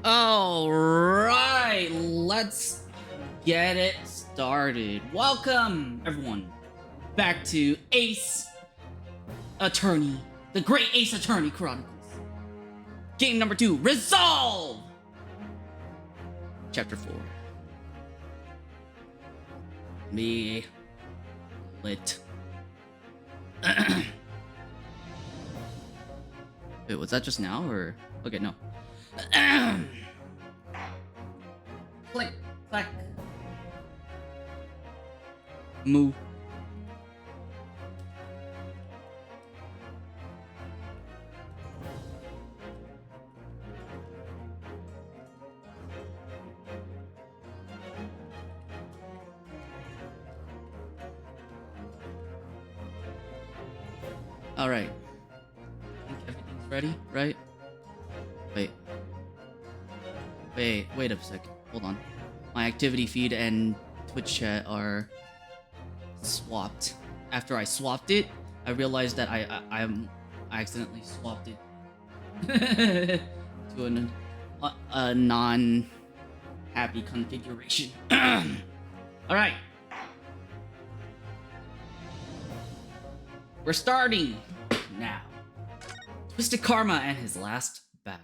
All right, let's get it started. Welcome, everyone, back to Ace Attorney, the Great Ace Attorney Chronicles. Game number 2, Resolve! Chapter 4. Me lit. Wait, was that just now or? Okay, no. Click, clack. Moo. All right. I think everything's ready, right? Wait a second. Hold on. My activity feed and Twitch chat are swapped. After I swapped it, I realized that I accidentally swapped it to a non-happy configuration. All right. We're starting now. Twisted Karma and his last bow.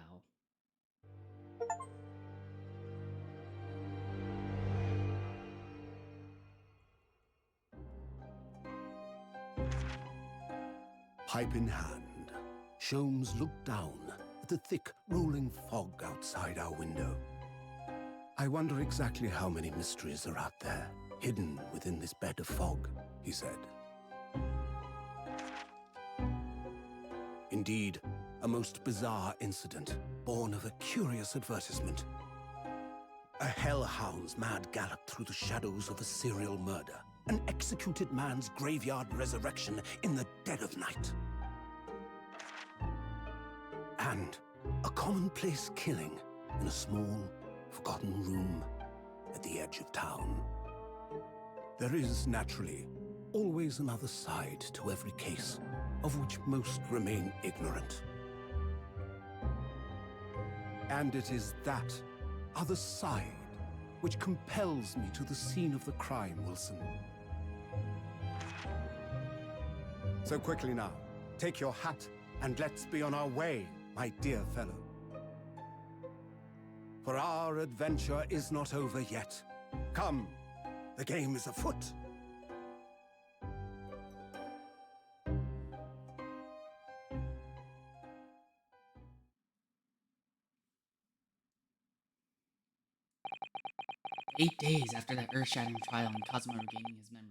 Pipe in hand, Sholmes looked down at the thick, rolling fog outside our window. I wonder exactly how many mysteries are out there, hidden within this bed of fog, he said. Indeed, a most bizarre incident, born of a curious advertisement. A hellhound's mad gallop through the shadows of a serial murder. An executed man's graveyard resurrection in the dead of night. And a commonplace killing in a small, forgotten room at the edge of town. There is, naturally, always another side to every case, of which most remain ignorant. And it is that other side which compels me to the scene of the crime, Wilson. So quickly now, take your hat and let's be on our way, my dear fellow. For our adventure is not over yet. Come, the game is afoot. Eight days after that earth-shattering trial and Cosmo regaining his memory,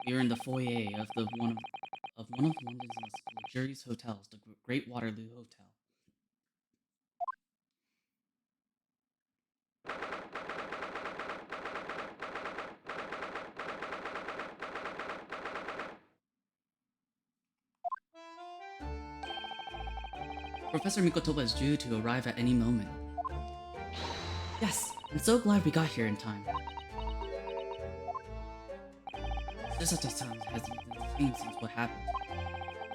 we were in the foyer of one of London's most luxurious hotels, the Great Waterloo Hotel. Professor Mikotoba is due to arrive at any moment. Yes, I'm so glad we got here in time. Susato-san hasn't been the same since what happened.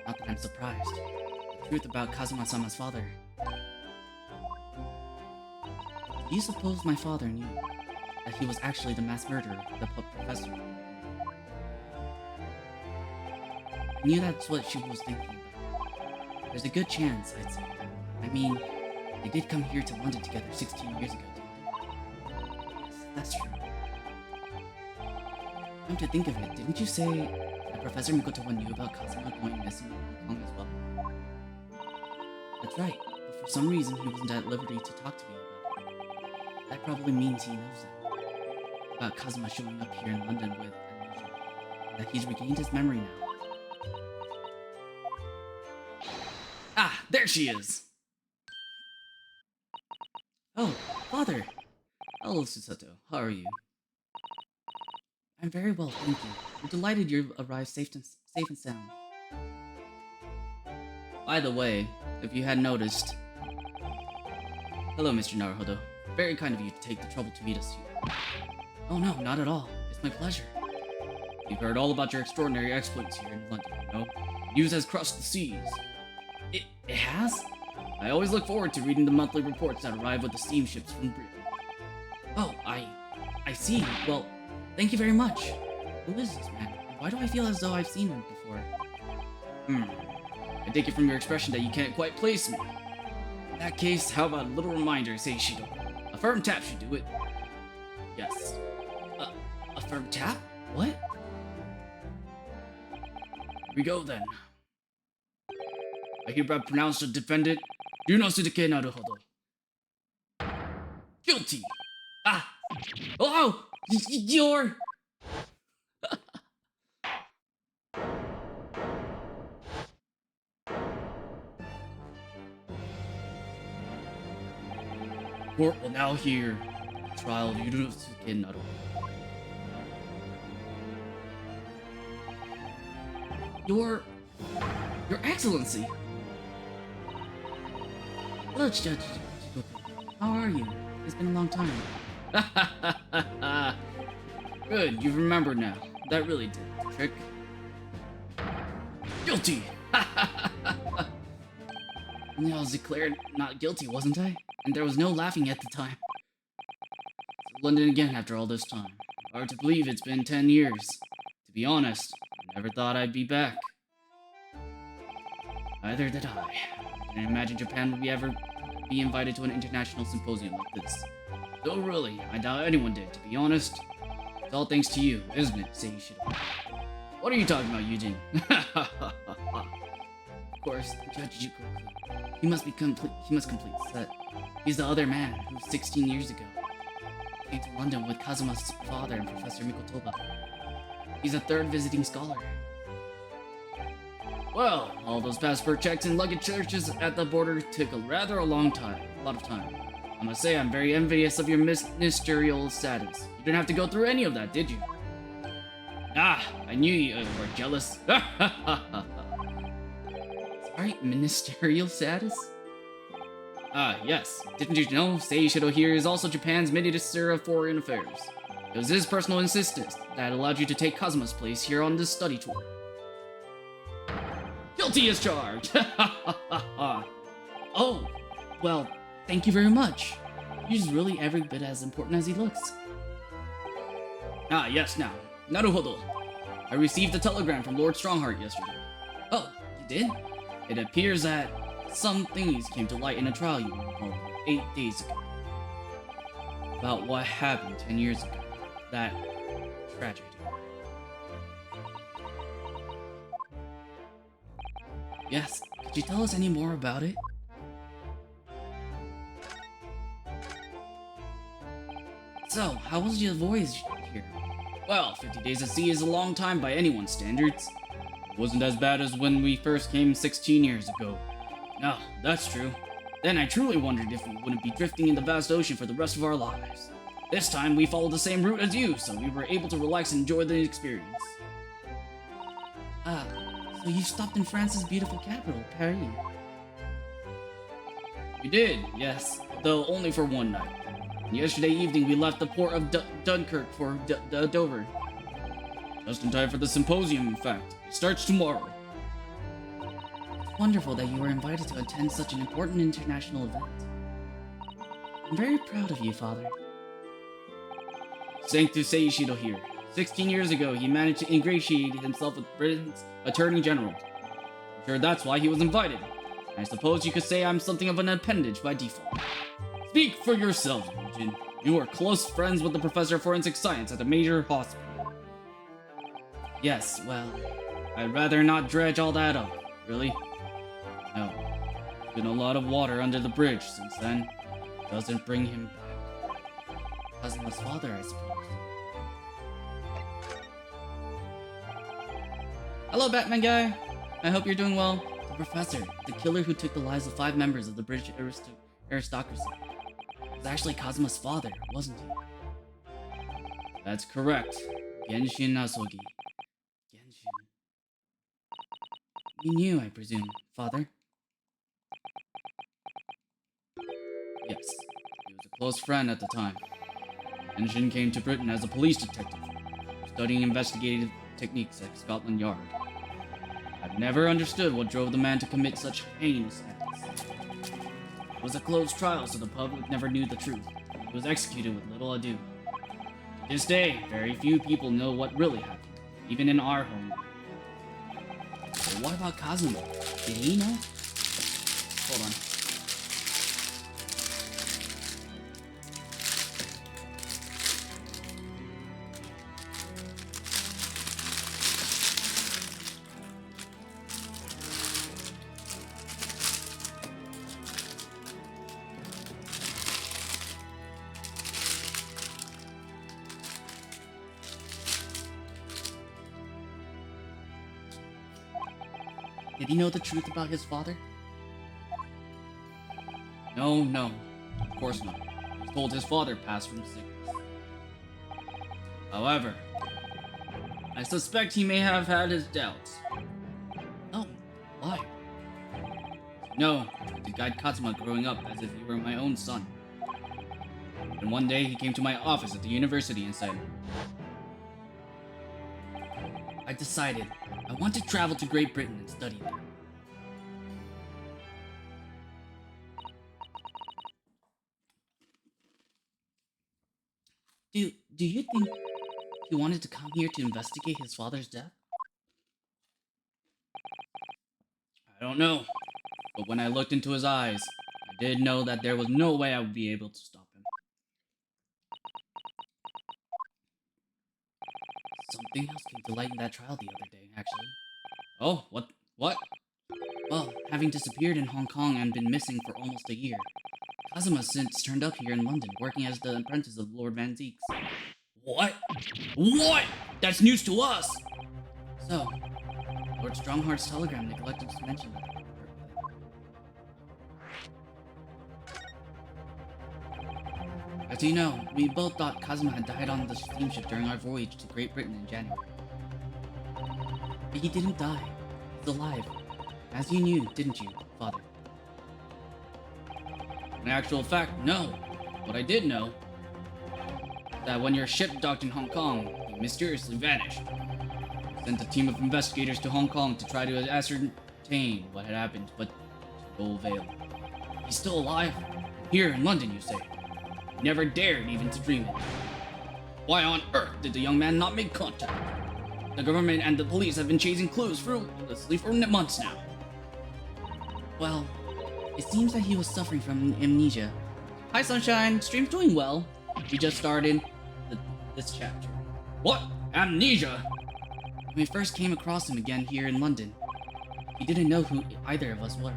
Not that I'm surprised. The truth about Kazuma-sama's father. Do you suppose my father knew that he was actually the mass murderer of the professor? I knew that's what she was thinking about. There's a good chance, I'd say. I mean, they did come here to London together 16 years ago, didn't they? Yes, that's true. Come to think of it, didn't you say that Professor Mikotowa knew about Kazuma going missing in Hong Kong as well? That's right, but for some reason he wasn't at liberty to talk to me about it. That probably means he knows it. About Kazuma showing up here in London with amnesia. That he's regained his memory now. Ah, there she is! Oh, Father! Hello, Susato. How are you? I'm very well, thank you. I'm delighted you arrived safe and sound. By the way, if you had noticed... Hello, Mr. Naruhodo. Very kind of you to take the trouble to meet us here. Oh no, not at all. It's my pleasure. We've heard all about your extraordinary exploits here in London, you know? News has crossed the seas. It has? I always look forward to reading the monthly reports that arrive with the steamships from Britain. Oh, I see. Well, thank you very much. Who is this man? Why do I feel as though I've seen him before? I take it from your expression that you can't quite place me. In that case, how about a little reminder, Seishido? A firm tap should do it. Yes. A firm tap? What? Here we go then. I hereby pronounce the defendant, Ryunosuke Naruhodo, guilty. Ah! Oh! You're... Court will now hear the trial of Ryunosuke Naruhodo. Your Excellency! Hello, Judge Jigoku. How are you? It's been a long time. Good, you've remembered now. That really did the trick. Guilty! Only I was declared not guilty, wasn't I? And there was no laughing at the time. So London again after all this time. Hard to believe it's been 10 years. To be honest, I never thought I'd be back. Neither did I. Didn't imagine Japan would ever be invited to an international symposium like this. Though really, I doubt anyone did, to be honest. It's all thanks to you, isn't it, Seishido? What are you talking about, Eugene? Of course, Judge Jigoku. He must complete the set. He's the other man who, 16 years ago, came to London with Kazuma's father and Professor Mikotoba. He's a third visiting scholar. Well, all those passport checks and luggage searches at the border took a lot of time. I must say I'm very envious of your ministerial status. You didn't have to go through any of that, did you? Ah, I knew you were jealous. Sorry, ministerial status? Ah, yes. Didn't you know Seishido here is also Japan's Minister of Foreign Affairs? It was his personal insistence that allowed you to take Kazuma's place here on this study tour. Guilty as charged! Oh, well, thank you very much. He's really every bit as important as he looks. Ah, yes, now. Naruhodo. I received a telegram from Lord Strongheart yesterday. Oh, you did? It appears that some things came to light in a trial you were involved in 8 days ago. About what happened 10 years ago. That tragedy. Yes, could you tell us any more about it? So, how was your voyage here? Well, 50 days at sea is a long time by anyone's standards. It wasn't as bad as when we first came 16 years ago. No, that's true. Then I truly wondered if we wouldn't be drifting in the vast ocean for the rest of our lives. This time we followed the same route as you, so we were able to relax and enjoy the experience. So you stopped in France's beautiful capital, Paris? We did, yes, though only for one night. And yesterday evening, we left the port of Dunkirk for Dover. Just in time for the symposium, in fact. It starts tomorrow. It's wonderful that you were invited to attend such an important international event. I'm very proud of you, Father. Sanctus Seishido here. 16 years ago, he managed to ingratiate himself with Britain's Attorney General. I'm sure that's why he was invited. I suppose you could say I'm something of an appendage by default. Speak for yourself, Eugene. You are close friends with the Professor of Forensic Science at a major hospital. Yes, well, I'd rather not dredge all that up, really. No, there's been a lot of water under the bridge since then. Doesn't bring him back. Kazuma's father, I suppose. Hello, Batman guy. I hope you're doing well. The Professor, the killer who took the lives of 5 members of the British aristocracy, was actually Kazuma's father, wasn't he? That's correct. Genshin Asogi. Genshin. You knew, I presume, Father? Yes. He was a close friend at the time. Genshin came to Britain as a police detective, studying investigative techniques at Scotland Yard. I've never understood what drove the man to commit such heinous acts. It was a closed trial, so the public never knew the truth. He was executed with little ado. To this day, very few people know what really happened, even in our home. But what about Kazuma? Did he know? Hold on. Did he know the truth about his father? No, of course not. He was told his father passed from sickness. However, I suspect he may have had his doubts. Oh, why? No, to guide Katsuma growing up as if he were my own son. And one day he came to my office at the university and said, I decided I want to travel to Great Britain and study there. Do you think he wanted to come here to investigate his father's death? I don't know, but when I looked into his eyes, I did know that there was no way I would be able to stop him. Something else came to light in that trial the other day, actually. Oh, what? Well, having disappeared in Hong Kong and been missing for almost a year, Kazuma since turned up here in London, working as the apprentice of Lord Van Zeeks. What? That's news to us! So, Lord Strongheart's telegram neglected to mention that. As you know, we both thought Kazuma had died on the steamship during our voyage to Great Britain in January. But he didn't die. He's alive. As you knew, didn't you, Father? In actual fact, no. What I did know, that when your ship docked in Hong Kong, he mysteriously vanished. Sent a team of investigators to Hong Kong to try to ascertain what had happened, but to no avail. He's still alive? Here in London, you say? Never dared even to dream it. Why on earth did the young man not make contact? The government and the police have been chasing clues fruitlessly for months now. Well, it seems that he was suffering from amnesia. Hi, Sunshine. Stream's doing well. We just started this chapter. What? Amnesia? When we first came across him again here in London, he didn't know who either of us were.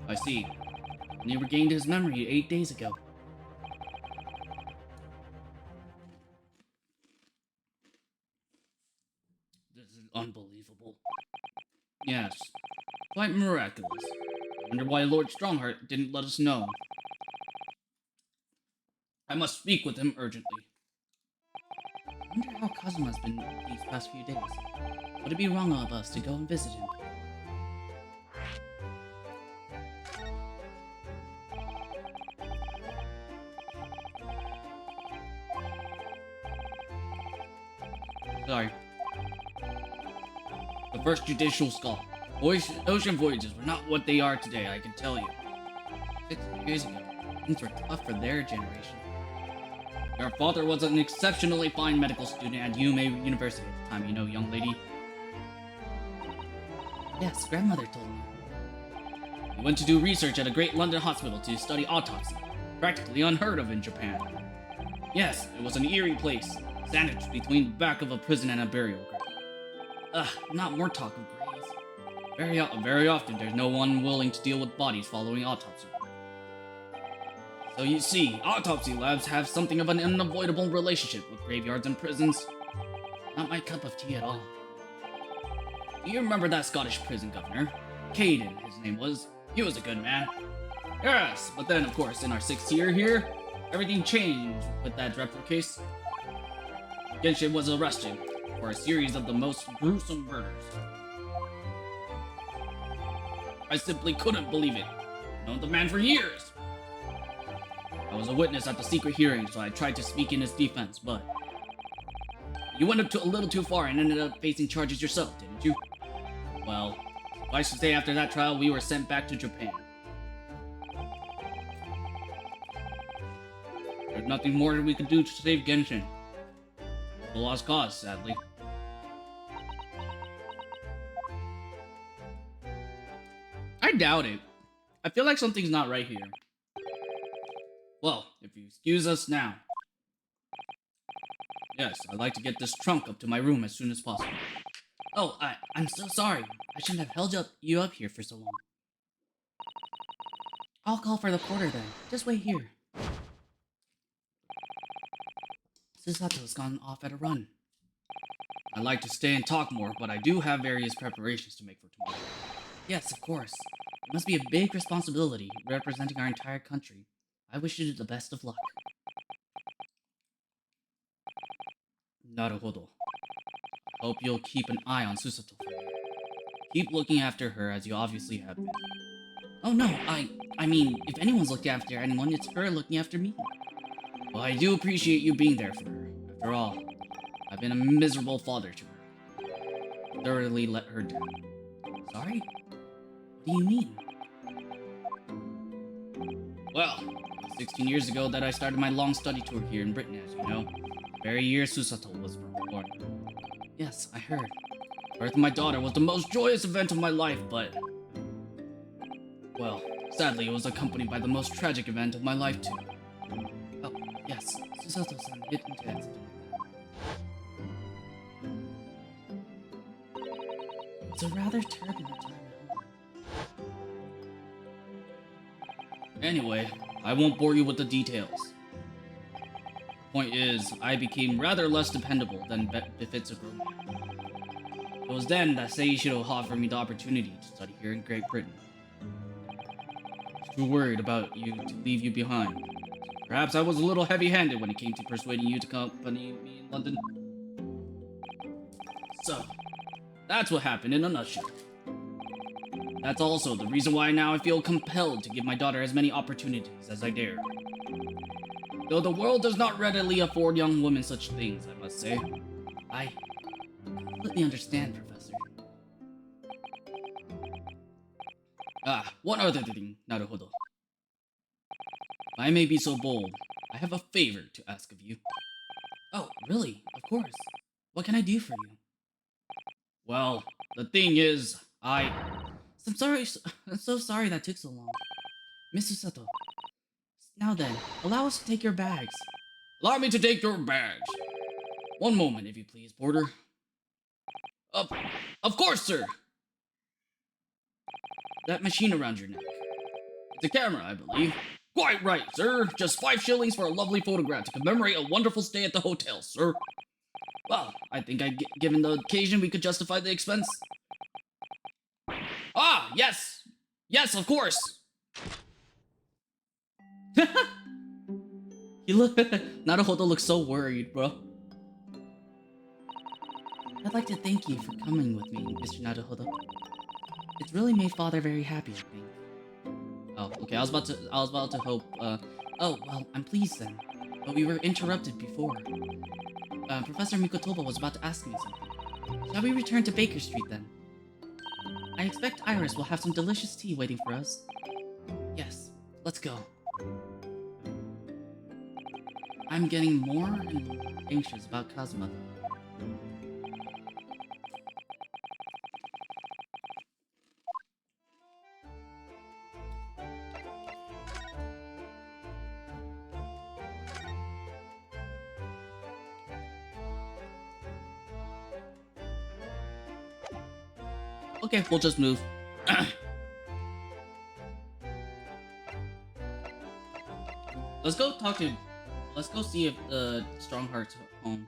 I see. And he regained his memory 8 days ago. This is unbelievable. Yes, quite miraculous. I wonder why Lord Strongheart didn't let us know. I must speak with him urgently. I wonder how Kazuma's been these past few days. Would it be wrong of us to go and visit him? Sorry. The first judicial skull. Ocean voyages were not what they are today, I can tell you. 6 years ago, things were tough for their generation. Your father was an exceptionally fine medical student at UMA University at the time, you know, young lady. Yes, grandmother told me. He went to do research at a great London hospital to study autopsy. Practically unheard of in Japan. Yes, it was an eerie place, sandwiched between the back of a prison and a burial ground. Not more talk of graves. Very often, there's no one willing to deal with bodies following autopsy work. So you see, autopsy labs have something of an unavoidable relationship with graveyards and prisons. Not my cup of tea at all. Do you remember that Scottish prison governor? Caden, his name was. He was a good man. Yes, but then, of course, in our 6th year here, everything changed with that dreadful case. Genshin was arrested for a series of the most gruesome murders. I simply couldn't believe it. I've known the man for years. I was a witness at the secret hearing, so I tried to speak in his defense, but... You went a little too far and ended up facing charges yourself, didn't you? Well, I should say after that trial, we were sent back to Japan. There's nothing more we could do to save Genshin. A lost cause, sadly. I doubt it. I feel like something's not right here. Well, if you excuse us now. Yes, I'd like to get this trunk up to my room as soon as possible. Oh, I'm so sorry. I shouldn't have held you up here for so long. I'll call for the porter then. Just wait here. Susato's gone off at a run. I'd like to stay and talk more, but I do have various preparations to make for tomorrow. Yes, of course. It must be a big responsibility, representing our entire country. I wish you the best of luck. Naruhodo. Hope you'll keep an eye on Susato for me. Keep looking after her as you obviously have been. Oh no, I mean, if anyone's looking after anyone, it's her looking after me. Well, I do appreciate you being there for her. After all, I've been a miserable father to her. Thoroughly let her down. Sorry? What do you mean? Well, 16 years ago that I started my long study tour here in Britain, as you know. The very year Susato was born. Yes, I heard. The birth of my daughter was the most joyous event of my life, but... Well, sadly it was accompanied by the most tragic event of my life too. Oh, yes, Susato-san hit into accident. It's a rather turbulent time at home. Anyway, I won't bore you with the details. Point is, I became rather less dependable than befits a grown man. It was then that Seishiro offered me the opportunity to study here in Great Britain. I was too worried about you to leave you behind. Perhaps I was a little heavy-handed when it came to persuading you to accompany me in London. So, that's what happened in a nutshell. That's also the reason why now I feel compelled to give my daughter as many opportunities as I dare. Though the world does not readily afford young women such things, I must say. I completely understand, Professor. One other thing, Naruhodo. If I may be so bold, I have a favor to ask of you. Oh, really? Of course. What can I do for you? Well, the thing is, I'm so sorry that took so long. Miss Susato. Now then, allow us to take your bags. Allow me to take your bags. One moment, if you please, porter. Of course, sir. That machine around your neck. It's a camera, I believe. Quite right, sir. Just 5 shillings for a lovely photograph to commemorate a wonderful stay at the hotel, sir. Well, I think given the occasion, we could justify the expense. Ah, yes! Yes, of course! Naruhodo looks so worried, bro. I'd like to thank you for coming with me, Mr. Naruhodo. It's really made Father very happy, I think. Oh, okay, I was about to hope, oh, well, I'm pleased then. But we were interrupted before. Professor Mikotoba was about to ask me something. Shall we return to Baker Street then? I expect Iris will have some delicious tea waiting for us. Yes, let's go. I'm getting more and more anxious about Kazuma. Okay, we'll just move. Let's go talk to... Let's go see if the Strongheart's home.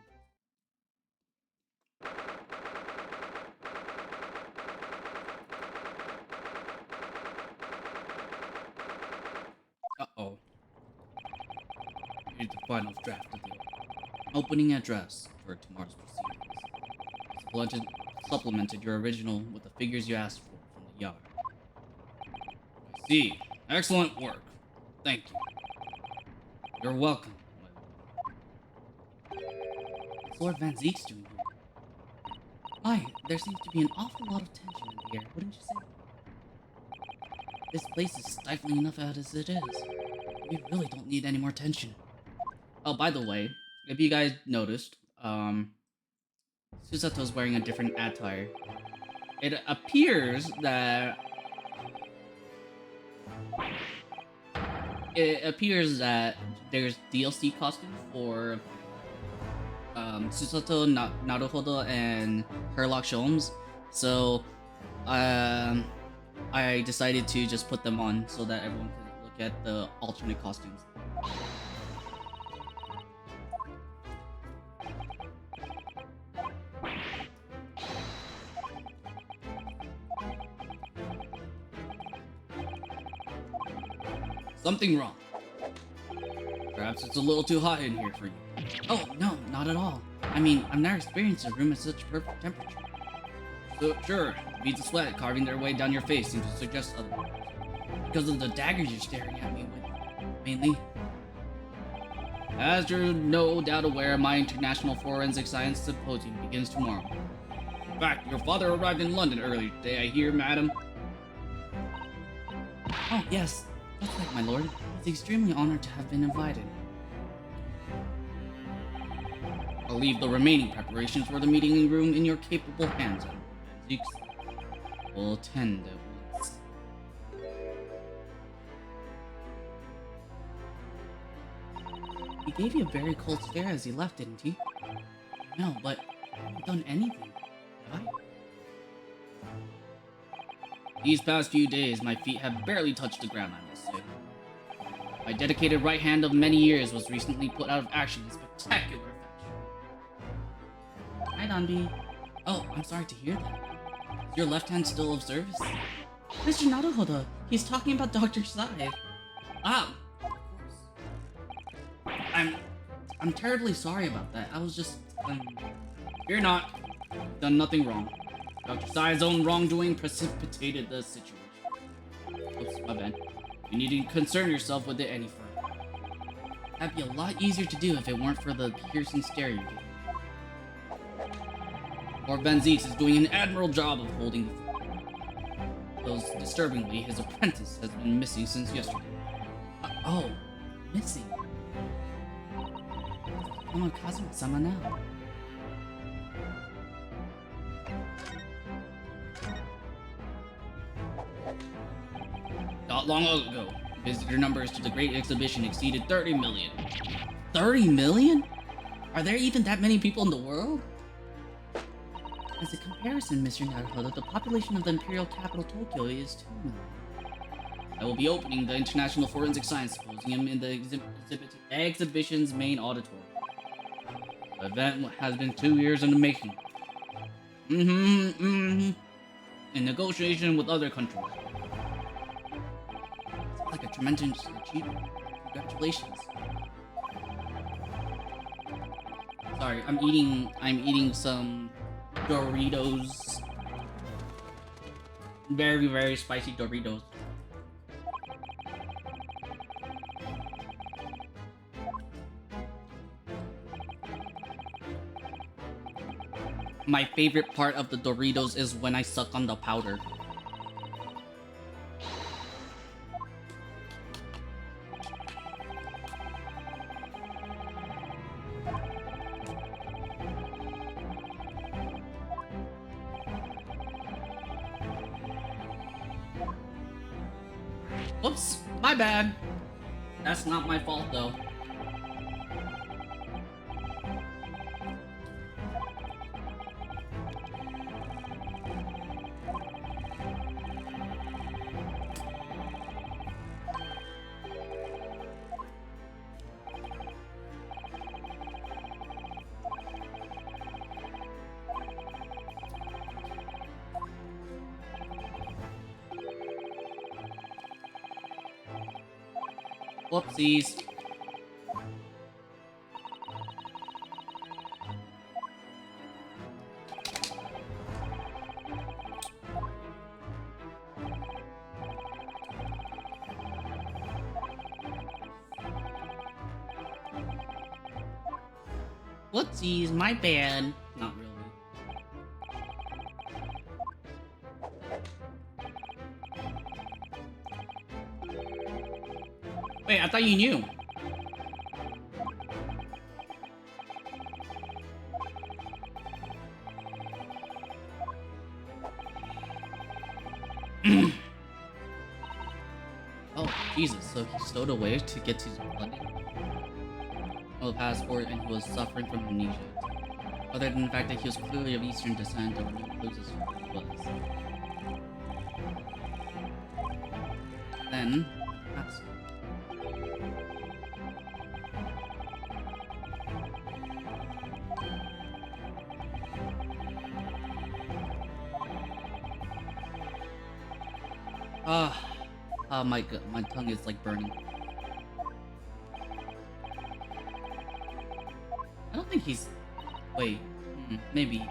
Uh-oh. Here's the final draft of the opening address for tomorrow's proceedings. Supplemented your original with the figures you asked for from the yard. I see. Excellent work. Thank you. You're welcome, my lord. What's Lord Van Zeek's doing here? My, there seems to be an awful lot of tension in the air, wouldn't you say? This place is stifling enough as it is. We really don't need any more tension. Oh, by the way, if you guys noticed, Susato's wearing a different attire. It appears that there's DLC costumes for Susato, Naruhodo, and Herlock Sholmes. So I decided to just put them on so that everyone can look at the alternate costumes. Something wrong. Perhaps it's a little too hot in here for you. Oh, no, not at all. I mean, I've never experienced a room at such perfect temperature. So, sure, beads of sweat carving their way down your face seem to suggest otherwise. Because of the daggers you're staring at me with, mainly. As you're no doubt aware, my International Forensic Science Symposium begins tomorrow. In fact, your father arrived in London earlier today, I hear, madam. Oh, yes. That's right, my lord. He's extremely honored to have been invited. I'll leave the remaining preparations for the meeting room in your capable hands, Zeeks. We'll attend at once. He gave you a very cold stare as he left, didn't he? No, but I haven't done anything, have I? These past few days, my feet have barely touched the ground, I must say. My dedicated right hand of many years was recently put out of action in spectacular fashion. Hi, Danbi. Oh, I'm sorry to hear that. Is your left hand still of service? Mr. Naruhodo, he's talking about Dr. Sai. Ah, of course. I'm terribly sorry about that. I was just, Fear not. You've done nothing wrong. Dr. Sai's own wrongdoing precipitated the situation. Oops, my bad. You needn't concern yourself with it any further. That'd be a lot easier to do if it weren't for the piercing stare you gave. Lord Van Zeeks is doing an admirable job of holding the fort. Though disturbingly, his apprentice has been missing since yesterday. Oh, missing? I'm on Kazuma-sama now. Not long ago, visitor numbers to the Great Exhibition exceeded 30 million. 30 million? Are there even that many people in the world? As a comparison, Mr. Naruhodo, the population of the imperial capital Tokyo is 2 million. I will be opening the International Forensic Science Symposium in the exhibition's main auditorium. The event has been 2 years in the making. In negotiation with other countries. It's like a tremendous achievement. Congratulations. Sorry, I'm eating some Doritos. Very, very spicy Doritos. My favorite part of the Doritos is when I suck on the powder. Whoops, my bad. That's not my fault though. Whoopsies. Whoopsies, my bad. Not really. Wait, I thought you knew. Oh, Jesus, so he stowed away to get to his blood of passport and he was suffering from amnesia. Other than the fact that he was clearly of Eastern descent, there were no clues as to who he was. Then, ask. My tongue is like burning. I don't think he's. Wait, maybe.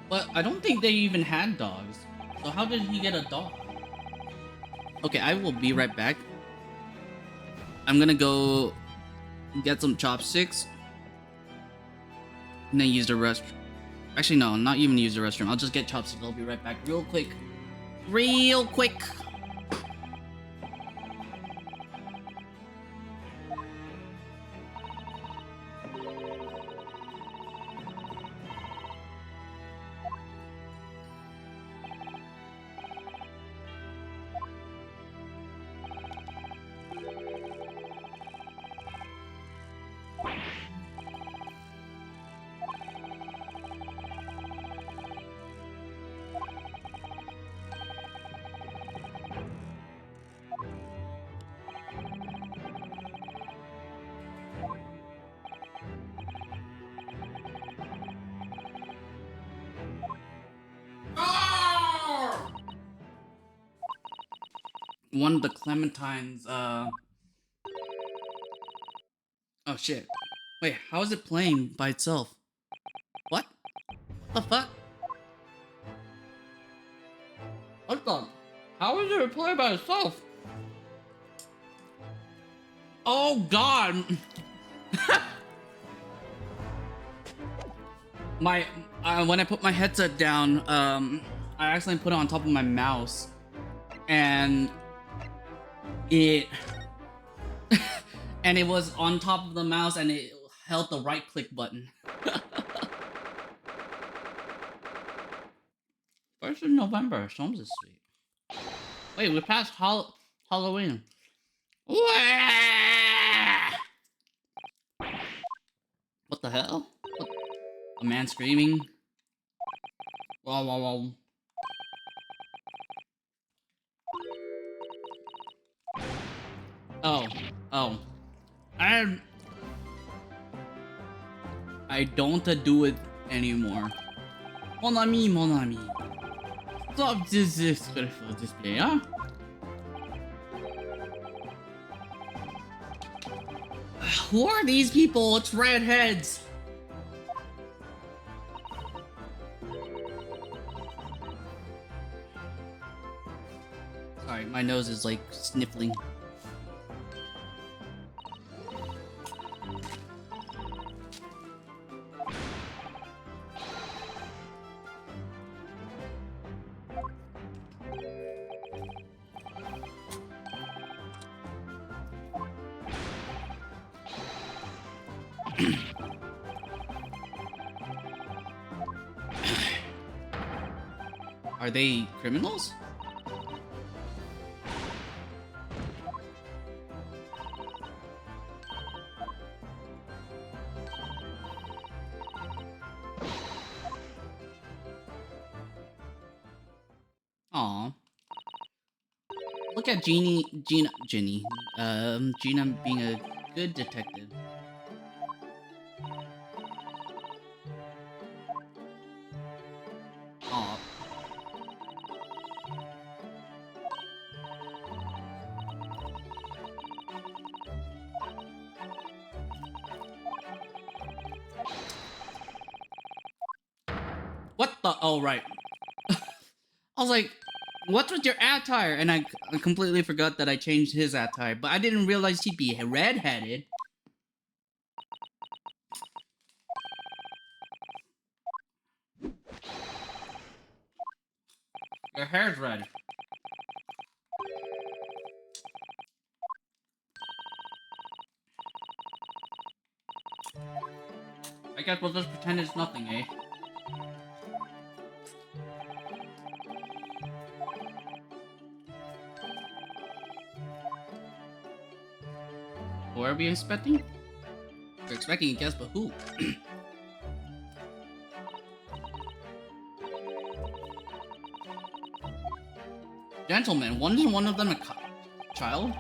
But I don't think they even had dogs. So how did he get a dog? Okay, I will be right back. I'm gonna go get some chopsticks. And then use the restroom. Actually, no, not even use the restroom. I'll just get chopsticks. I'll be right back real quick. Real quick. One of the Clementines, oh shit. Wait, how is it playing by itself? What? The fuck? What the? How is it playing by itself? Oh god! When I put my headset down, I accidentally put it on top of my mouse. And it and it was on top of the mouse and it held the right click button. 1st of November, Storms is sweet. Wait, we're past Halloween. What the hell? What? A man screaming? Wow, wow, wow. Oh. I I don't do it anymore. Mon ami, mon ami. Stop this disgraceful display, huh? Who are these people? It's redheads. Sorry, my nose is like sniffling. Are they criminals? Aw. Look at Gina being a good detective. Aw. What the? Oh, right. I was like, what's with your attire? And I completely forgot that I changed his attire, but I didn't realize he'd be red-headed. Your hair's red. I guess we'll just pretend it's nothing, eh? Who are we expecting? We're expecting a guess, but who? Gentlemen, wasn't one of them a child?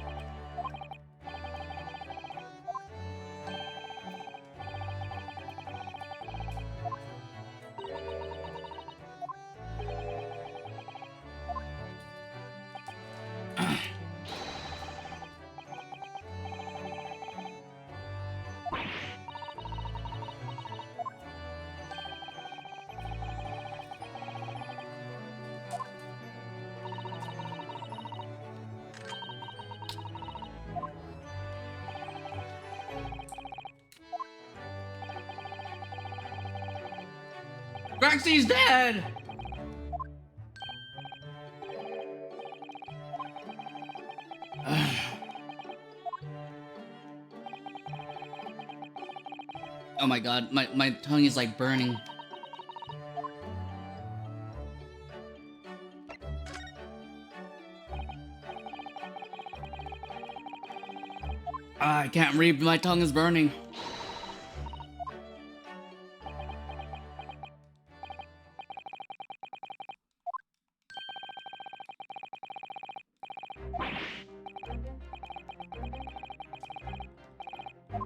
Graxie's dead! Oh my god, my tongue is like burning. I can't breathe, my tongue is burning.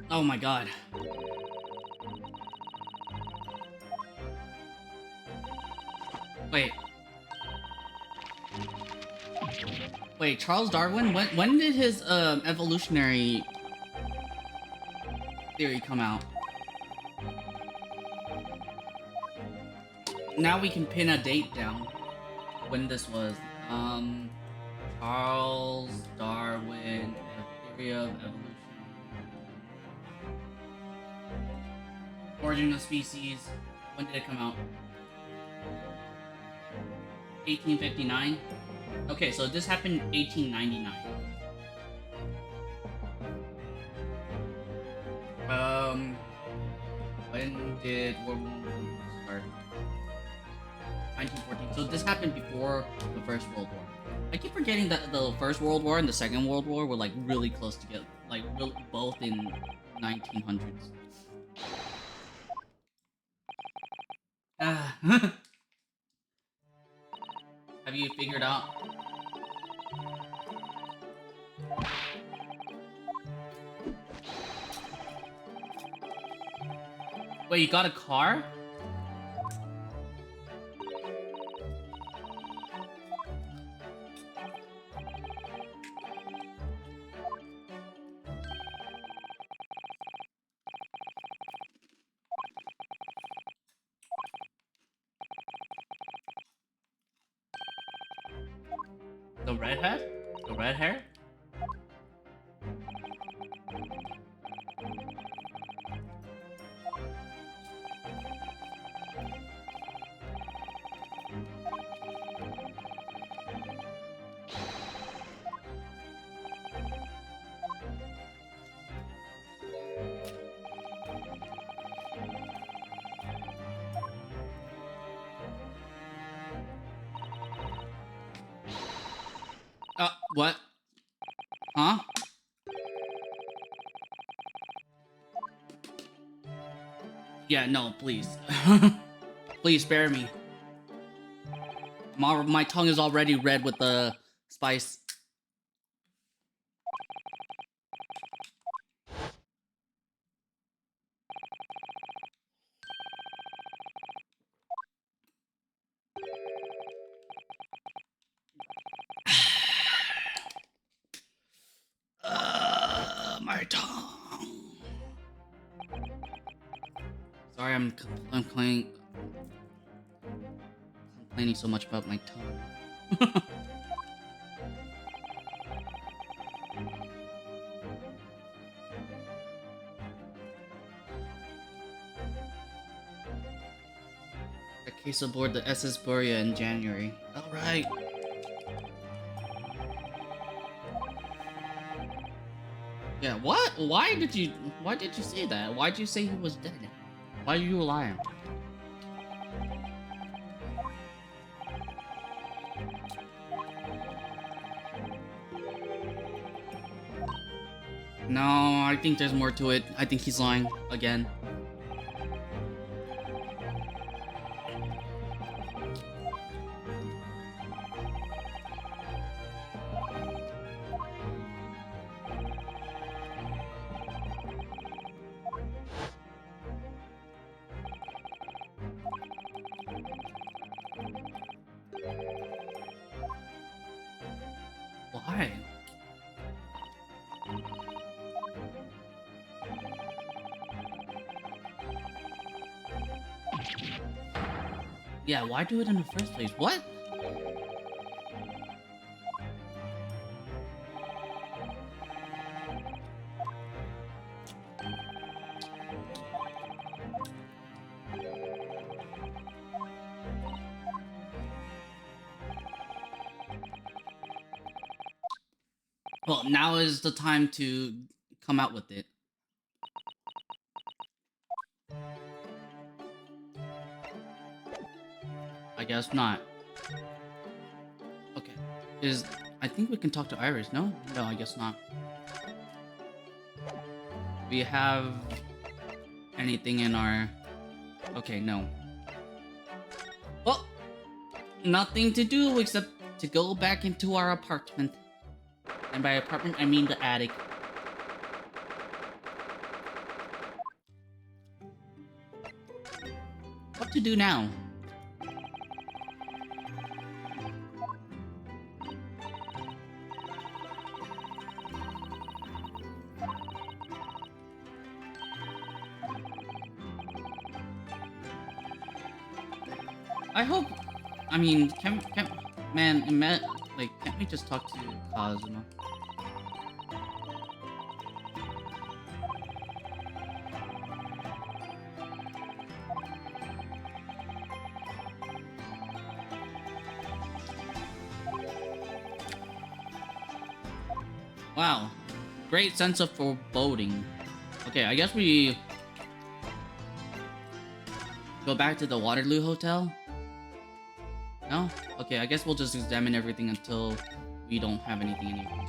Oh my god. Wait. Wait, Charles Darwin? When did his evolutionary theory come out? Now we can pin a date down when this was. Charles Darwin, the theory of evolution. Origin of species. When did it come out? 1859? Okay, so this happened in 1899. When did World War I start? 1914. So this happened before the First World War. I keep forgetting that the First World War and the Second World War were like really close together, like both in 1900s. Have you figured out? Wait, you got a car? The redhead? The red hair? What? Huh? Yeah, no, please. Please spare me. My tongue is already red with the spice. My tongue. Sorry, I'm complaining so much about my tongue. A case aboard the SS Borea in January. All right. Yeah. What? Why did you say that? Why did you say he was dead? Why are you lying? No, I think there's more to it. I think he's lying again. Why? Yeah, why do it in the first place? What? Well, now is the time to come out with it. I guess not. Okay. I think we can talk to Iris, no? No, I guess not. We have anything in our... Okay, no. Well, nothing to do except to go back into our apartment. And by apartment, I mean the attic. What to do now? I hope... I mean, man, can't we just talk to Kazuma? Wow. Great sense of foreboding. Okay, I guess we... go back to the Waterloo Hotel? No? Okay, I guess we'll just examine everything until we don't have anything anymore.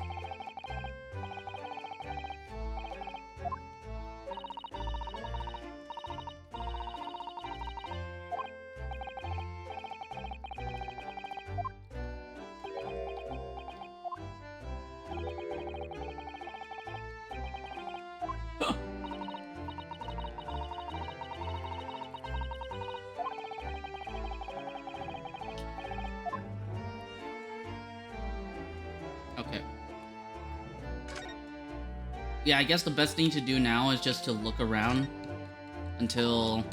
Yeah, I guess the best thing to do now is just to look around until...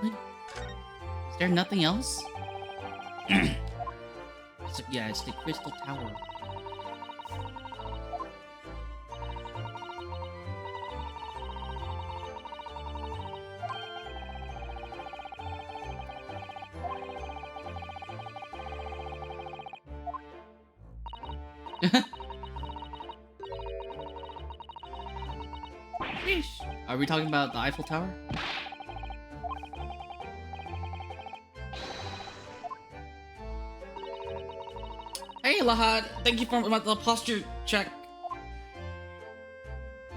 What? Is there nothing else? Yeah, it's the Crystal Tower. Sheesh. Are we talking about the Eiffel Tower? Hey, Lahad. Thank you for the posture check.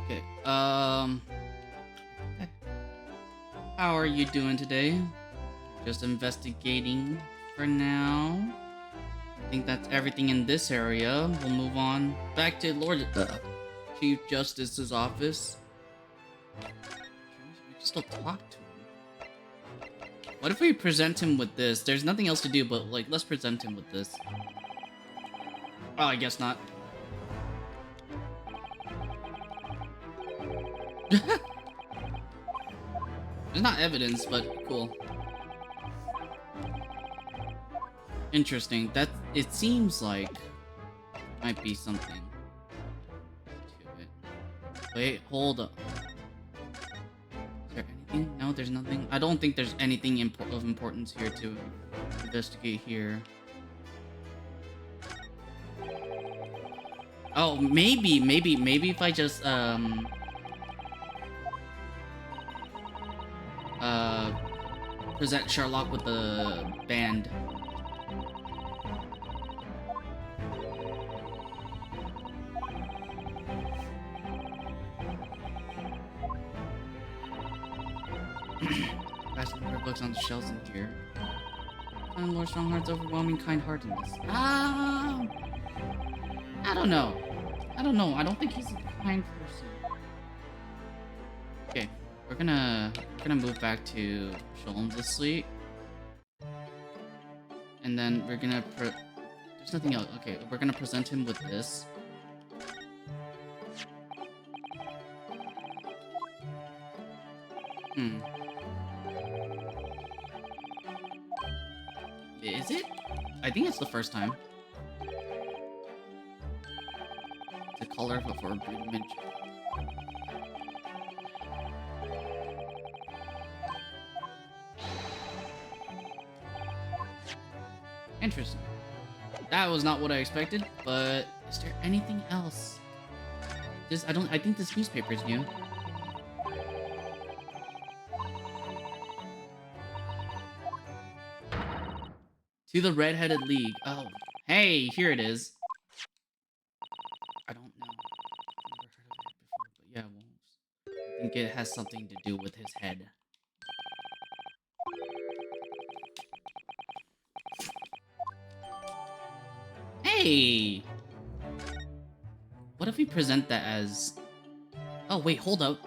Okay. How are you doing today? Just investigating for now. I think that's everything in this area. We'll move on back to Lord Chief Justice's office. We can still talk to him. What if we present him with this? There's nothing else to do, but like, let's present him with this. Oh, I guess not. There's not evidence, but cool. Interesting. That it seems like might be something to it. Wait, hold up. Is there anything? No, there's nothing. I don't think there's anything of importance here to investigate here. Oh, maybe if I just present Sherlock with the band. Vast number of books on the shelves in here. And Lord Strongheart's overwhelming kind-heartedness. I don't know. I don't think he's a kind person. Okay, we're gonna move back to Sholmes' Sleep. And then we're gonna there's nothing else. Okay, we're gonna present him with this. Is it? I think it's the first time. The color of a forbidden. Interesting. That was not what I expected, but is there anything else? I think this newspaper is new. To the Red-Headed League. Oh, hey, here it is. I don't know. Never heard of it before, but yeah, well, I think it has something to do with his head. Hey! What if we present that as... Oh, wait, hold up.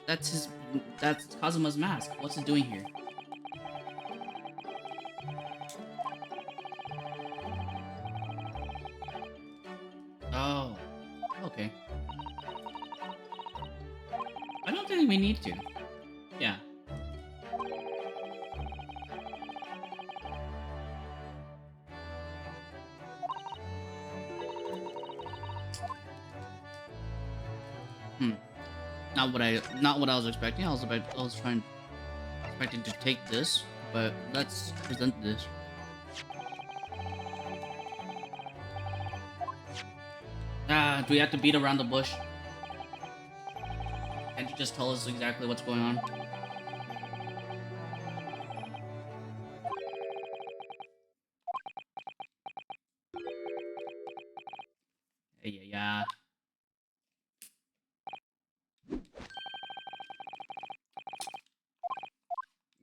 That's Kazuma's mask. What's it doing here? Oh, okay. I don't think we need to. Yeah. Not what I was expecting. I was expecting to take this, but let's present this. Do we have to beat around the bush? Can't you just tell us exactly what's going on? Yeah.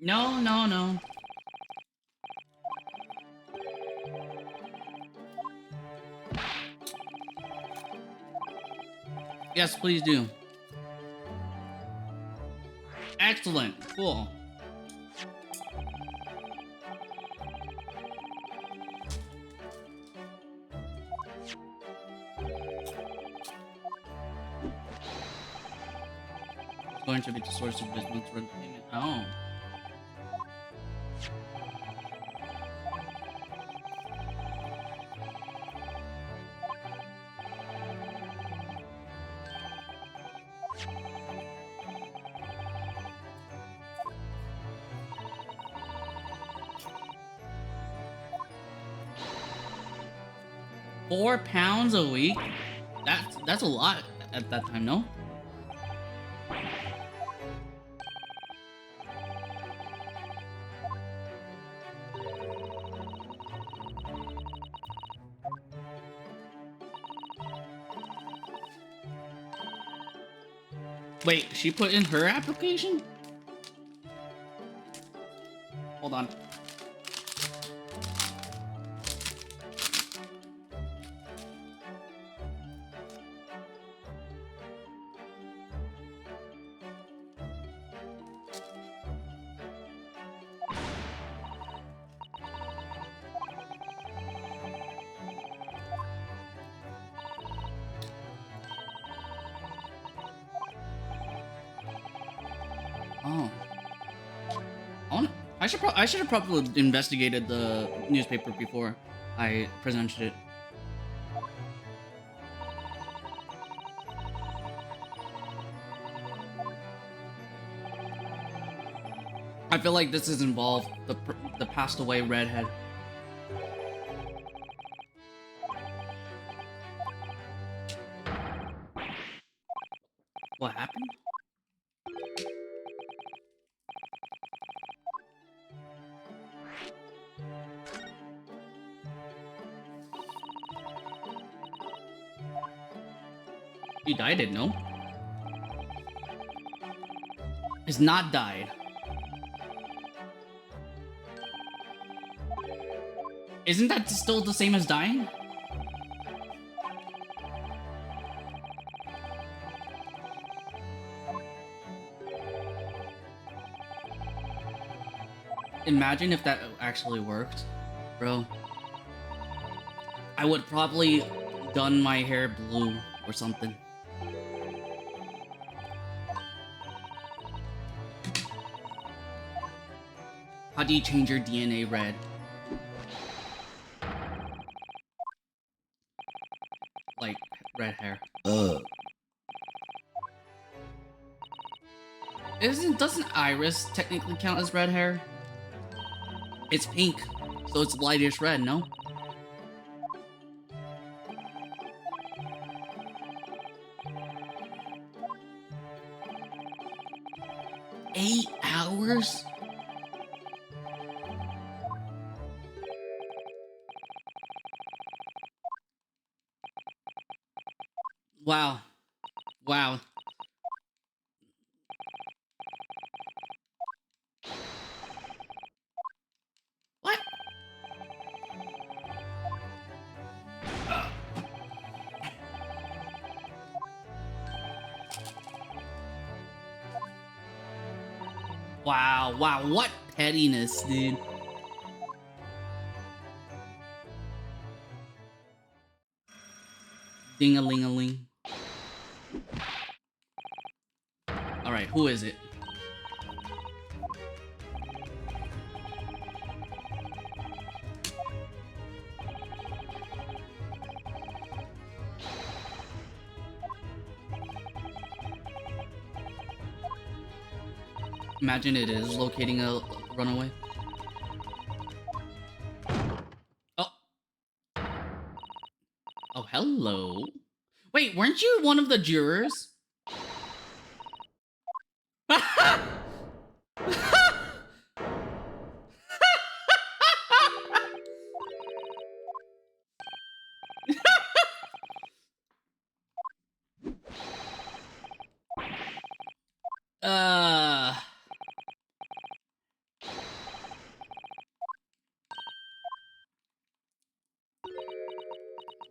No, no, no. Yes, please do. Excellent. Cool. It's going to be the source of this month's rent payment. Oh. £4 a week? That's a lot at that time, no? Wait, she put in her application? Hold on. Oh. I should have probably investigated the newspaper before I presented it. I feel like this has involved the passed away redhead. What happened? He died, didn't know. Has not died. Isn't that still the same as dying? Imagine if that actually worked, bro. I would probably done my hair blue or something. How do you change your DNA red? Like, red hair. Doesn't Iris technically count as red hair? It's pink, so it's lightish red, no? Eight hours? Wow. Wow. What? Wow, wow, what pettiness, dude. Ding-a-ling-a-ling. Alright, who is it? Imagine it is locating a runaway. Oh. Oh, hello. Wait, weren't you one of the jurors? Uh,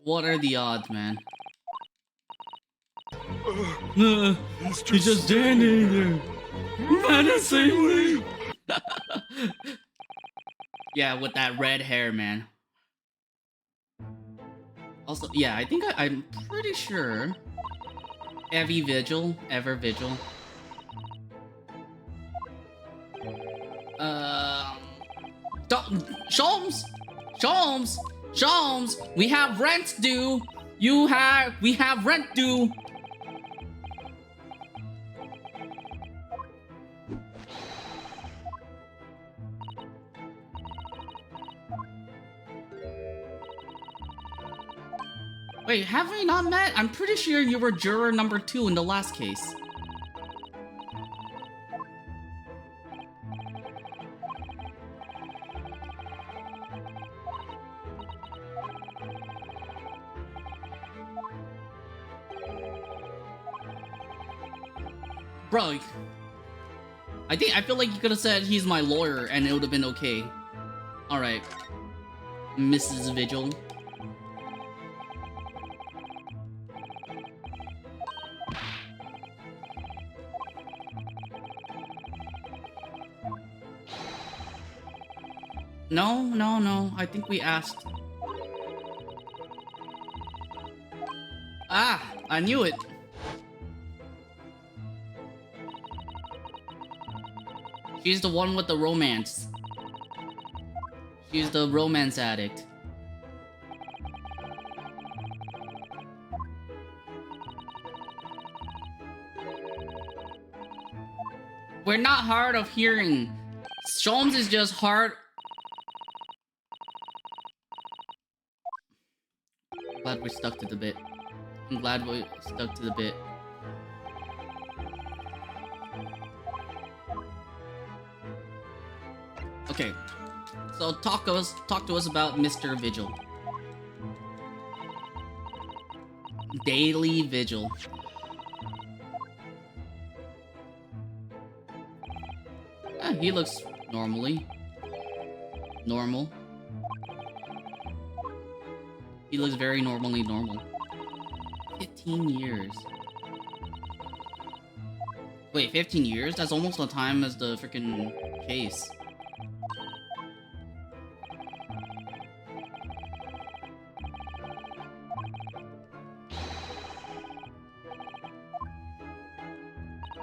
What are the odds, man? He's He's just standing there, menacingly. Yeah, with that red hair, man. Also, yeah, I think I'm pretty sure Ever Vigil. Sholmes, we have rent due. We have rent due. Wait, have we not met? I'm pretty sure you were juror number 2 in the last case. Bro, I feel like you could have said he's my lawyer and it would have been okay. Alright. Mrs. Vigil. No. I think we asked. Ah, I knew it. She's the one with the romance. She's the romance addict. We're not hard of hearing. Sholmes is just hard. I'm glad we're stuck to the bit. I'm glad we stuck to the bit. Okay, so talk to us about Mr. Vigil. Daily Vigil. He looks normal. He looks very normally normal. 15 years. Wait, 15 years? That's almost the time as the freaking case.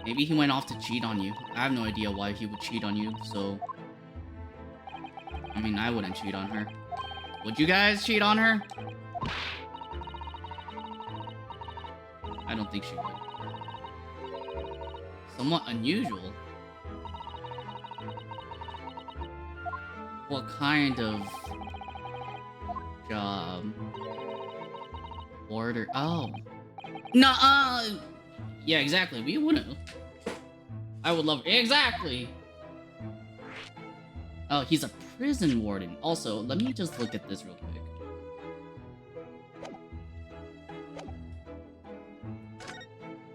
Maybe he went off to cheat on you. I have no idea why he would cheat on you, so... I mean, I wouldn't cheat on her. Would you guys cheat on her? I don't think she would. Somewhat unusual. What kind of job? Order? Oh. Nuh-uh! Yeah, exactly. We wouldn't. I would love... Exactly! Oh, he's a prison warden. Also, let me just look at this real quick.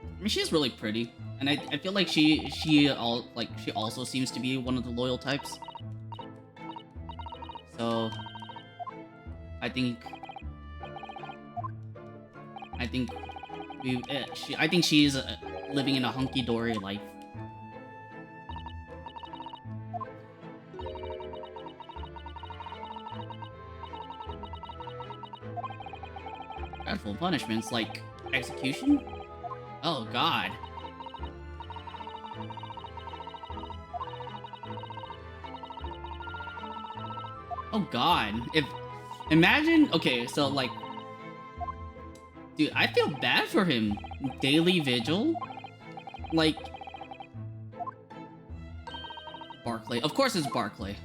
I mean, she's really pretty. And I feel like she also seems to be one of the loyal types. So... I think she's living in a hunky-dory life. Dreadful punishments like execution? Oh god. Oh god. Imagine, okay, so like, dude, I feel bad for him. Daily Vigil? Like... Barclay. Of course it's Barclay.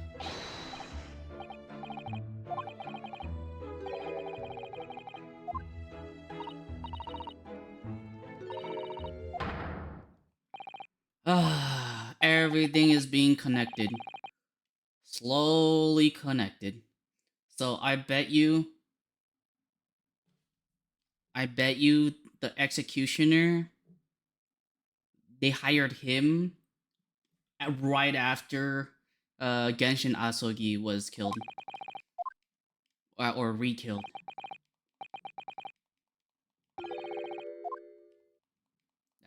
Everything is being connected. Slowly connected. So I bet you the executioner, they hired him right after Genshin Asogi was killed. Or re-killed.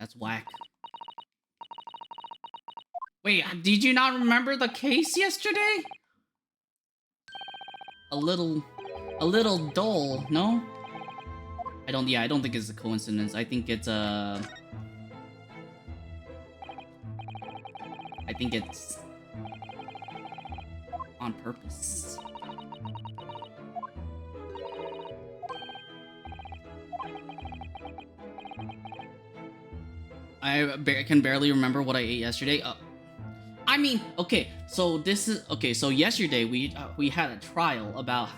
That's whack. Wait, did you not remember the case yesterday? A little dull, no? I don't think it's a coincidence. I think it's on purpose. I can barely remember what I ate yesterday. I mean, okay, so yesterday we had a trial about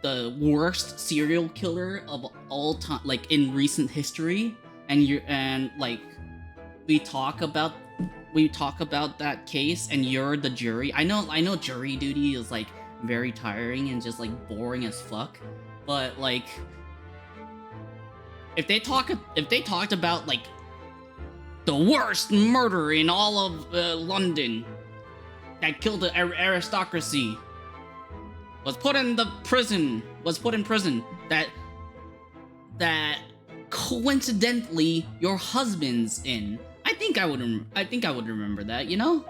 the worst serial killer of all time, like in recent history, and like we talk about that case, and you're the jury. I know jury duty is like very tiring and just like boring as fuck, but like if they talked about like the worst murder in all of London that killed the aristocracy was put in prison that coincidentally your husband's in. I think I would remember that, you know?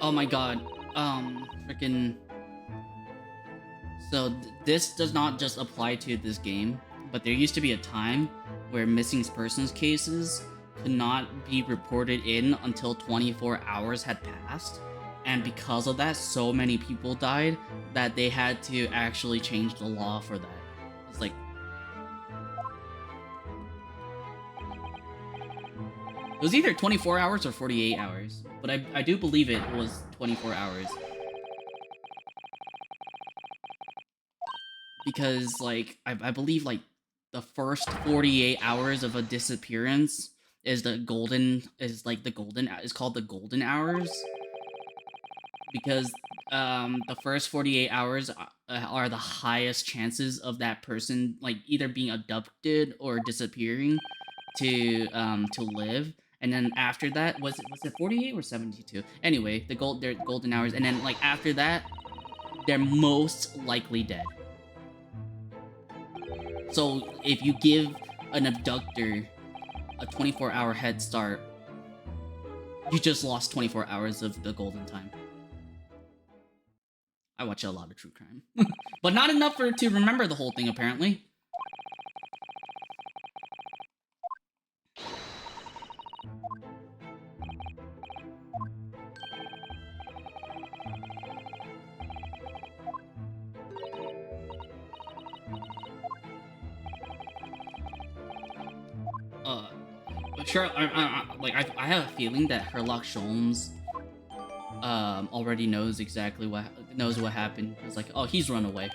Oh my god. Freaking. So this does not just apply to this game, but there used to be a time where missing persons cases could not be reported in until 24 hours had passed. And because of that, so many people died that they had to actually change the law for that. It's like, it was either 24 hours or 48 hours, but I do believe it was 24 hours. Because, like, I believe, like, the first 48 hours of a disappearance is called the golden hours. Because, the first 48 hours are the highest chances of that person, like, either being abducted or disappearing to live. And then after that, was it 48 or 72? Anyway, they're golden hours, and then like after that, they're most likely dead. So if you give an abductor a 24-hour head start, you just lost 24 hours of the golden time. I watch a lot of true crime, but not enough to remember the whole thing apparently. Sure, I have a feeling that Sherlock Holmes already knows exactly what happened. It's like, oh, he's run away.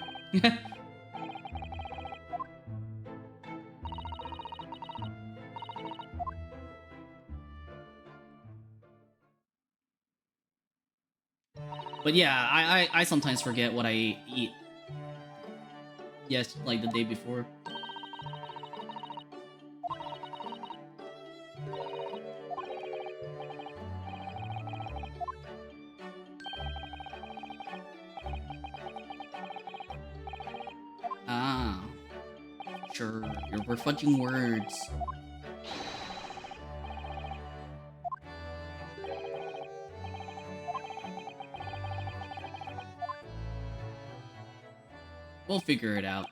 But yeah, I sometimes forget what I eat. Yes, like the day before. Ah, sure, we're fudging words. We'll figure it out.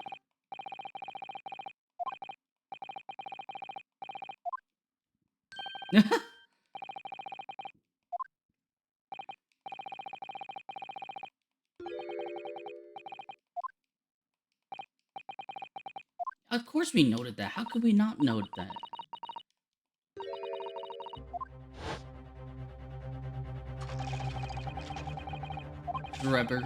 Of course we noted that. How could we not note that? Drebber.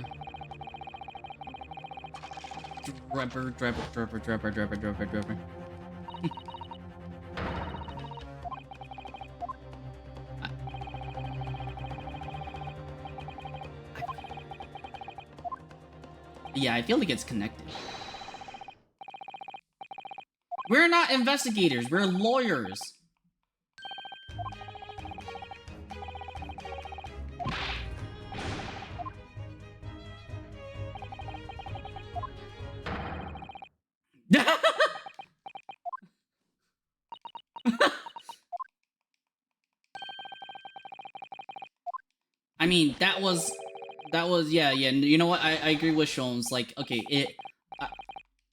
Yeah, I feel like it's connected. We're not investigators, we're lawyers. I mean, that was yeah. You know what? I agree with Shones. Like, okay,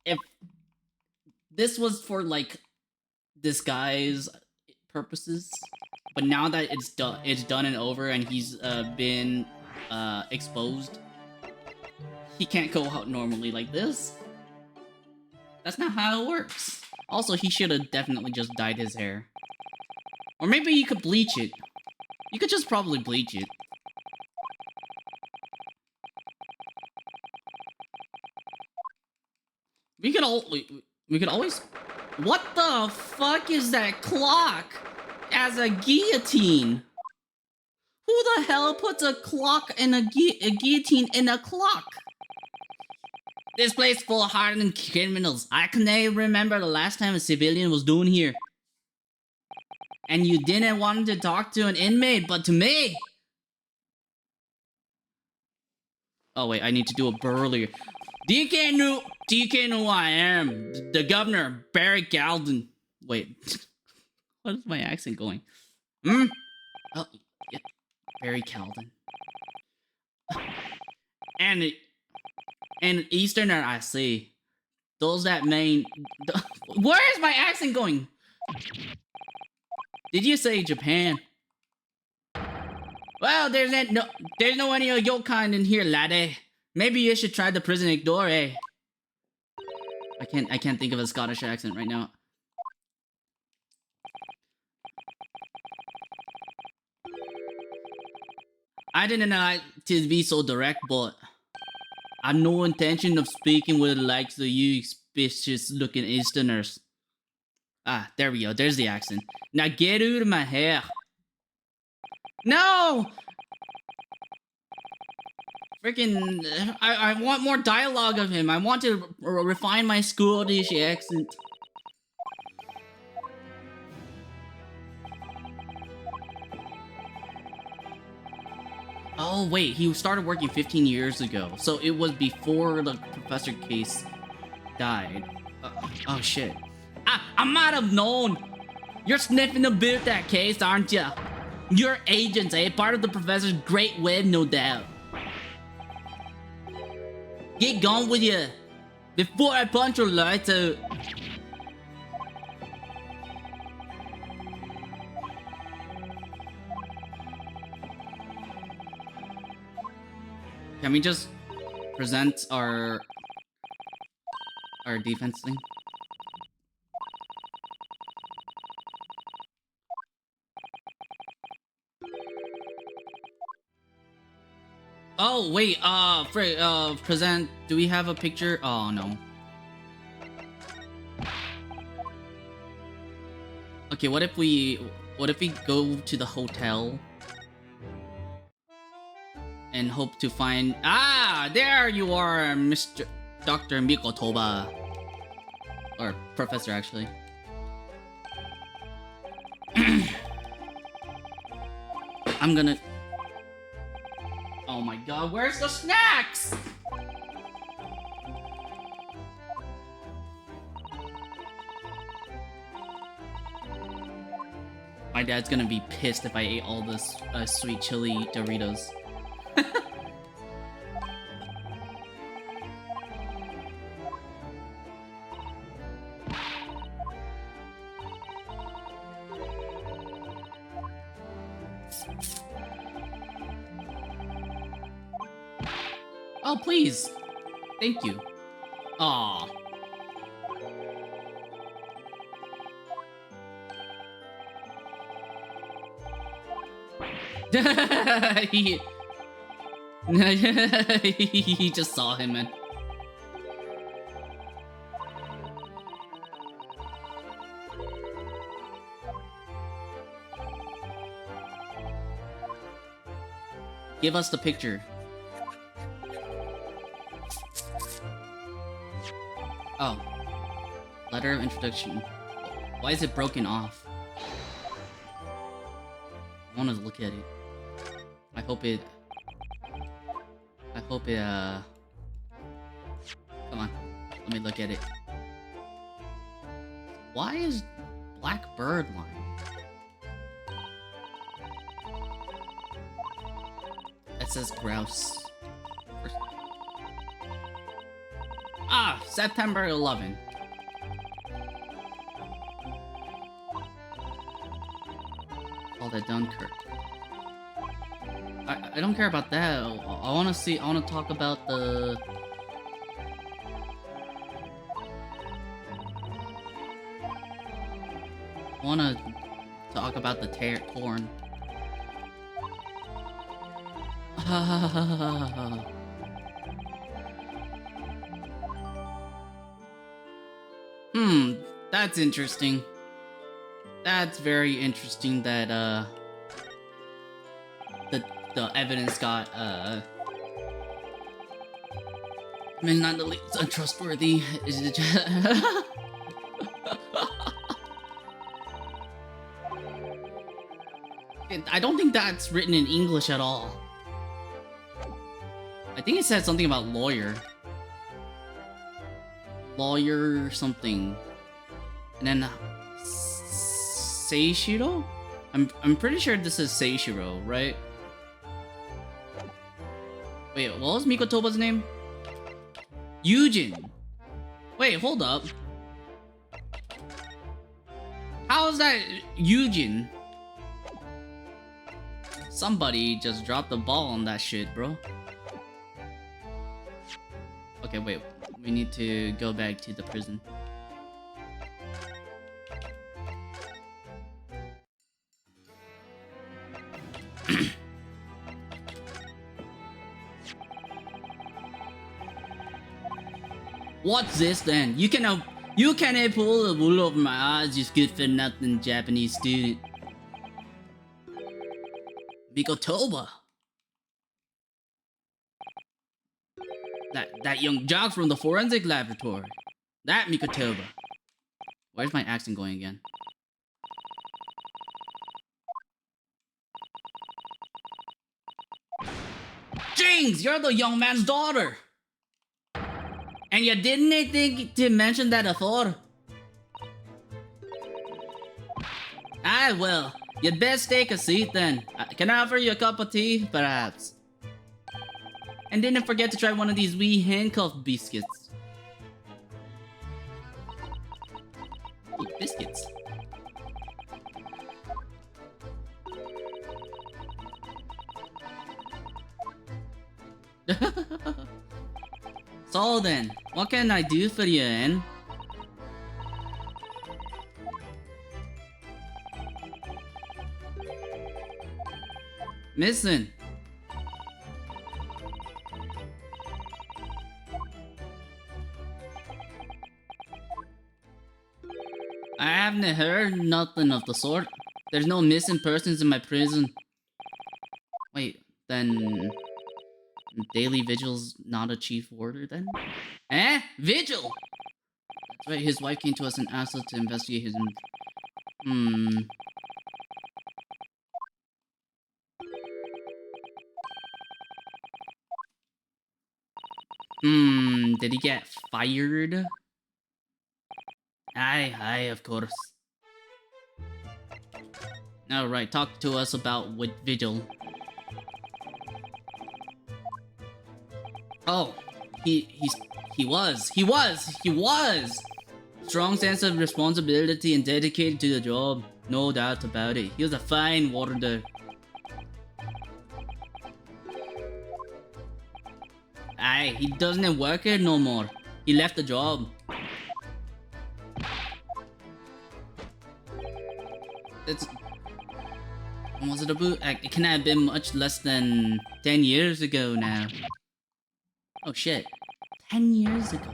if this was for like disguise purposes, but now that it's done and over, and he's been exposed, he can't go out normally like this. That's not how it works. Also, he should have definitely just dyed his hair, or maybe you could bleach it. You could just probably bleach it. We could always. What the fuck is that clock as a guillotine? Who the hell puts a clock and a guillotine in a clock? This place full of hardened criminals. I can't remember the last time a civilian was doing here. And you didn't want to talk to an inmate, but to me. Oh wait, I need to do a burlier. DK knew who I am. The governor, Barry Galden. Wait, what is my accent going? Oh, yeah, Barry Galden. And an Easterner, I see. Those that mean. Where is my accent going? Did you say Japan? Well, there's no any of your kind in here, laddie. Maybe you should try the prison next door, eh? I can't think of a Scottish accent right now. I didn't know to be so direct, but I've no intention of speaking with the likes of you suspicious-looking Easterners. Ah, there we go. There's the accent. Now get out of my hair. No! Freaking, I want more dialogue of him. I want to refine my Scottish accent. Oh wait, he started working 15 years ago. So it was before the professor case died. Oh shit. I might have known. You're sniffing about that case, aren't you? You're agents, eh? Part of the professor's great web, no doubt. Get gone with you before I punch your lights out. Can we just present our defense thing? Oh wait, present. Do we have a picture? Oh no. Okay, what if we go to the hotel and hope to find? Ah, there you are, Mr. Dr. Mikotoba, or Professor actually. I'm gonna. Oh my god, where's the snacks? My dad's gonna be pissed if I ate all this sweet chili Doritos. Oh, please. Thank you. Aw. he just saw him, man. Give us the picture. Oh. Letter of introduction. Why is it broken off? I want to look at it. I hope it... Come on. Let me look at it. Why is Black Bird line? That says grouse. Ah! September 11. Called it Dunkirk. I don't care about that. I want to talk about the... I want to talk about the torn. That's interesting. That's very interesting that, the evidence got, I mean, not the least untrustworthy. Is it just... I don't think that's written in English at all. I think it said something about lawyer. Lawyer something. And then Seishiro? I'm pretty sure this is Seishiro, right? Wait, what was Mikotoba's name? Yujin. Wait, hold up. How is that Yujin? Somebody just dropped the ball on that shit, bro. Okay, wait. We need to go back to the prison. What's this then? You cannot pull the wool over my eyes, you good for nothing Japanese student. Mikotoba. That young jock from the forensic laboratory. That Mikotoba. Where's my accent going again? Jings, you're the young man's daughter. And you didn't think to mention that before? Ah, well, you'd best take a seat then. Can I offer you a cup of tea, perhaps? And didn't forget to try one of these wee handcuff biscuits. Ooh, biscuits. So then, what can I do for you, Ann? Missing. I haven't heard nothing of the sort. There's no missing persons in my prison. Wait, then... Daily Vigil's not a chief warder then? Eh? Vigil! That's right, his wife came to us and asked us to investigate his... Did he get fired? Aye, of course. Alright, talk to us about with Vigil. Oh, he was. Strong sense of responsibility and dedicated to the job. No doubt about it. He was a fine warder. Aye, he doesn't work here no more. He left the job. Was it about? It cannot have been much less than 10 years ago now. Oh shit. 10 years ago.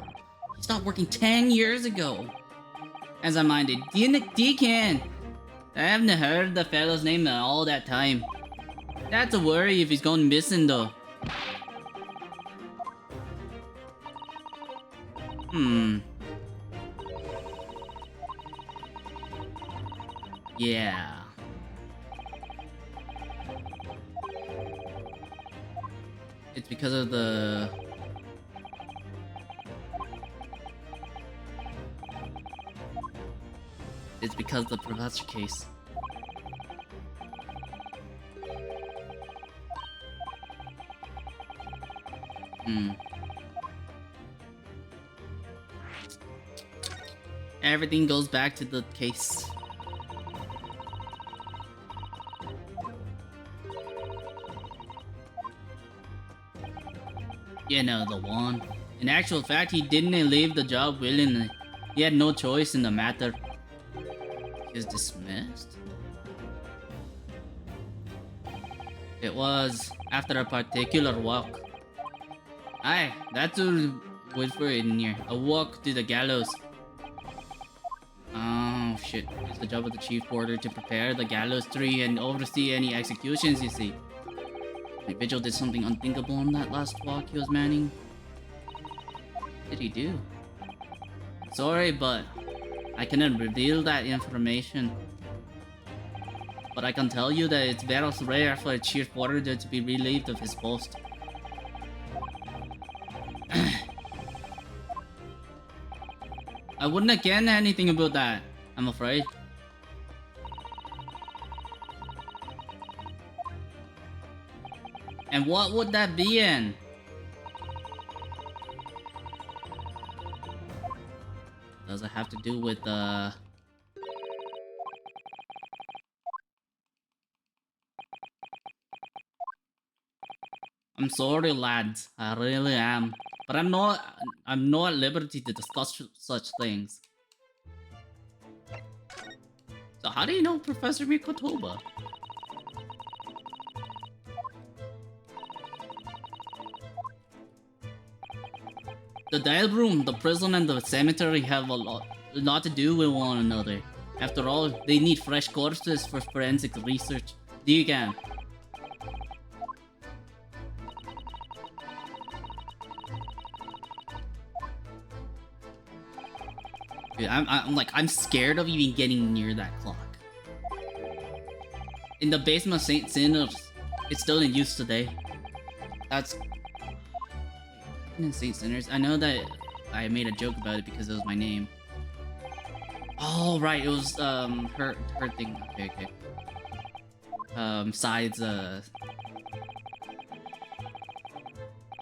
He stopped working 10 years ago. As I minded. Deacon! I haven't heard the fellow's name all that time. That's a worry if he's gone missing though. Yeah. It's because of the... It's because of the professor case. Everything goes back to the case. You know, the one. In actual fact, he didn't leave the job willingly. He had no choice in the matter. He was dismissed? It was after a particular walk. Aye, that's a word for it in here. A walk to the gallows. Oh shit. It's the job of the chief warder to prepare the gallows tree and oversee any executions, you see. Maybe Vigil did something unthinkable on that last walk he was manning. What did he do? Sorry, but I cannot reveal that information. But I can tell you that it's very rare for a chief warder to be relieved of his post. I wouldn't again anything about that, I'm afraid. And what would that be in? Does it have to do with I'm sorry, lads. I really am. But I'm not at liberty to discuss such things. So how do you know Professor Mikotoba? The dial room, the prison, and the cemetery have a lot to do with one another. After all, they need fresh corpses for forensic research. Digan. Dude, I'm scared of even getting near that clock. In the basement of St. Sinners, it's still in use today. That's... in St. Sinners? I know that I made a joke about it because it was my name. Oh, right, it was, her thing. Okay, okay. Sides,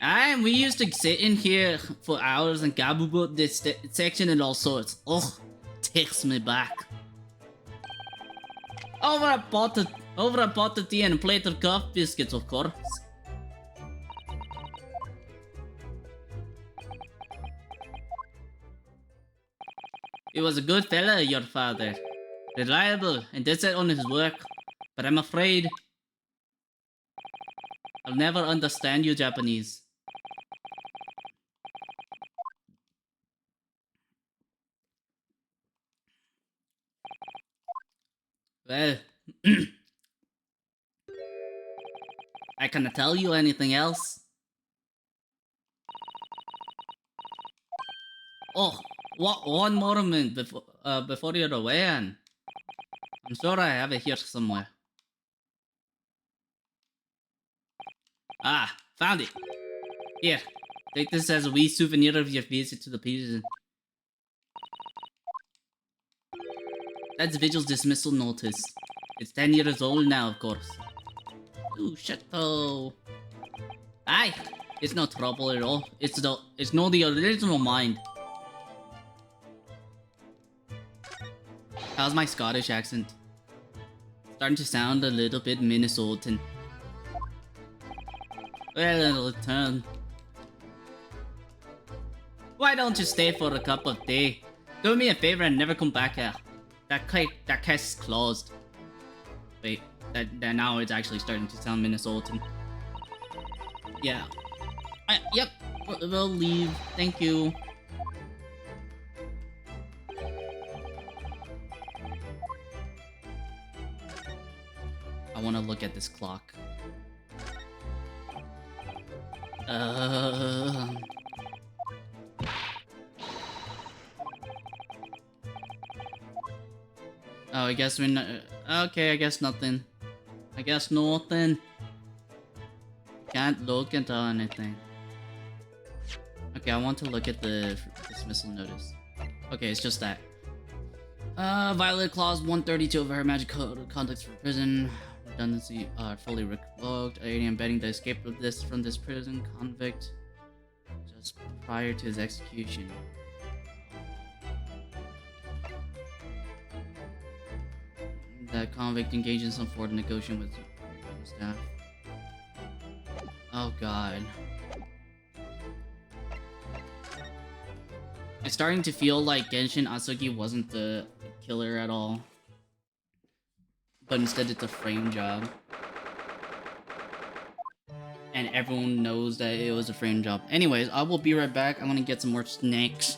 And we used to sit in here for hours and gabble about this section and all sorts. Ugh, takes me back. Over a pot of tea and a plate of coffee biscuits, of course. He was a good fella, your father. Reliable and decent on his work. But I'm afraid I'll never understand you Japanese. Well, I cannot tell you anything else. Oh, what one moment before you're away, Anne. I'm sure I have it here somewhere. Ah, found it. Here, take this as a wee souvenir of your visit to the prison. That's Vigil's dismissal notice. It's 10 years old now, of course. Ooh, shit though. Aye, it's no trouble at all. It's not the original mind. How's my Scottish accent? Starting to sound a little bit Minnesotan. Well, it'll turn. Why don't you stay for a cup of tea? Do me a favor and never come back here. That case is closed. Wait, that now it's actually starting to sound Minnesotan. Yeah. Yep, we'll leave. Thank you. I want to look at this clock. Oh, I guess we're not. Okay, I guess nothing. I guess nothing. Can't look into anything. Okay, I want to look at the dismissal notice. Okay, it's just that. Violate clause 132 of her magic code of conduct for prison. Redundancy fully revoked. Aiding and abetting the escape of from this prison convict just prior to his execution. That convict engaged in some form of negotiation with staff. Oh god. It's starting to feel like Genshin Asugi wasn't the killer at all. But instead it's a frame job. And everyone knows that it was a frame job. Anyways, I will be right back. I'm gonna get some more snacks.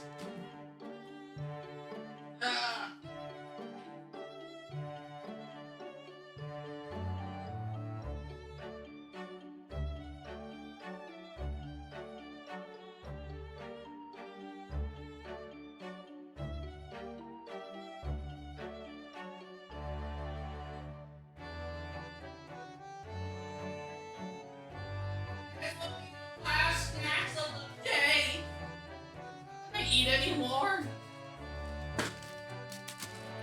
Last snacks of the day. Can I eat any more?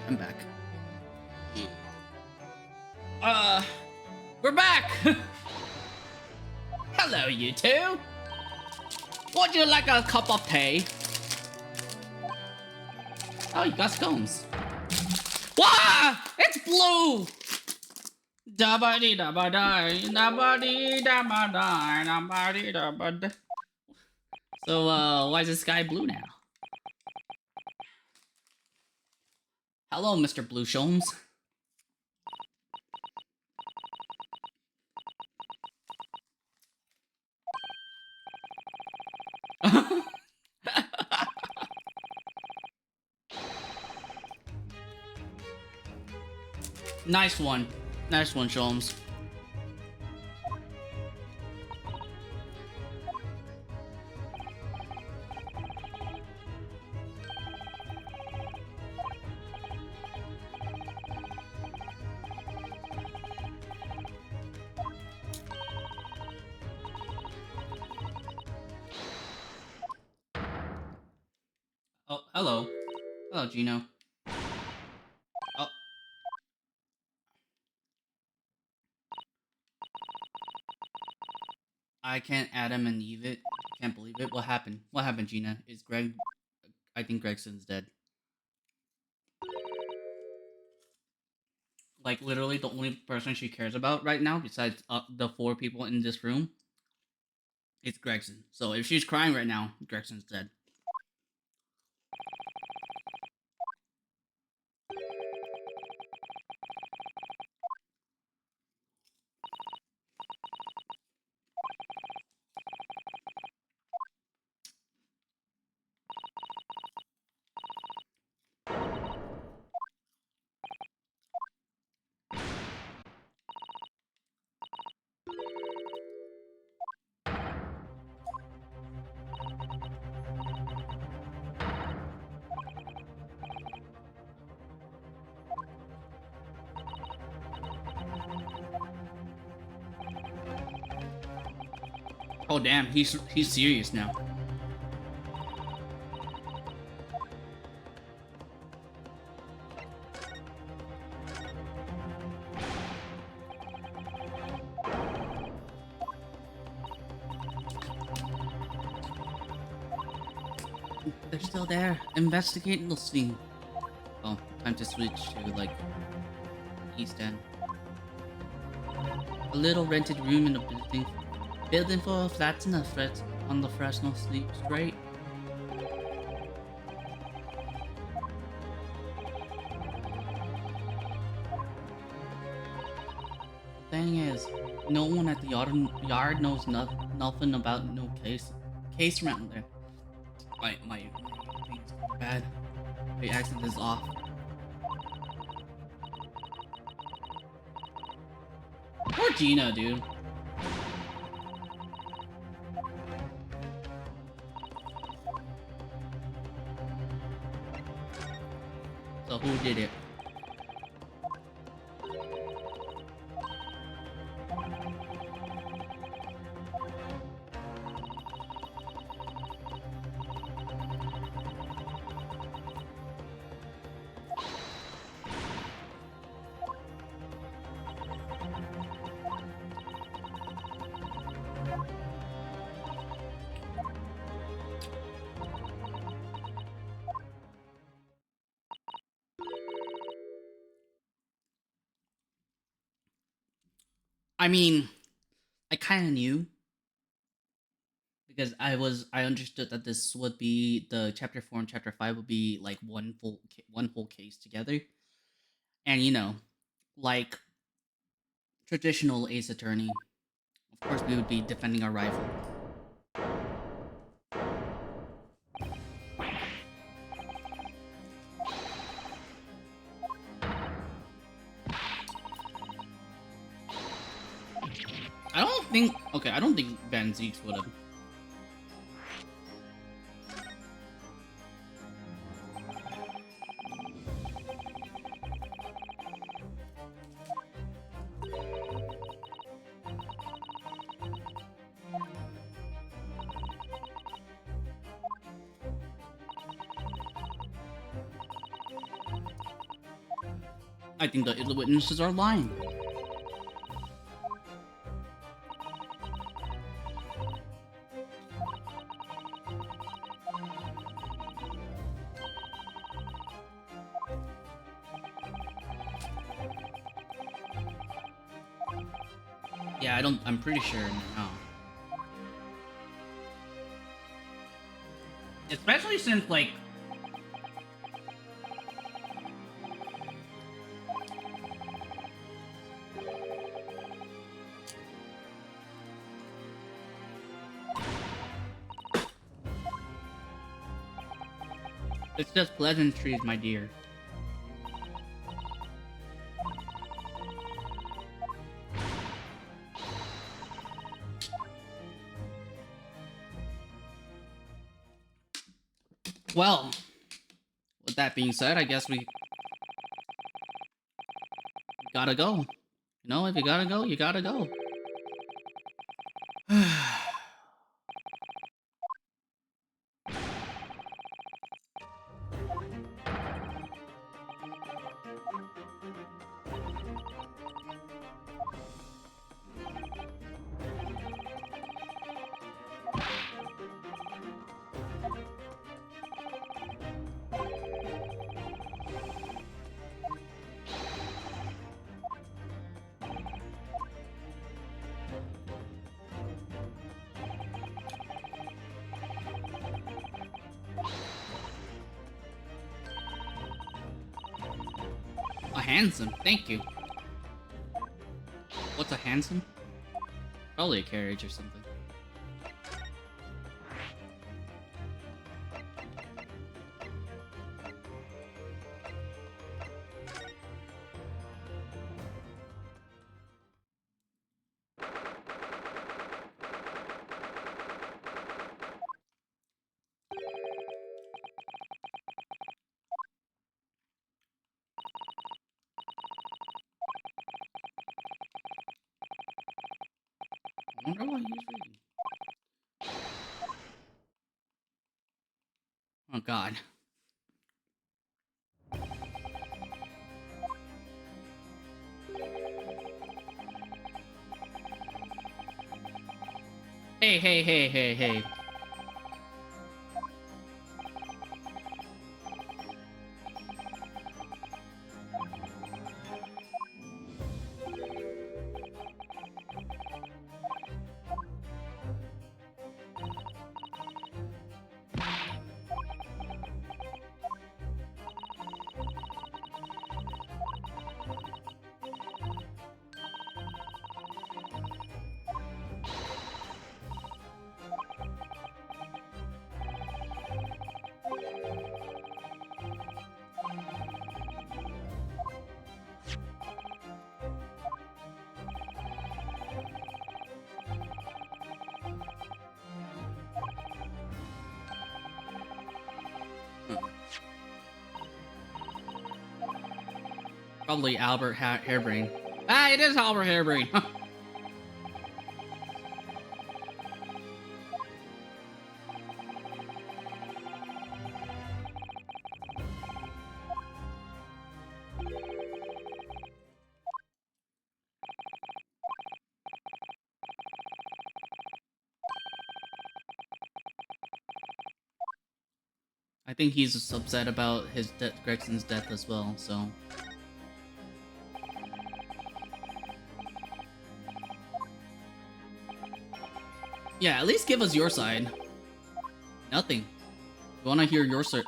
I'm back. We're back! Hello, you two! Would you like a cup of tea? Oh, you got scones. Wah! It's blue! Da-ba-dee da-ba-die, da-ba-dee da-ba-die, da-ba-dee da-ba-die. So, why is the sky blue now? Hello, Mr. Blue Shomes. Nice one. Nice one, Shomes. Oh, hello. Hello, Gino. Oh. I can't add him and leave it. Can't believe it. What happened? What happened, Gina? Is Greg... I think Gregson's dead. Like, literally the only person she cares about right now, besides the 4 people in this room, is Gregson. So if she's crying right now, Gregson's dead. Oh damn, he's serious now. They're still there, investigating the scene. Oh, time to switch to, like, East End. A little rented room in a building full of flats in the on the Fresno Street. Thing is, no one at the yard knows nothing about no case around there. My thing is going bad. The accent is off. Poor Gina, dude. So who did it? I mean, I kind of knew because I understood that this would be the chapter 4 and chapter 5 would be like one whole case together. And like traditional Ace Attorney, of course we would be defending our rival. I don't think Van Zeeks would have. I think the witnesses are lying. Yeah, I'm pretty sure now. Especially since, like, it's just pleasantries, my dear. Well, with that being said, I guess we gotta go. You know, if you gotta go, you gotta go. A handsome, thank you. What's a handsome? Probably a carriage or something. I wonder what he's reading. Oh god. Hey, hey, hey, hey, hey. Probably Albert Hairbrain. Ah, it is Albert Hairbrain. I think he's upset about his Gregson's death as well, so. Yeah, at least give us your side. Nothing. We wanna hear your side.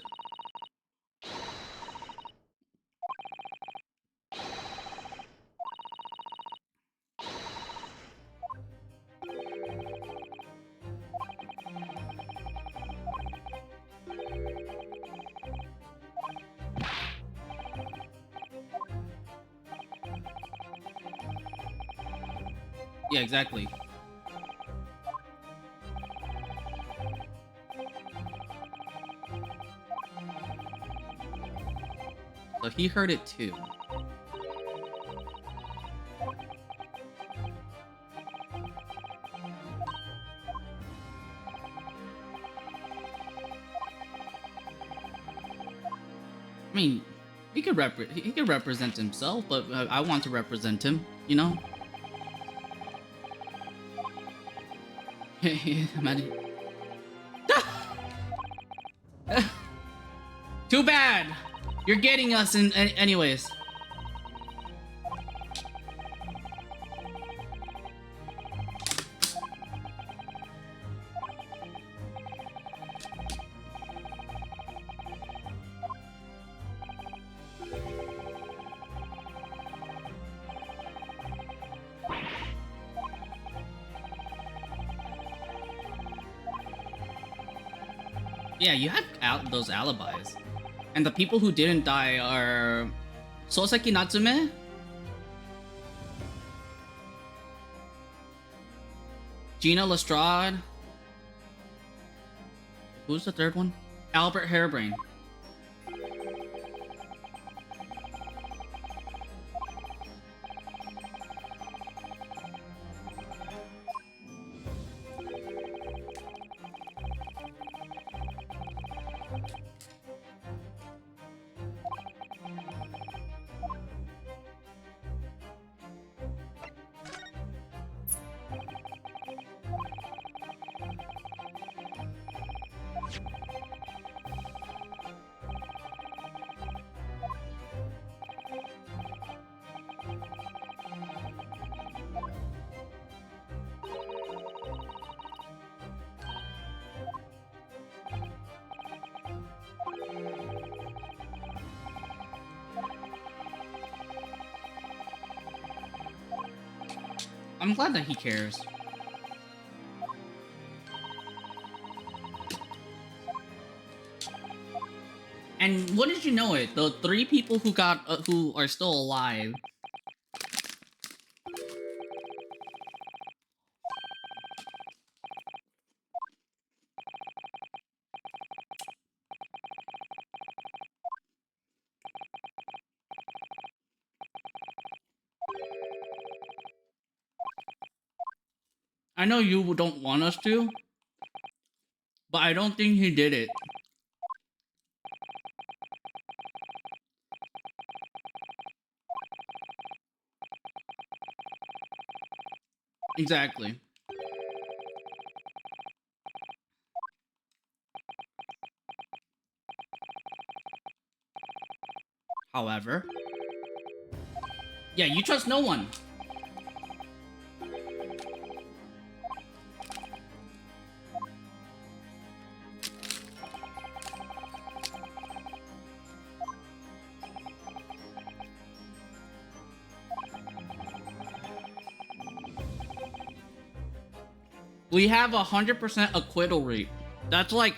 Yeah, exactly. So he heard it too. I mean, he could represent himself, but I want to represent him. You know. Imagine. Too bad. You're getting us in anyways. Yeah, you have those alibis. And the people who didn't die are Soseki Natsume, Gina Lestrade. Who's the third one? Albert Hairbrain. I'm glad that he cares. And what did you know it? The 3 people who are still alive. I know you don't want us to, but I don't think he did it. Exactly. However, yeah, you trust no one. We have 100% acquittal rate. That's like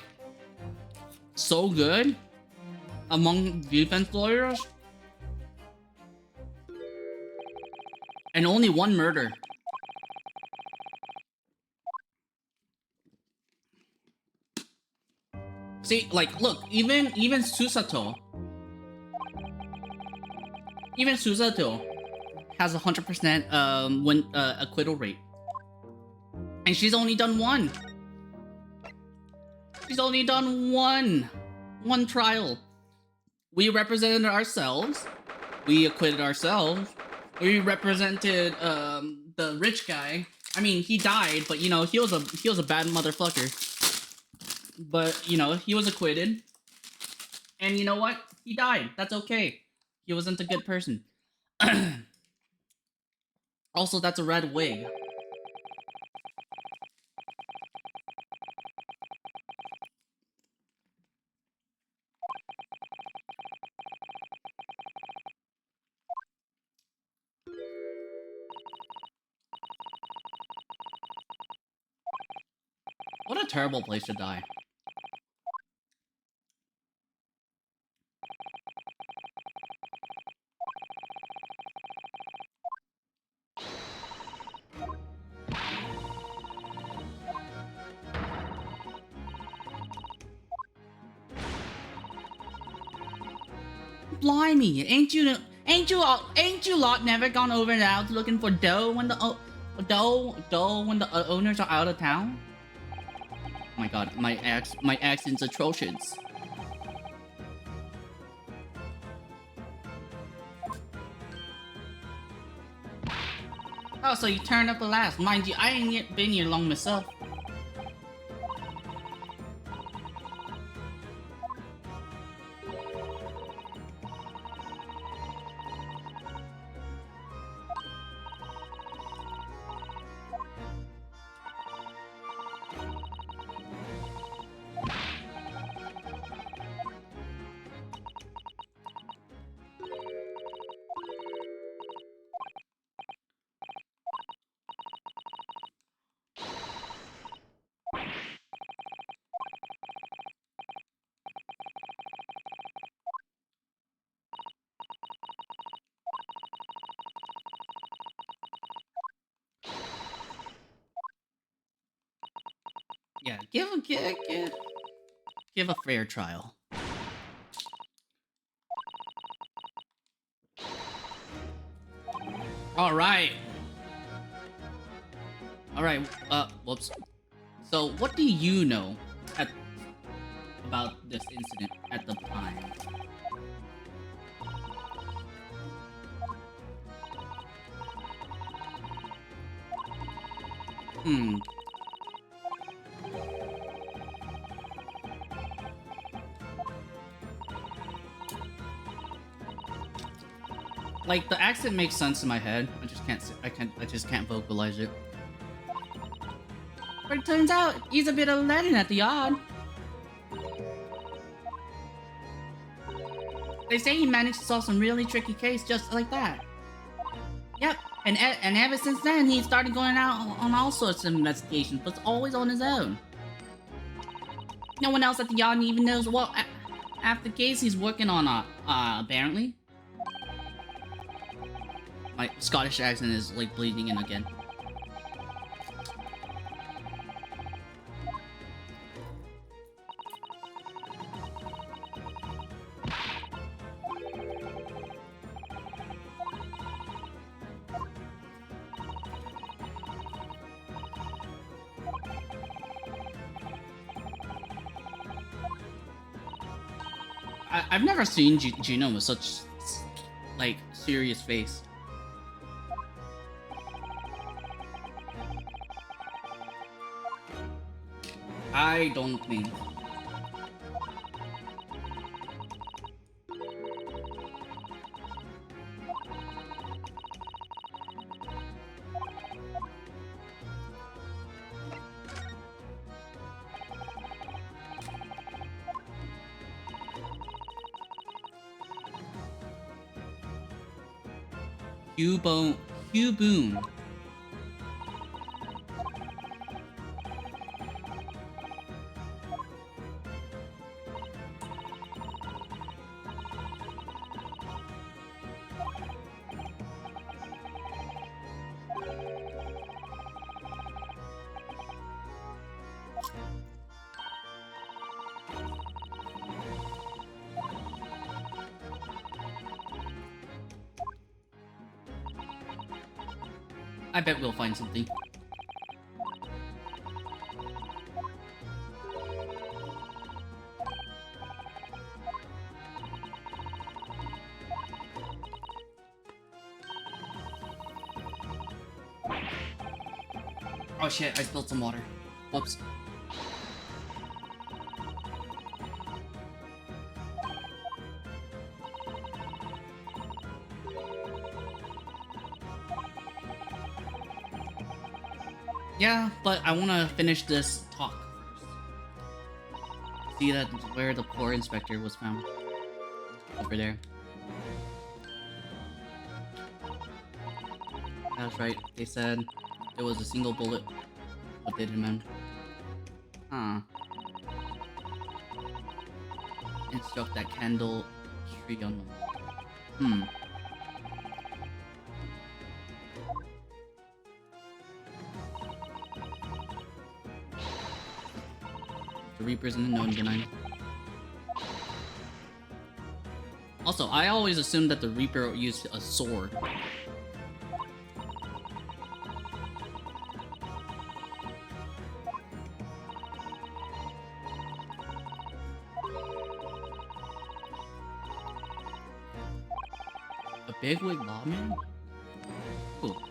so good among defense lawyers. And only 1 murder. See, like, look, even Susato. Even Susato has 100% acquittal rate. And she's only done 1. She's only done one trial. We represented ourselves. We acquitted ourselves. We represented the rich guy. I mean, he died, but you know, he was a bad motherfucker. But you know, he was acquitted. And you know what? He died. That's okay. He wasn't a good person. Also, that's a red wig. a terrible place to die. Blimey, ain't you lot never gone over and out looking for dough when the owners are out of town? Oh my god, my accent's atrocious. Oh, so you turned up the last. Mind you, I ain't yet been here long myself. Yeah, give a fair trial. All right. All right. Whoops. So, what do you know about this incident at the time? Hmm. Like, the accent makes sense in my head. I just can't vocalize it. But it turns out he's a bit of Latin at the odd. They say he managed to solve some really tricky case just like that. Yep, and ever since then he started going out on all sorts of investigations, but always on his own. No one else at the yard even knows what after case he's working on. Apparently. My Scottish accent is like bleeding in again. I've never seen Gino with such, like, serious face. I don't think. Hugh Boone. I bet we'll find something. Oh shit, I spilled some water. Whoops. Yeah, but I want to finish this talk first. See that where the poor inspector was found. Over there. That's right. They said it was a single bullet what did him in. Huh. Instruct that candle tree on the wall. Hmm. The Reaper's in the known benign. Also, I always assumed that the Reaper used a sword. A bigwig lawman? Cool.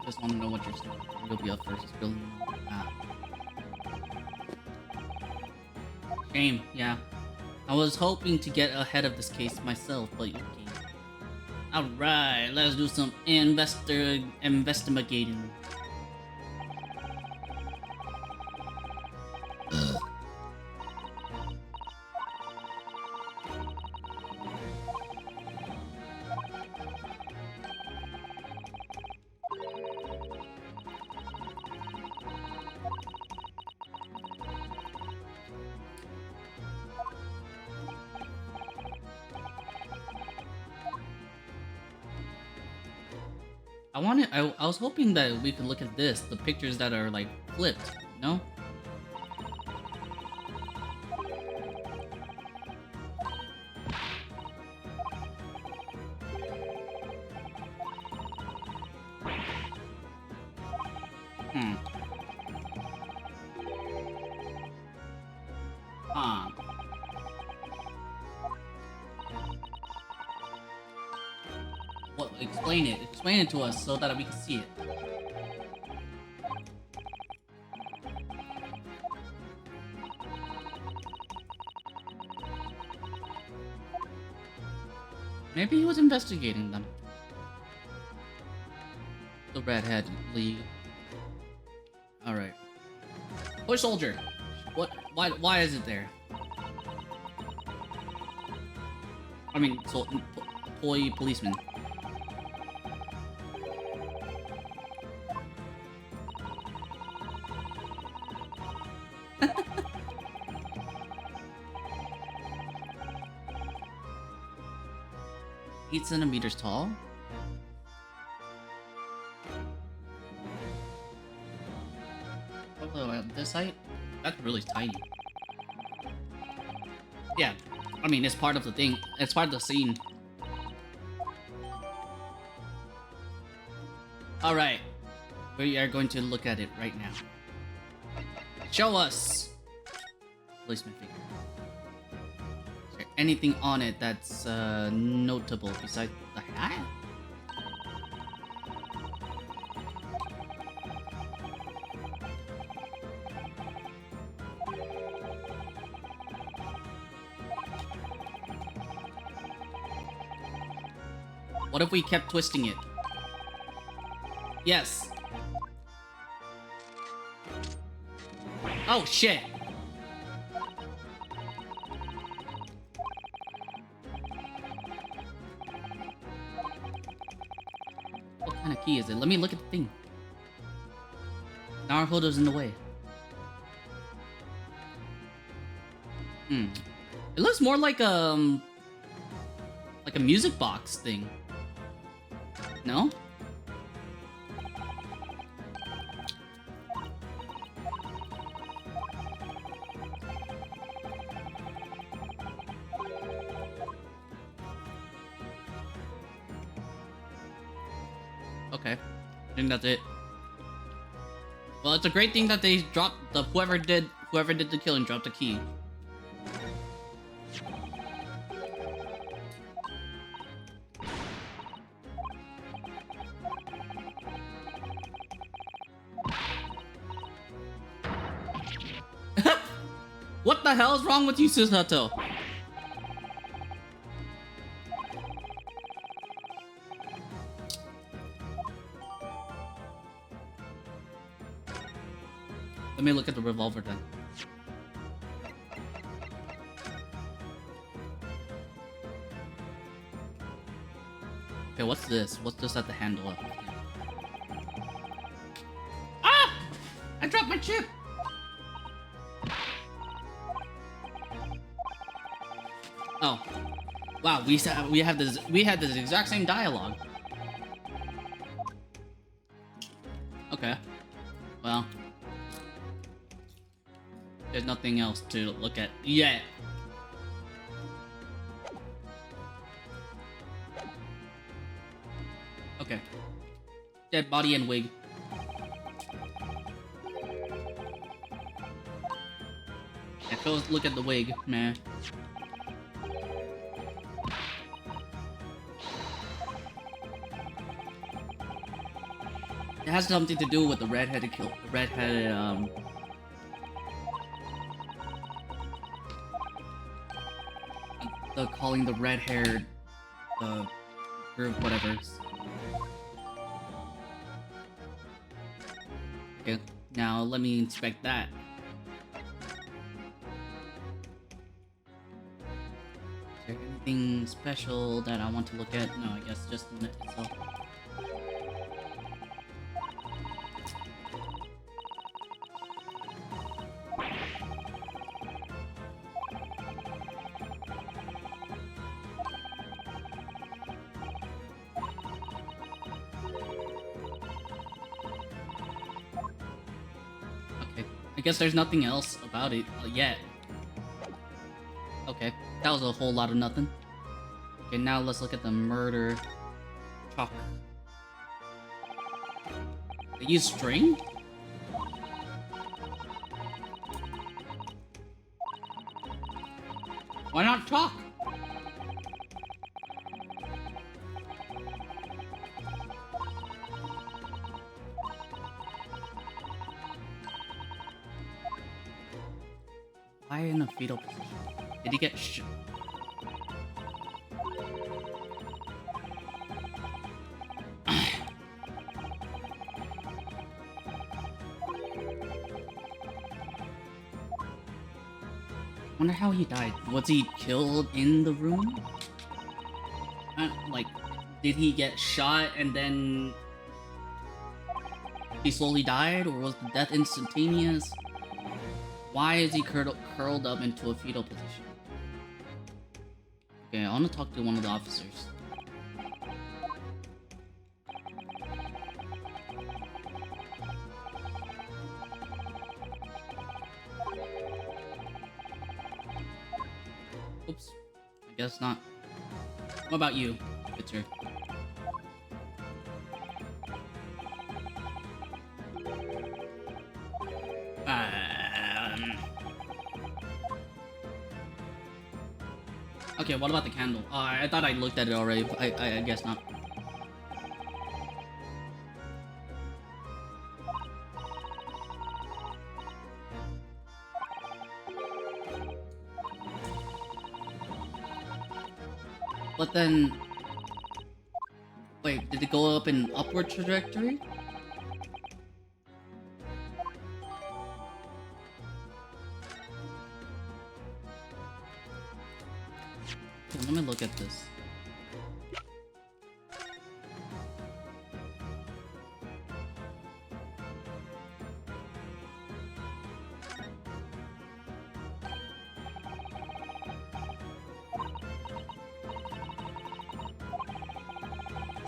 Just want to know what you'll be up first. Shame, yeah. I was hoping to get ahead of this case myself, but you can't. Alright, let's do some investigating. I was hoping that we could look at this, the pictures that are like flipped, no? Hmm. Huh. What? Explain it. Explain it to us so that we can see it. Maybe he was investigating them. The Redhead League. Alright. Toy soldier! What? Why is it there? I mean, toy policeman. Eight centimeters tall? Although at this height, that's really tiny. Yeah, I mean, it's part of the thing. It's part of the scene. Alright, we are going to look at it right now. Show us! Policeman figure. Is there anything on it that's notable besides the hat? What if we kept twisting it? Yes. Oh shit. What kind of key is it? Let me look at the thing. Naruhodo's in the way. It looks more like a music box thing. No? Okay. I think that's it. Well, it's a great thing that they dropped the whoever did the killing dropped the key. What the hell is wrong with you, Susato? Let me look at the revolver then. Okay, what's this? What's this at the handle of? Ah! I dropped my chip! Oh. Wow, we had this exact same dialogue. Okay. Well. There's nothing else to look at yet. Okay. Dead body and wig. Yeah, let's look at the wig, man. It has something to do with the redheaded the calling the red-haired group, whatever. Okay, now let me inspect that. Is there anything special that I want to look at? No, I guess just the net itself. I guess there's nothing else about it yet. Okay, that was a whole lot of nothing. Okay, now let's look at the murder chalk. They use string? Why not chalk? Why in a fetal position? Did he get Wonder how he died. Was he killed in the room? Like, did he get shot and then he slowly died, or was the death instantaneous? Why is he curled up into a fetal position? Okay, I want to talk to one of the officers. Oops. I guess not. What about you, Victor? Okay, what about the candle? I thought I looked at it already, but I guess not. But then... Wait, did it go up in an upward trajectory? Let me look at this.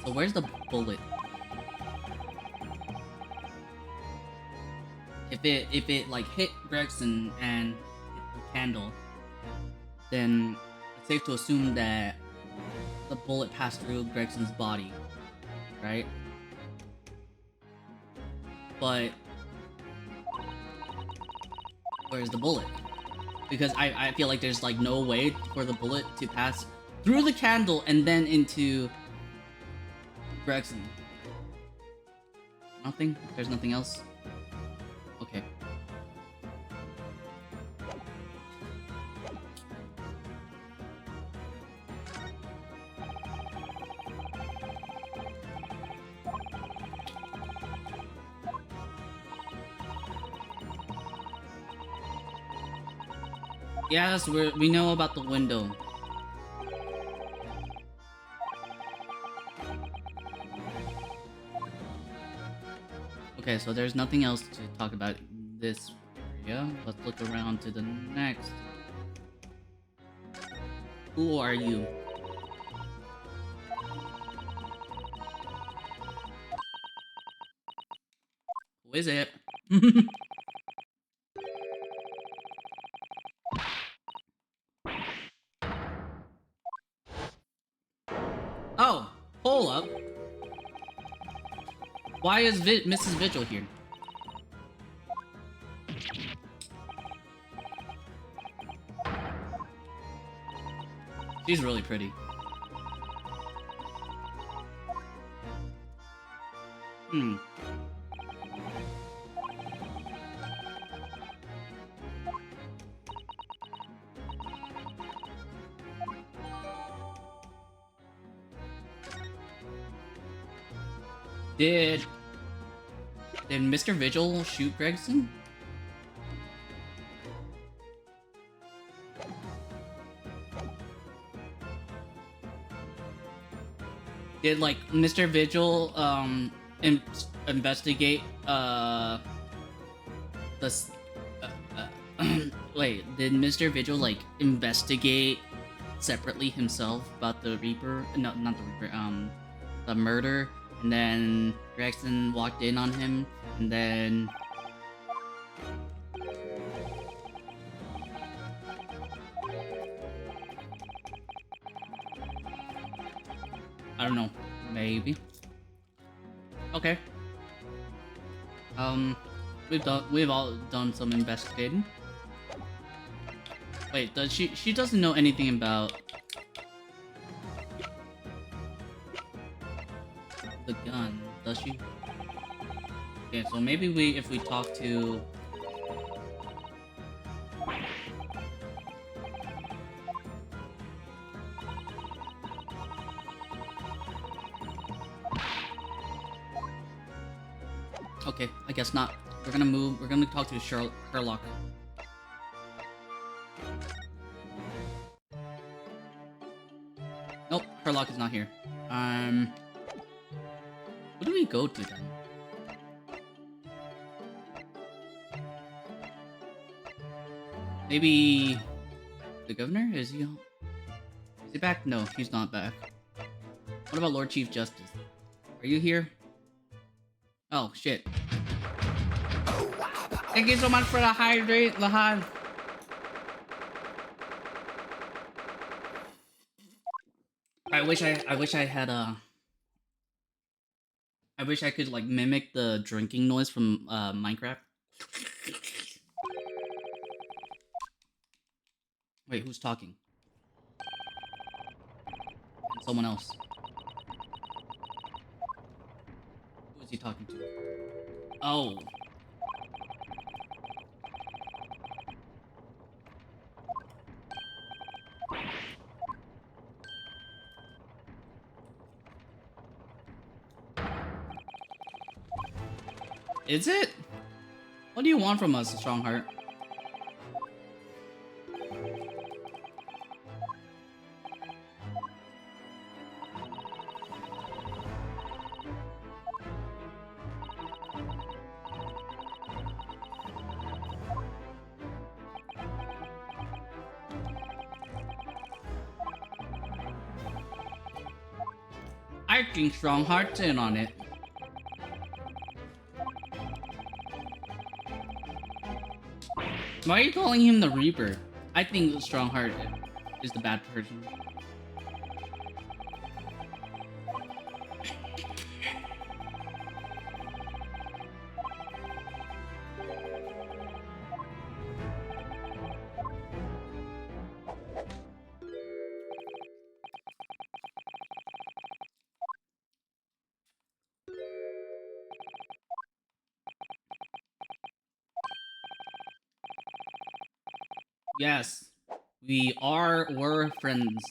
So where's the bullet? If it like hit Gregson and hit the candle, then it's safe to assume that the bullet passed through Gregson's body, right? But where's the bullet? Because I feel like there's like no way for the bullet to pass through the candle and then into Gregson. Nothing? There's nothing else? Okay. Yes, we know about the window. Okay, so there's nothing else to talk about in this area. Let's look around to the next. Who are you? Who is it? Oh, hold up. Why is Mrs. Vigil here? She's really pretty. Hmm. Did Mr. Vigil shoot Gregson? Did like Mr. Vigil investigate the wait, did Mr. Vigil like investigate separately himself about the Reaper? No, not the Reaper. The murder, and then Gregson walked in on him, and then I don't know, maybe. Okay. We've all done some investigating. Wait, does she doesn't know anything about the gun, does she? Okay, so maybe if we talk to okay, I guess not. We're gonna talk to Sherlock. Nope, Sherlock is not here. Who do we go to then? Maybe the governor? Is he back? No, he's not back. What about Lord Chief Justice? Are you here? Oh shit. Thank you so much for the hydrate, Lahan. I wish I had I wish I could like mimic the drinking noise from Minecraft. Wait, who's talking? And someone else. Who is he talking to? Oh. Is it? What do you want from us, Strongheart? I think Strongheart's in on it. Why are you calling him the Reaper? I think Strongheart is the bad person. Yes, we're friends.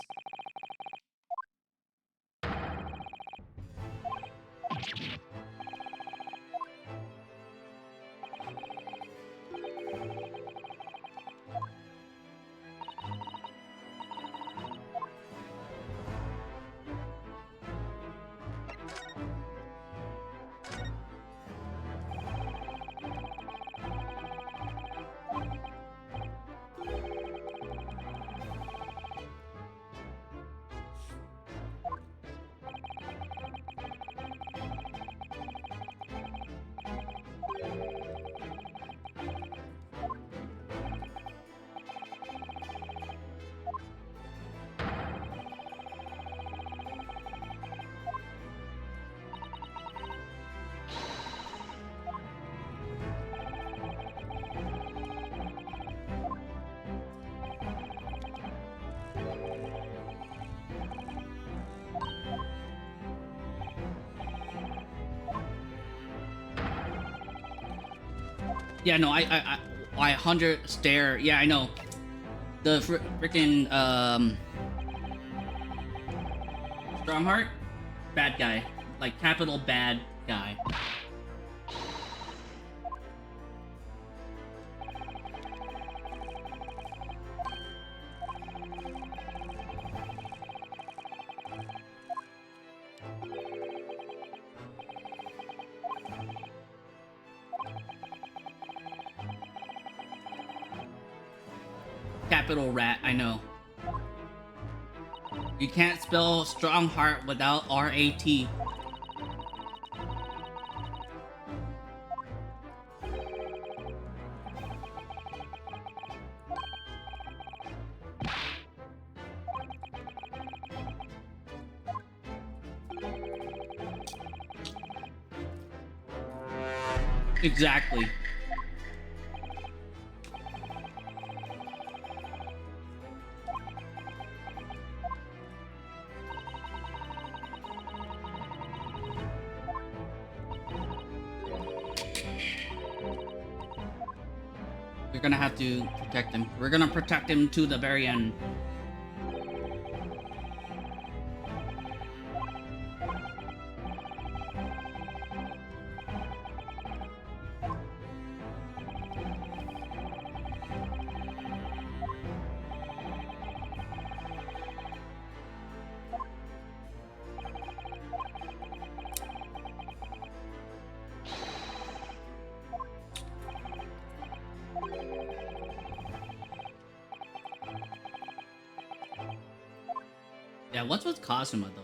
Yeah, no, I 100 stare. Yeah, I know. The freaking Strongheart, bad guy, like capital bad guy. Capital rat, I know. You can't spell Strongheart without R-A-T. Exactly. We're gonna have to protect him. We're gonna protect him to the very end. Yeah, what's with Kazuma though?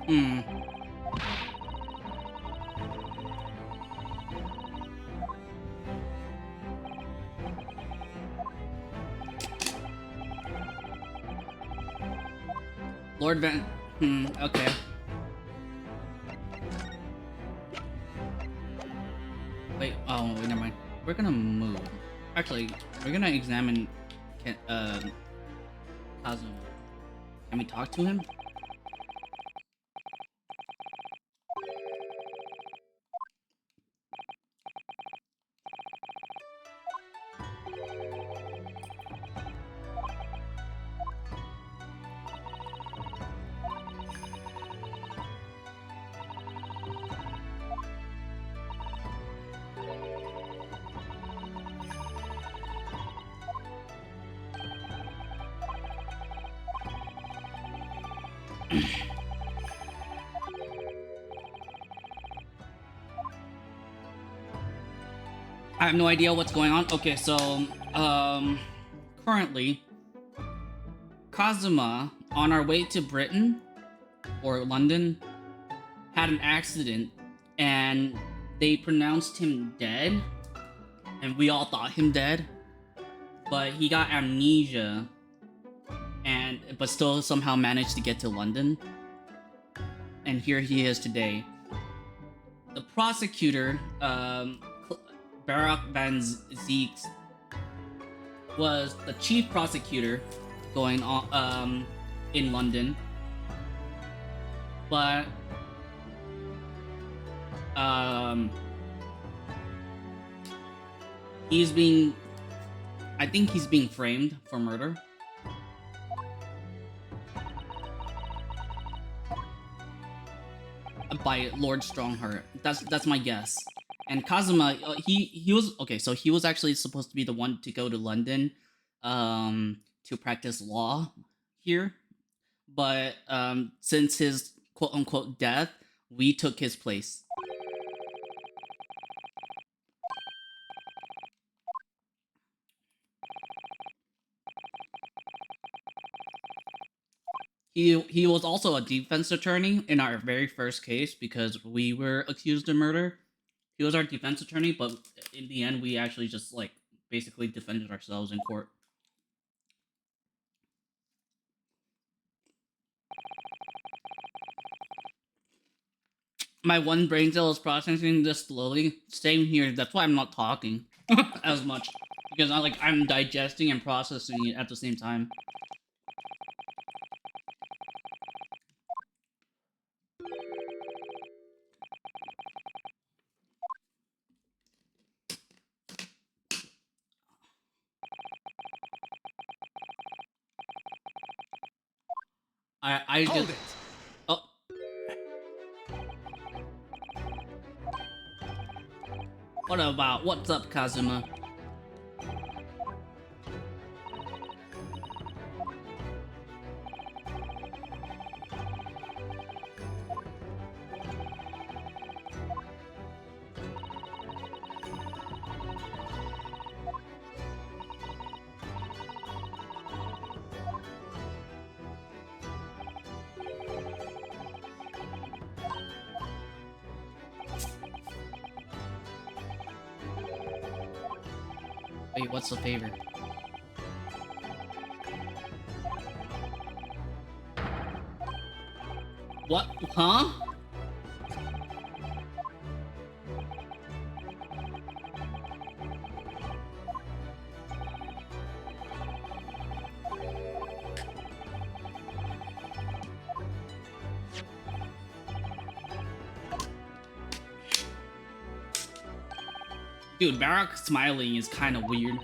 Hmm. Lord Van. Hmm. Okay. Wait. Oh, wait. Never mind. We're gonna move. Actually, we're gonna examine. Kazuma. Can we talk to him? I have no idea what's going on. Okay, so currently, Kazuma, on our way to Britain or London, had an accident, and they pronounced him dead, and we all thought him dead, but he got amnesia, and but still somehow managed to get to London, and here he is today. The prosecutor, Barack Van Zeeks, was the chief prosecutor going on in London, but he's being, I think he's being framed for murder. By Lord Strongheart. That's my guess. And Kazuma, he was okay. So he was actually supposed to be the one to go to London, to practice law here, but since his quote unquote death, we took his place. He was also a defense attorney in our very first case because we were accused of murder. He was our defense attorney, but in the end, we actually just like basically defended ourselves in court. My one brain cell is processing this slowly. Same here. That's why I'm not talking as much because I'm digesting and processing it at the same time. I Hold just it! oh. What's up, Kazuma? Wait, what's the favor? What? Huh? Dude, Barak smiling is kind of weird.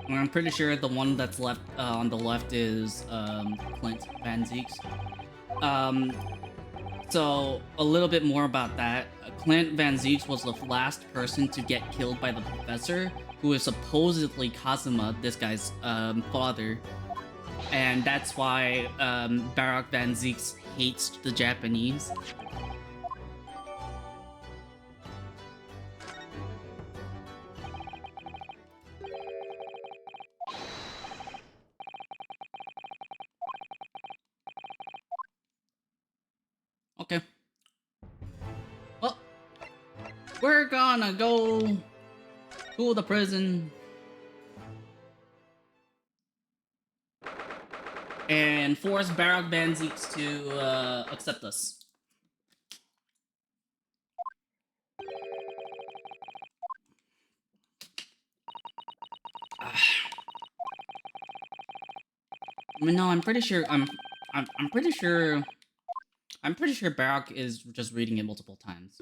I'm pretty sure the one that's left on the left is Clint Van Zieks. So a little bit more about that. Clint Van Zieks was the last person to get killed by the professor, who is supposedly Kazuma, this guy's father. And that's why Barak Van Zieks hates the Japanese. Okay. Well, we're gonna go to the prison and force Barak Van Zieks to accept us. No, I'm pretty sure I'm pretty sure Barak is just reading it multiple times.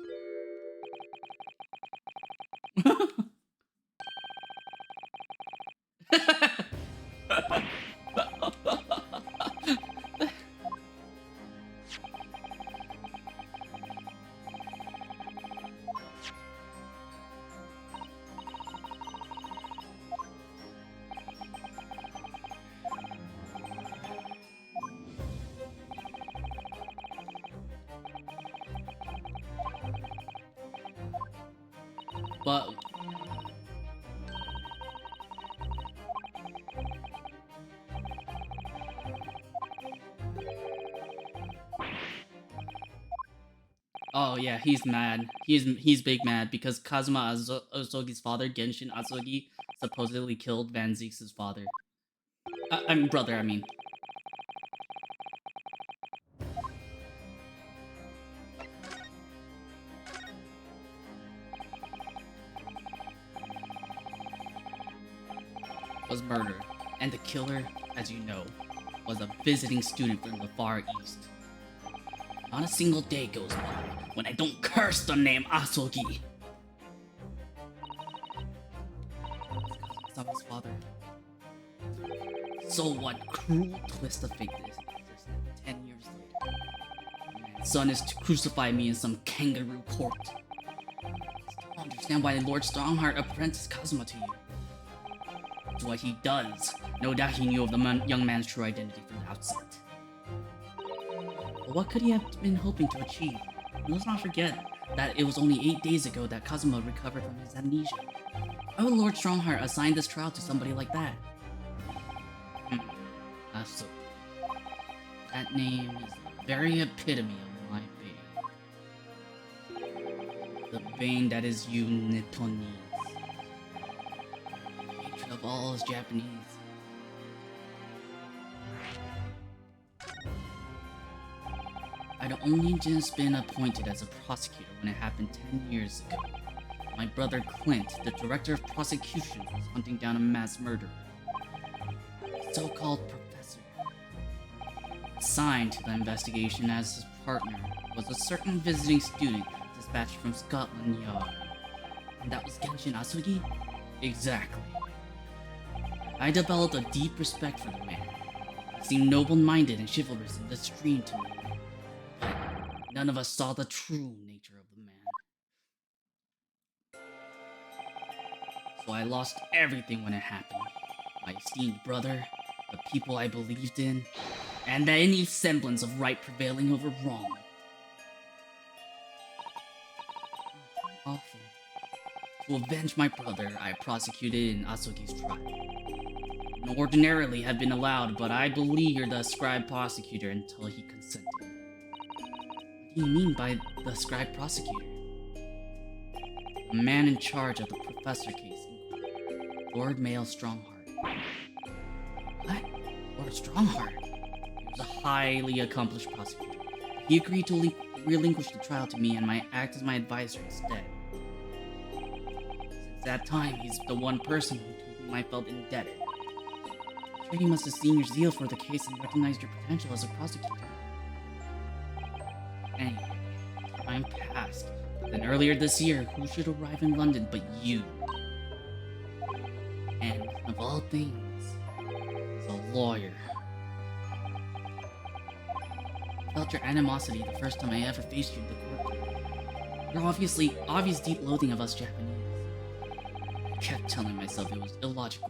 But oh yeah, he's mad. He's big mad because Kazuma Asogi's father, Genshin Asogi, supposedly killed Van Zieks' father. I mean brother, I mean. Was murdered, and the killer, as you know, was a visiting student from the Far East. Not a single day goes by when I don't curse the name Asogi. Kazuma's father. So what cruel twist of fate this is 10 years later. My son is to crucify me in some kangaroo court. I still don't understand why Lord Strongheart apprenticed Kazuma to you. It's what he does. No doubt he knew of the young man's true identity from the outset. But what could he have been hoping to achieve? And let's not forget that it was only 8 days ago that Kazuma recovered from his amnesia. Why would Lord Strongheart assign this trial to somebody like that? So that name is the very epitome of my bane. The bane that is you Nipponese. Hatred of all is Japanese. I'd only just been appointed as a prosecutor when it happened 10 years ago. My brother Clint, the director of prosecution, was hunting down a mass murderer. The so-called professor. Assigned to the investigation as his partner was a certain visiting student dispatched from Scotland Yard. And that was Genshin Asugi? Exactly. I developed a deep respect for the man. He seemed noble-minded and chivalrous in this dream to me. But none of us saw the true nature of the man. So I lost everything when it happened. My esteemed brother, the people I believed in, and any semblance of right prevailing over wrong. Awful. To avenge my brother, I prosecuted in Asugi's trial. And ordinarily have been allowed, but I beleaguered the scribe prosecutor until he consented. What do you mean by the scribe prosecutor? The man in charge of the professor case, Lord Mael Strongheart. What? Lord Strongheart? He was a highly accomplished prosecutor. He agreed to relinquish the trial to me and act as my advisor instead. Since that time, he's the one person to whom I felt indebted. I'm sure he must have seen your zeal for the case and recognized your potential as a prosecutor. Anyway, time passed. Then earlier this year, who should arrive in London but you? And, of all things, as a lawyer. I felt your animosity the first time I ever faced you in the courtroom. Your obvious deep loathing of us Japanese. I kept telling myself it was illogical.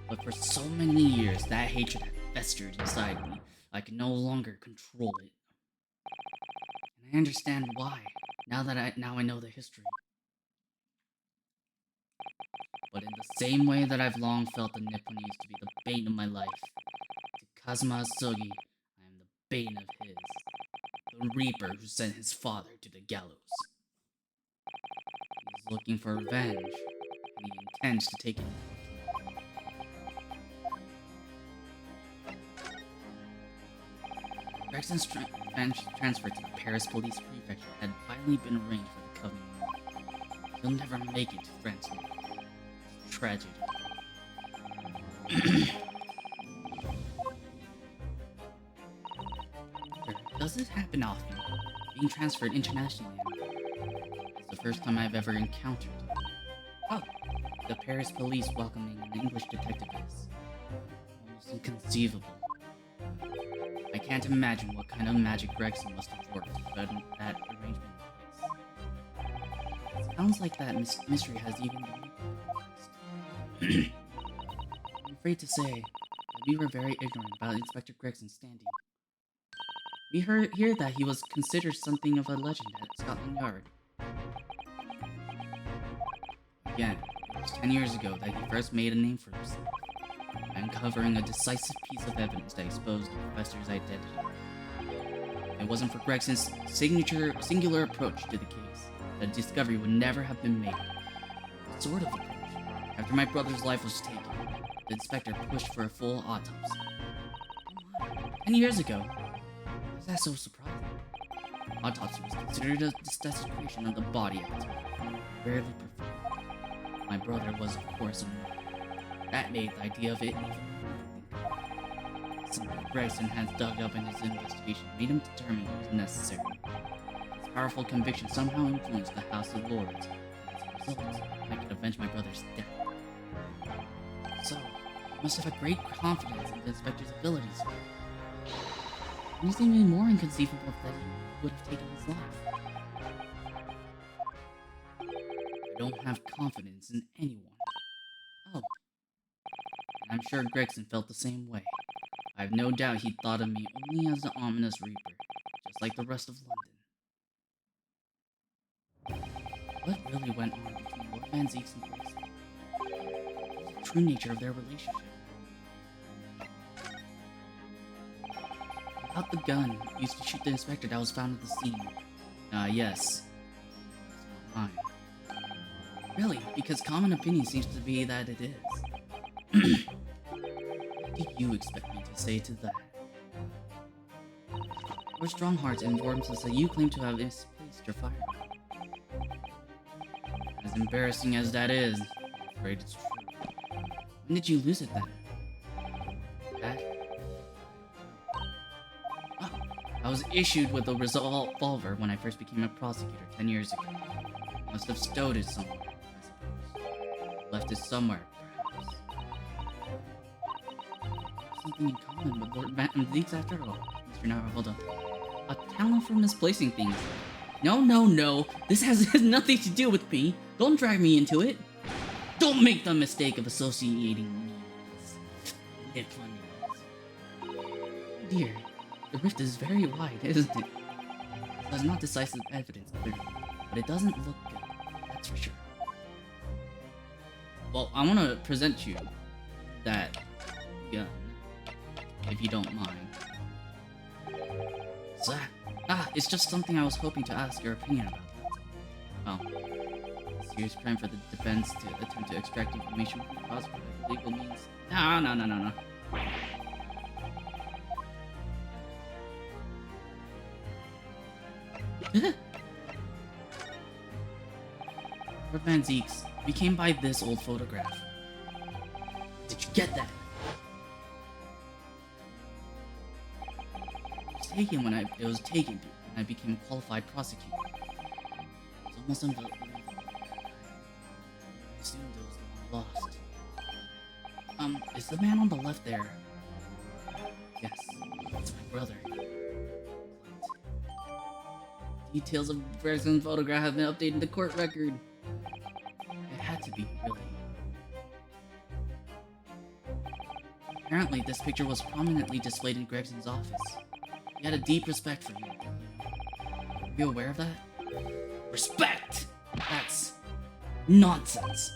But for so many years, that hatred had festered inside me. I could no longer control it. And I understand why, now I know the history. But in the same way that I've long felt the Nipponese to be the bane of my life, to Kazuma Asugi, I am the bane of his. The Reaper who sent his father to the gallows. He's looking for revenge, and he intends to take it. Gregson's transfer to the Paris Police Prefecture had finally been arranged for the Covenant. He'll never make it to France. Tragedy. Does this happen often? Being transferred internationally. It's the first time I've ever encountered. Oh, the Paris police welcoming an English detective is almost inconceivable. I can't imagine what kind of magic Gregson must have worked to put that arrangement in place. It sounds like that mystery has even been I'm afraid to say that we were very ignorant about Inspector Gregson's standing. We hear that he was considered something of a legend at Scotland Yard. Again, it was 10 years ago that he first made a name for himself, uncovering a decisive piece of evidence that exposed the professor's identity. If it wasn't for Gregson's singular approach to the case, the discovery would never have been made. What sort of approach? After my brother's life was taken, the inspector pushed for a full autopsy. 10 years ago? Why is that so surprising? Autopsy was considered a desecration of the body at the time, rarely performed. My brother was, of course, a murderer. That made the idea of it even more. Something Gregson had dug up in his investigation made him determine it was necessary. His powerful conviction somehow influenced the House of Lords. As a result, I could avenge my brother's death. So, he must have had great confidence in the inspector's abilities. It was even more inconceivable that he would have taken his life. I don't have confidence in anyone. Oh. And I'm sure Gregson felt the same way. I have no doubt he thought of me only as the ominous Reaper, just like the rest of London. What really went on between Lord Van Zieks and Gregson? true nature of their relationship. About the gun used to shoot the inspector that was found at the scene. Yes. It's not mine. Really, because common opinion seems to be that it is. What do you expect me to say to that? Your Strongheart informs us that you claim to have misplaced your firearm. As embarrassing as that is, I'm afraid it's true. When did you lose it then? That? Oh, I was issued with a revolver when I first became a prosecutor 10 years ago. Must have stowed it somewhere, I suppose. Left it somewhere, perhaps. Something in common with Lord Van Zeeks after all. Mr. Naruhodo. A talent for misplacing things. No. This has nothing to do with me. Don't drag me into it. Don't make the mistake of associating me with Niflunese. Dear, the rift is very wide, isn't it? There's not decisive evidence, clearly, but it doesn't look good. That's for sure. Well, I want to present you that gun, if you don't mind. So, it's just something I was hoping to ask your opinion about. Oh. A serious crime for the defense to attempt to extract information from the prosecutor by legal means. No. Lord Van Zeeks, we came by this old photograph. Did you get that? It was taken when I became a qualified prosecutor. It's almost unbelievable. I assumed it was long lost. Is the man on the left there? Yes, it's my brother. Details of the person's photograph have been updated in the court record. It had to be, really. Apparently, this picture was prominently displayed in Gregson's office. He had a deep respect for me. Are you aware of that? Respect! That's nonsense.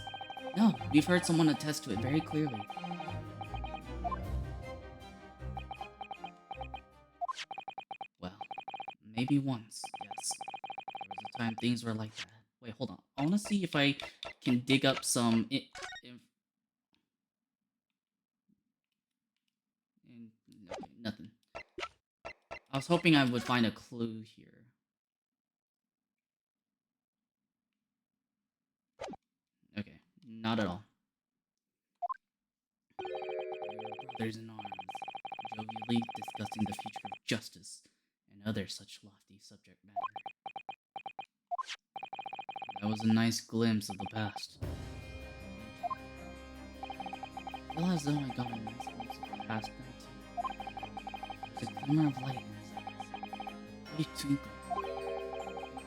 No, we've heard someone attest to it very clearly. Well, maybe once, yes. There was a time things were like that. Wait, hold on. I want to see if I can dig up some... Okay, nothing. I was hoping I would find a clue here. Okay, not at all. Brothers in arms, jovially discussing the future of justice and other such lofty subject matter. That was a nice glimpse of the past. I feel as though I got a nice glimpse of the past then too. There's a glimmer of light in his eyes. Pretty twinkling.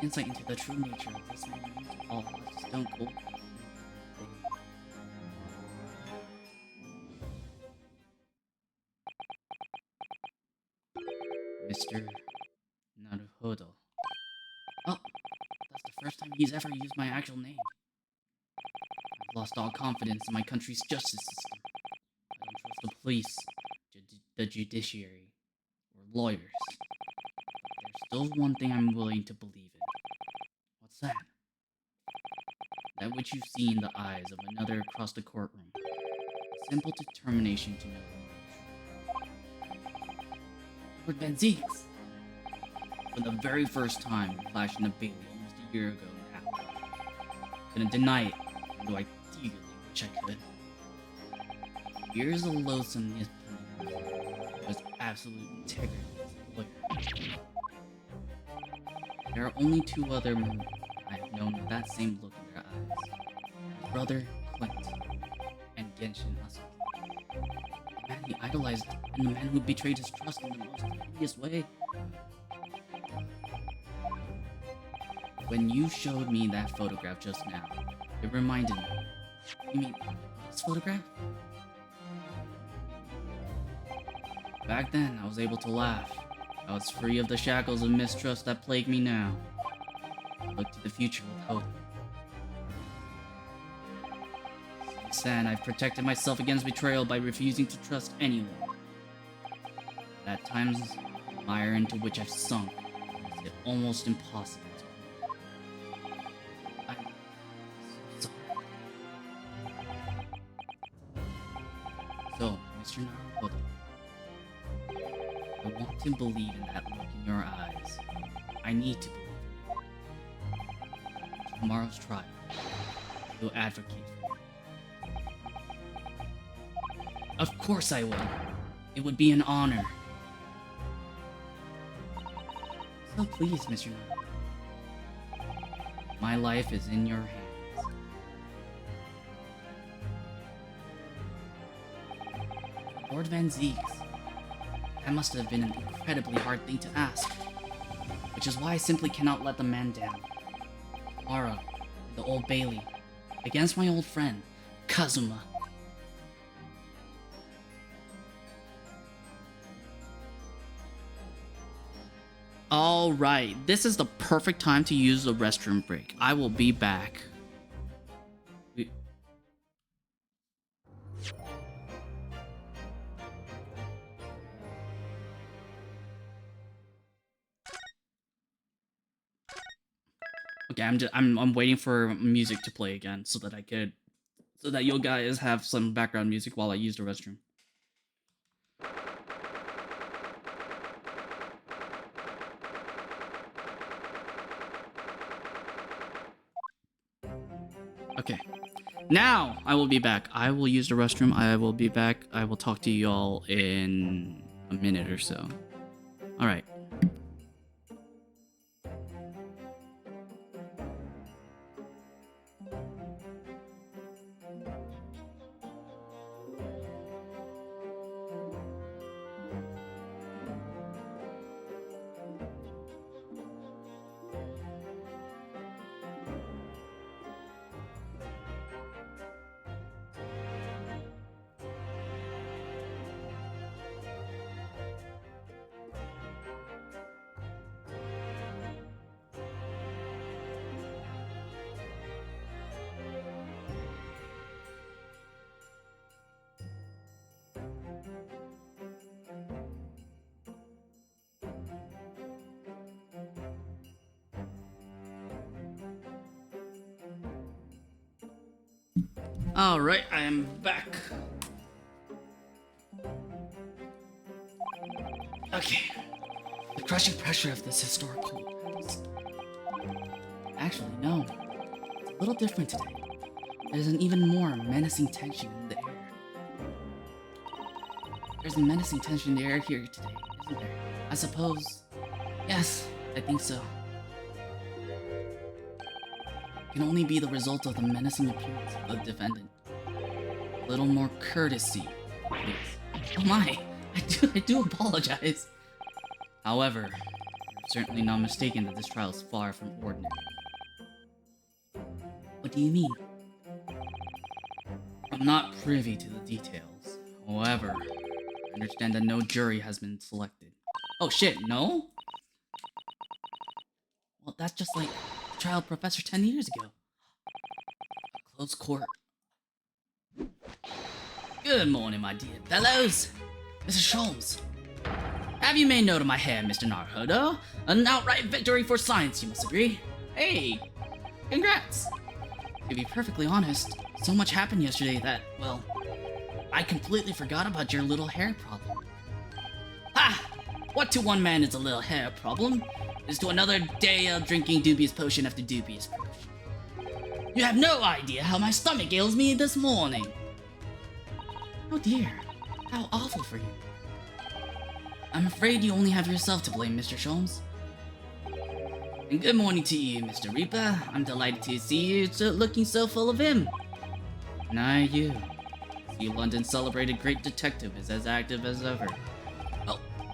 Insight into the true nature of this man means all a stone cold. Mr. Naruhodo. Oh, that's the first time he's ever used my actual name. I've lost all confidence in my country's justice system. I don't trust the police, the judiciary, or lawyers. But there's still one thing I'm willing to believe in. What's that? That which you see in the eyes of another across the courtroom. A simple determination to know the truth. Lord Van Zeeks! For the very first time, flashed in the Bailey almost a year ago now. Couldn't deny it, though I dearly wish I could. Years of loathsomeness was absolute integrity as a lawyer. There are only two other men I have known with that same look in their eyes. My brother, Clint, and Genshin Asuki. The man he idolized, and the man who betrayed his trust in the most hideous way. When you showed me that photograph just now, it reminded me. You mean, this photograph? Back then, I was able to laugh. I was free of the shackles of mistrust that plague me now. I looked to the future with hope. and I've protected myself against betrayal by refusing to trust anyone. At times, the mire into which I've sunk makes it almost impossible to breathe. I'm so sorry. So, Mr. Naruhodo, I want to believe in that look in your eyes. I need to believe in it. Tomorrow's trial, you'll advocate for me. Of course I will. It would be an honor. So please, Mr. Naruhodo. My life is in your hands. Lord Van Ziegs. That must have been an incredibly hard thing to ask. Which is why I simply cannot let the man down. Tomorrow, the Old Bailey, against my old friend, Kazuma. Alright, this is the perfect time to use the restroom break. I will be back. Okay, I'm waiting for music to play again so that you guys have some background music while I use the restroom. Okay. Now I will be back. I will use the restroom. I will be back. I will talk to you all in a minute or so. All right. Alright, I am back. Okay. The crushing pressure of this historical... Actually, no. It's a little different today. There's an even more menacing tension in the air. There's a menacing tension in the air here today, isn't there? I suppose... Yes, I think so. Can only be the result of the menacing appearance of the defendant. A little more courtesy, please. Oh my, I do apologize. However, you're certainly not mistaken that this trial is far from ordinary. What do you mean? I'm not privy to the details. However, I understand that no jury has been selected. Oh shit, no? Well, that's just like the trial of Professor 10 years ago. A close court. Good morning, my dear fellows. Mr. Sholmes. Have you made note of my hair, Mr. Naruhodo? An outright victory for science, you must agree. Hey, congrats. To be perfectly honest, so much happened yesterday that, well, I completely forgot about your little hair problem. Ha! What to one man is a little hair problem is to another day of drinking dubious potion after dubious potion. You have no idea how my stomach ails me this morning. Oh dear, how awful for you. I'm afraid you only have yourself to blame, Mr. Sholmes. And good morning to you, Mr. Reaper. I'm delighted to see you looking so full of vim. And I you. The London's celebrated great detective is as active as ever.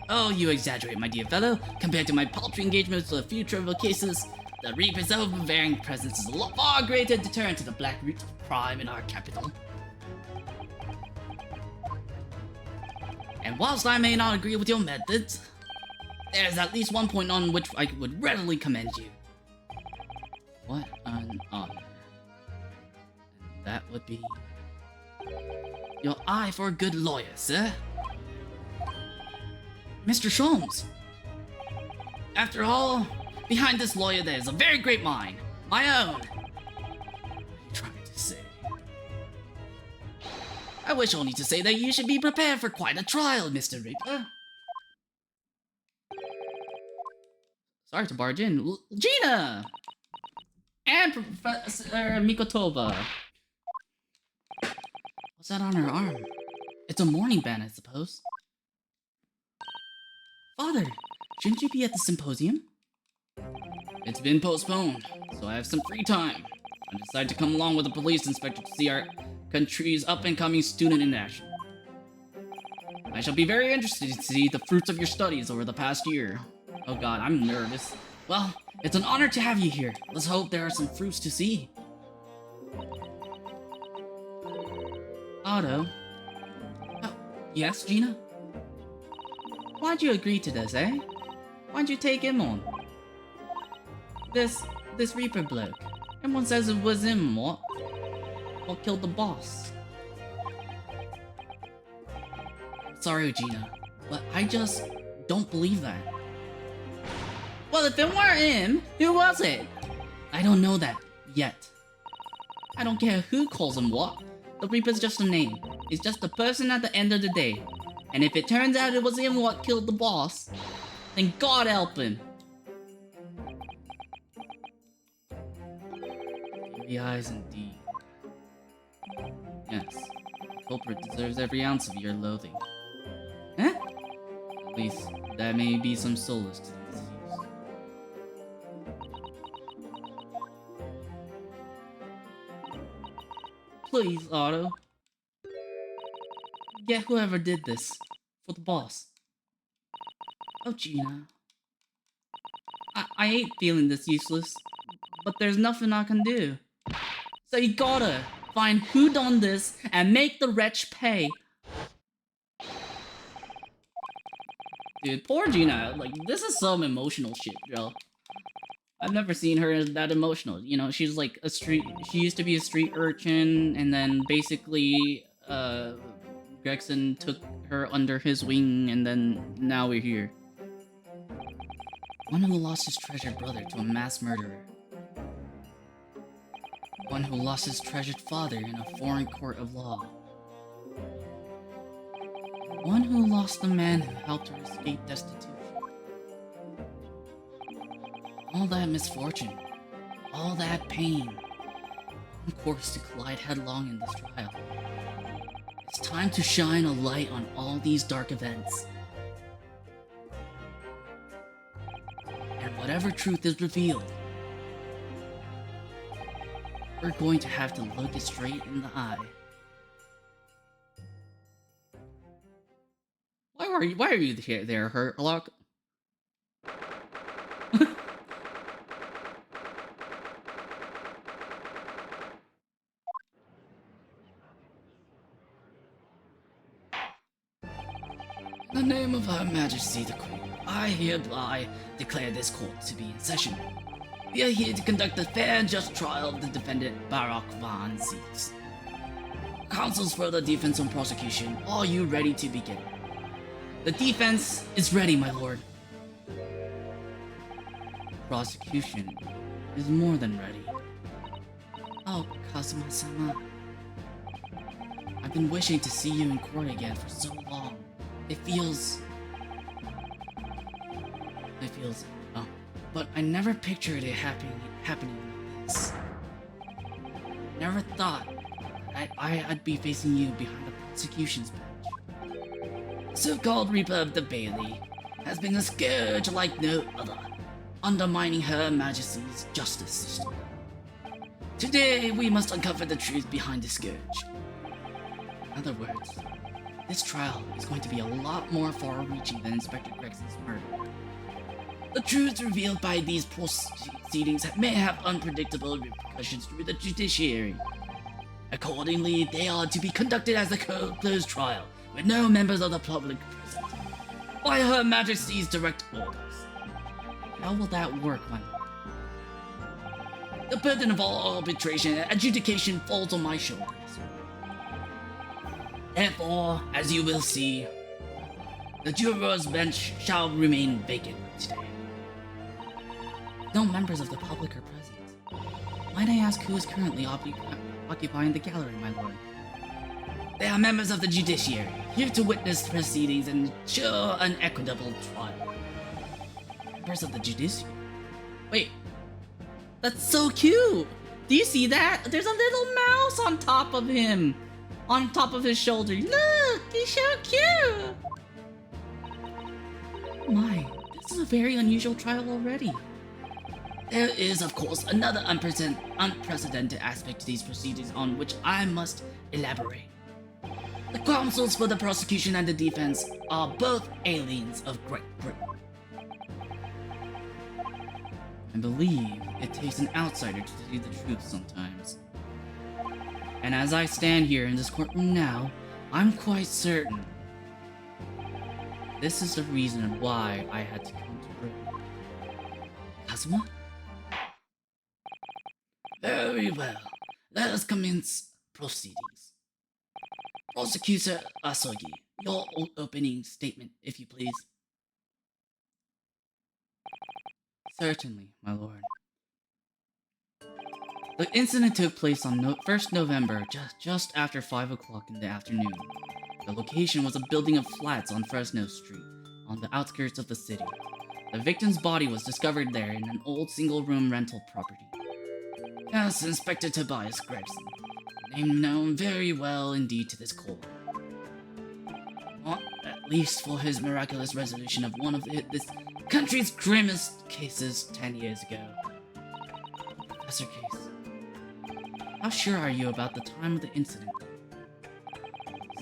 Oh, you exaggerate, my dear fellow. Compared to my paltry engagements with a few trivial cases, the Reaper's overbearing presence is a far greater deterrent to the black root of crime in our capital. And whilst I may not agree with your methods, there is at least one point on which I would readily commend you. What an honor. And that would be... Your eye for a good lawyer, sir. Mr. Sholmes! After all, behind this lawyer there is a very great mind. My own. What are you trying to say? I wish only to say that you should be prepared for quite a trial, Mr. Reaper. Sorry to barge in. Gina! And Professor Mikotova. What's that on her arm? It's a mourning band, I suppose. Father, shouldn't you be at the symposium? It's been postponed, so I have some free time. I decided to come along with the police inspector to see our country's up-and-coming student in action. I shall be very interested to see the fruits of your studies over the past year. Oh god, I'm nervous. Well, it's an honor to have you here. Let's hope there are some fruits to see. Otto? Oh, yes, Gina? Why'd you agree to this, eh? Why'd you take him on? This Reaper bloke. Everyone says it was him, what killed the boss. Sorry, Gina, but I just don't believe that. Well, if it weren't him, who was it? I don't know that, yet. I don't care who calls him what. The Reaper's just a name. He's just a person at the end of the day. And if it turns out it was him what killed the boss, then God help him. The eyes indeed. Yes, the culprit deserves every ounce of your loathing. Huh? At least, that may be some solace to the disease. Please, Otto. Get whoever did this. For the boss. Oh, Gina. I hate feeling this useless, but there's nothing I can do. So you gotta find who done this and make the wretch pay. Dude, poor Gina. Like, this is some emotional shit, Joe. I've never seen her that emotional. You know, she's like she used to be a street urchin, and then basically, Gregson took her under his wing, and then now we're here. One who lost his treasured brother to a mass murderer. One who lost his treasured father in a foreign court of law. One who lost the man who helped her escape destitution. All that misfortune, all that pain, on course to collide headlong in this trial. It's time to shine a light on all these dark events. And whatever truth is revealed, we're going to have to look it straight in the eye. Why are you there, Herlock? In the name of Her Majesty the Queen, I hereby declare this court to be in session. We are here to conduct a fair and just trial of the defendant Barak Van Zieks. Counsel's for the defense and prosecution, are you ready to begin? The defense is ready, my lord. Prosecution is more than ready. Oh, Kazuma-sama. I've been wishing to see you in court again for so long. It feels... Oh. But I never pictured it happening like this. Never thought I'd be facing you behind the prosecution's bench. So-called Reaper of the Bailey has been a scourge like no other, undermining Her Majesty's justice system. Today, we must uncover the truth behind the scourge. In other words, this trial is going to be a lot more far-reaching than Inspector Gregson's murder. The truths revealed by these proceedings may have unpredictable repercussions through the judiciary. Accordingly, they are to be conducted as a closed trial, with no members of the public present, by Her Majesty's direct orders. How will that work, my lord? The burden of all arbitration and adjudication falls on my shoulders. Therefore, as you will see, the juror's bench shall remain vacant today. No members of the public are present. Might I ask who is currently occupying the gallery, my lord? They are members of the judiciary, here to witness proceedings and ensure an equitable trial. Members of the judiciary? Wait, that's so cute! Do you see that? There's a little mouse on top of him! On top of his shoulder. Look! He's so cute! My, this is a very unusual trial already. There is, of course, another unprecedented aspect to these proceedings on which I must elaborate. The counsels for the prosecution and the defense are both aliens of Great Britain. I believe it takes an outsider to see the truth sometimes. And as I stand here in this courtroom now, I'm quite certain this is the reason why I had to come to Britain. Kazuma? Very well. Let us commence proceedings. Prosecutor Asogi, your opening statement, if you please. Certainly, my lord. The incident took place on 1st November, just after 5 o'clock in the afternoon. The location was a building of flats on Fresno Street, on the outskirts of the city. The victim's body was discovered there in an old single-room rental property. Yes, Inspector Tobias Gregson, a name known very well indeed to this court. Not at least for his miraculous resolution of one of this country's grimmest cases 10 years ago. Professor Case, how sure are you about the time of the incident?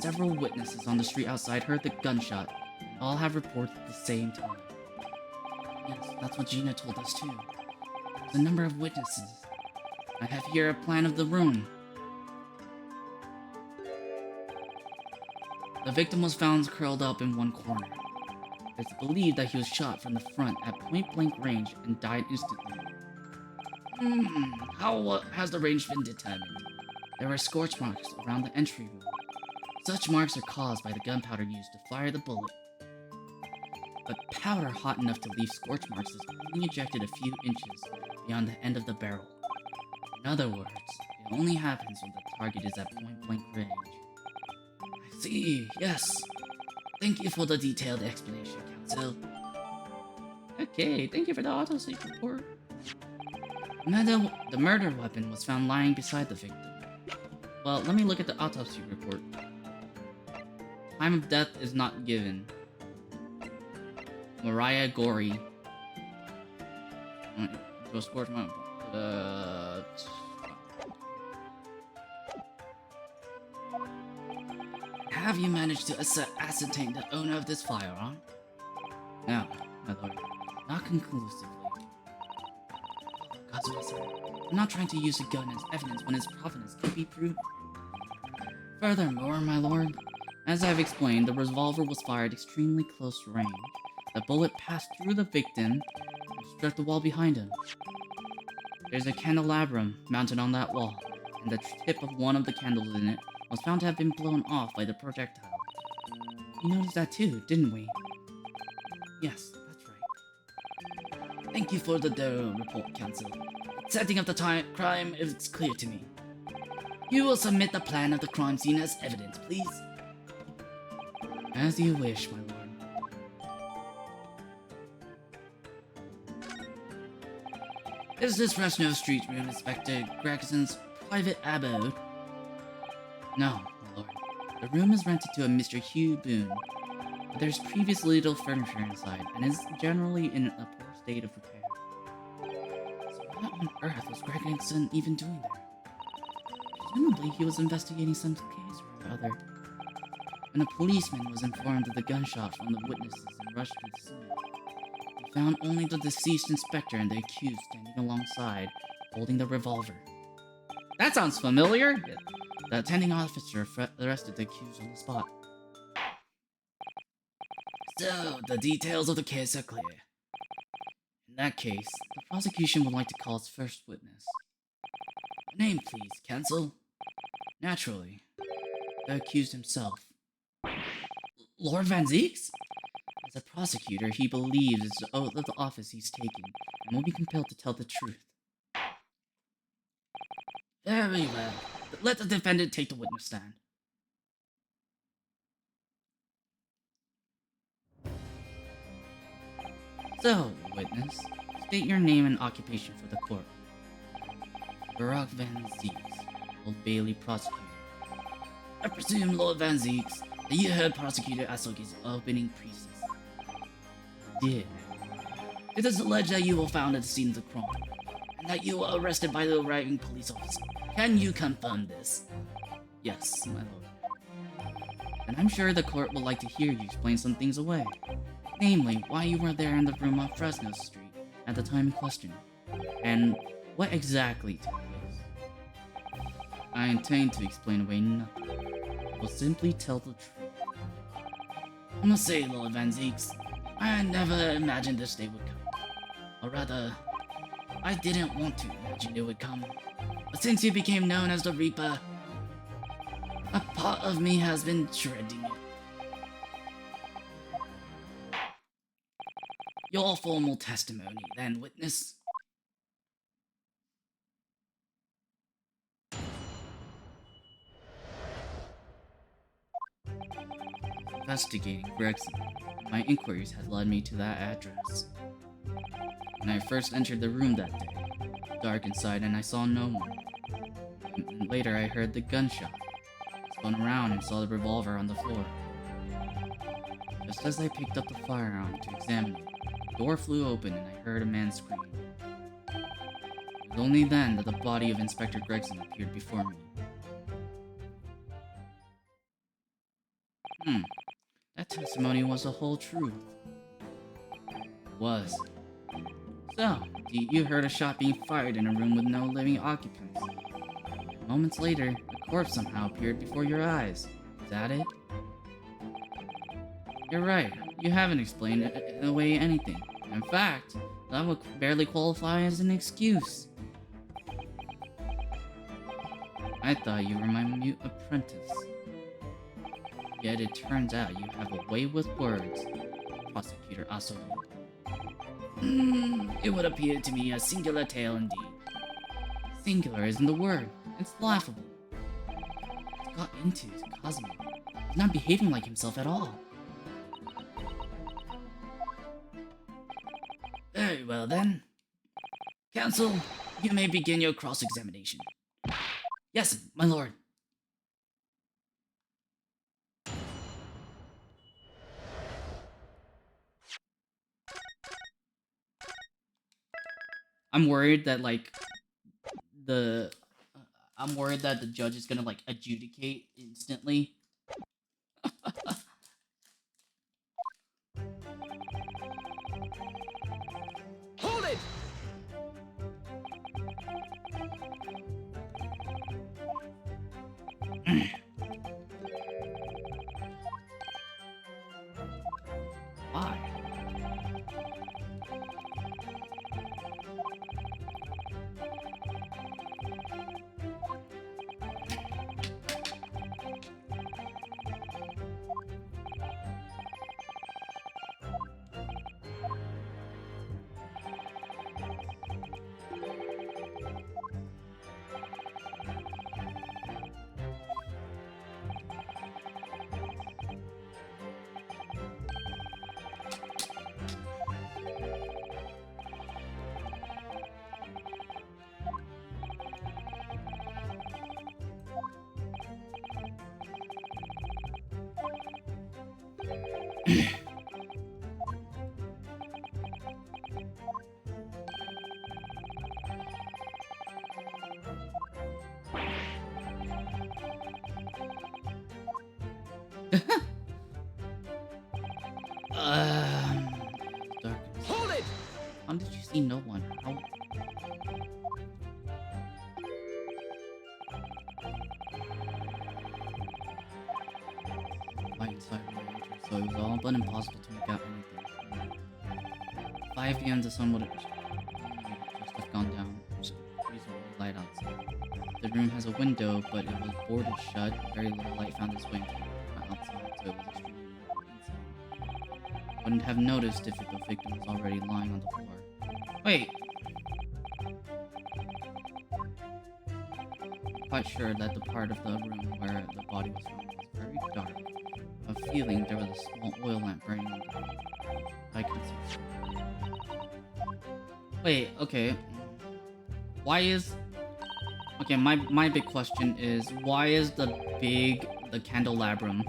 Several witnesses on the street outside heard the gunshot, and all have reported at the same time. Yes, that's what Gina told us too. There's a number of witnesses. I have here a plan of the room. The victim was found curled up in one corner. It's believed that he was shot from the front at point-blank range and died instantly. How has the range been determined? There were scorch marks around the entry room. Such marks are caused by the gunpowder used to fire the bullet. But powder hot enough to leave scorch marks is only ejected a few inches beyond the end of the barrel. In other words, it only happens when the target is at point-blank range. I see, yes. Thank you for the detailed explanation, Counsel. Okay, thank you for the autopsy report. The murder weapon was found lying beside the victim. Well, let me look at the autopsy report. Time of death is not given. Mariah Gorey. Have you managed to ascertain the owner of this firearm? No, my lord. Not conclusively. Kazuma-san, I'm not trying to use a gun as evidence when its provenance can be proven. Furthermore, my lord, as I've explained, the revolver was fired extremely close range. The bullet passed through the victim and struck the wall behind him. There's a candelabrum mounted on that wall, and the tip of one of the candles in it was found to have been blown off by the projectile. We noticed that too, didn't we? Yes, that's right. Thank you for the thorough report, Counsel. The setting of the crime is clear to me. You will submit the plan of the crime scene as evidence, please. As you wish, my lord. Is this Fresno Street room Inspector Gregson's private abode? No, my lord. The room is rented to a Mr. Hugh Boone, but there's previously little furniture inside, and is generally in a poor state of repair. So what on earth was Gregson even doing there? Presumably he was investigating some case or other. When a policeman was informed of the gunshot from the witnesses and rushed to the scene, he found only the deceased inspector and the accused standing alongside, holding the revolver. That sounds familiar! The attending officer arrested the accused on the spot. So, the details of the case are clear. In that case, the prosecution would like to call its first witness. Name, please, Counsel. Naturally. the accused himself. Lord Van Zieks? As a prosecutor, he believes it's the oath of the office he's taken and will be compelled to tell the truth. Very well. Let the defendant take the witness stand. So, witness, state your name and occupation for the court. Barak Van Zieks, Old Bailey prosecutor. I presume, Lord Van Zieks, that you heard Prosecutor Asogi's opening precis. Did. It is alleged that you were found at the scene of the crime, and that you were arrested by the arriving police officer. Can you confirm this? Yes, my lord. And I'm sure the court would like to hear you explain some things away. Namely, why you were there in the room on Fresno Street at the time in question, and what exactly took place. I intend to explain away nothing. I will simply tell the truth. I must say, Lord Van Zieks, I never imagined this day would come. Or rather, I didn't want to imagine it would come. But since you became known as the Reaper, a part of me has been dreading it. Your formal testimony, then, witness. Investigating Gregson, my inquiries had led me to that address. When I first entered the room that day, dark inside and I saw no one. And later I heard the gunshot, spun around and saw the revolver on the floor. Just as I picked up the firearm to examine it, the door flew open and I heard a man scream. It was only then that the body of Inspector Gregson appeared before me. That testimony was the whole truth. It was. So, you heard a shot being fired in a room with no living occupants. Moments later, a corpse somehow appeared before your eyes. Is that it? You're right. You haven't explained away anything. In fact, that would barely qualify as an excuse. I thought you were my mute apprentice. Yet it turns out you have a way with words, Prosecutor Asogi. It would appear to me a singular tale indeed. Singular isn't the word. It's laughable. What got into Cosmo? He's not behaving like himself at all. Very well then. Counsel, you may begin your cross-examination. Yes, my lord. I'm worried that I'm worried that the judge is gonna adjudicate instantly. Hold it! Why? Darkness. Hold it! How did you see no one? How? Light inside my entrance, so it was all but impossible to make out anything. 5 p.m. the sun would have just have gone down, so reasonably light outside. The The room has a window, but it was boarded shut. Very little light found its way into the outside, so it was extremely murky inside. Wouldn't have noticed if the victim was already lying on the floor. Wait. I'm quite sure that the part of the room where the body was found was very dark. A feeling there was a small oil lamp burning in the room. I can see. Wait, okay. Why is... Okay, my big question is, why is the candelabrum...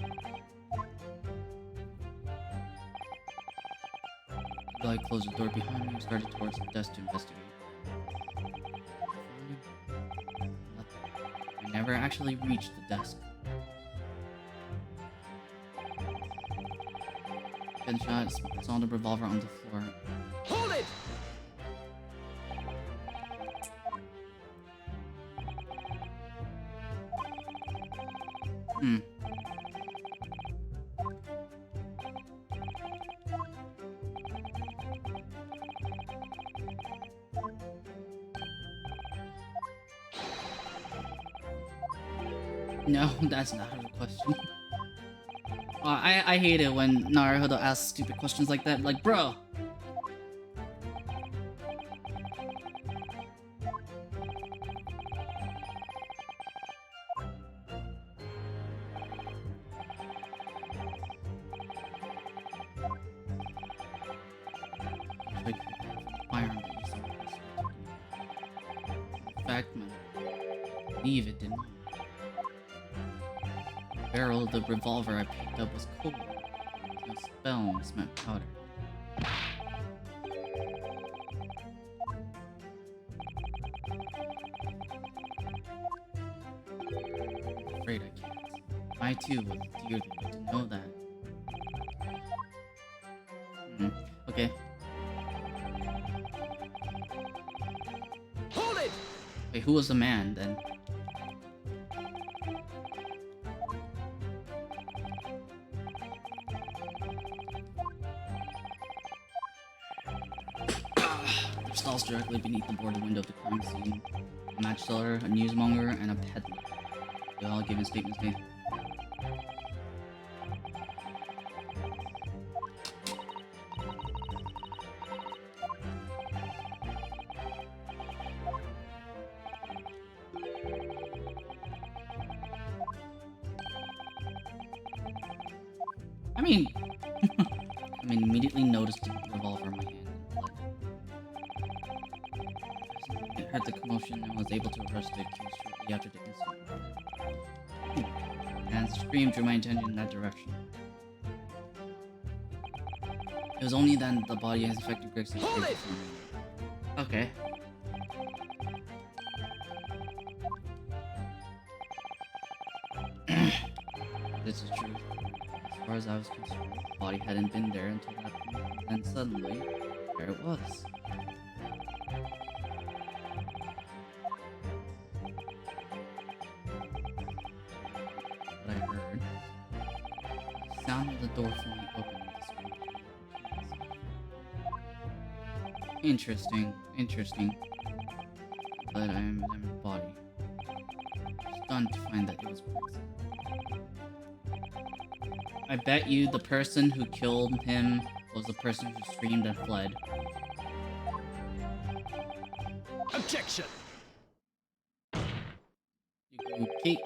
The guy closed the door behind me and started towards the desk to investigate. Nothing. I never actually reached the desk. Gunshot, saw the revolver on the floor. Hold it! No, that's not a question. I hate it when Naruhodo asks stupid questions like that. Like, bro. Like, firearm that you saw. In fact, man, I believe it didn't. The barrel of the revolver I picked up was cold. No spell smelled powder. I'm afraid I can't. I too would dearly like to know that. Okay. Hold it! Wait, who was the man then? There's stalls directly beneath the boarded window of the crime scene. A match seller, a newsmonger, and a peddler. They all given statements made. I mean, I immediately noticed the revolver in my hand and fled. I heard the commotion and was able to arrest the accused shortly after the incident. And the scream drew my attention in that direction. It was only then the body has infected Gregson's face. Okay. This is true. As far as I was concerned, the body hadn't been there until that point, and then suddenly, there it was. What I heard, the sound of the door flying open with the scream. Interesting. But I am in the body. Stunned to find that it was Gregson. I bet you the person who killed him was the person who screamed and fled. Objection! Okay.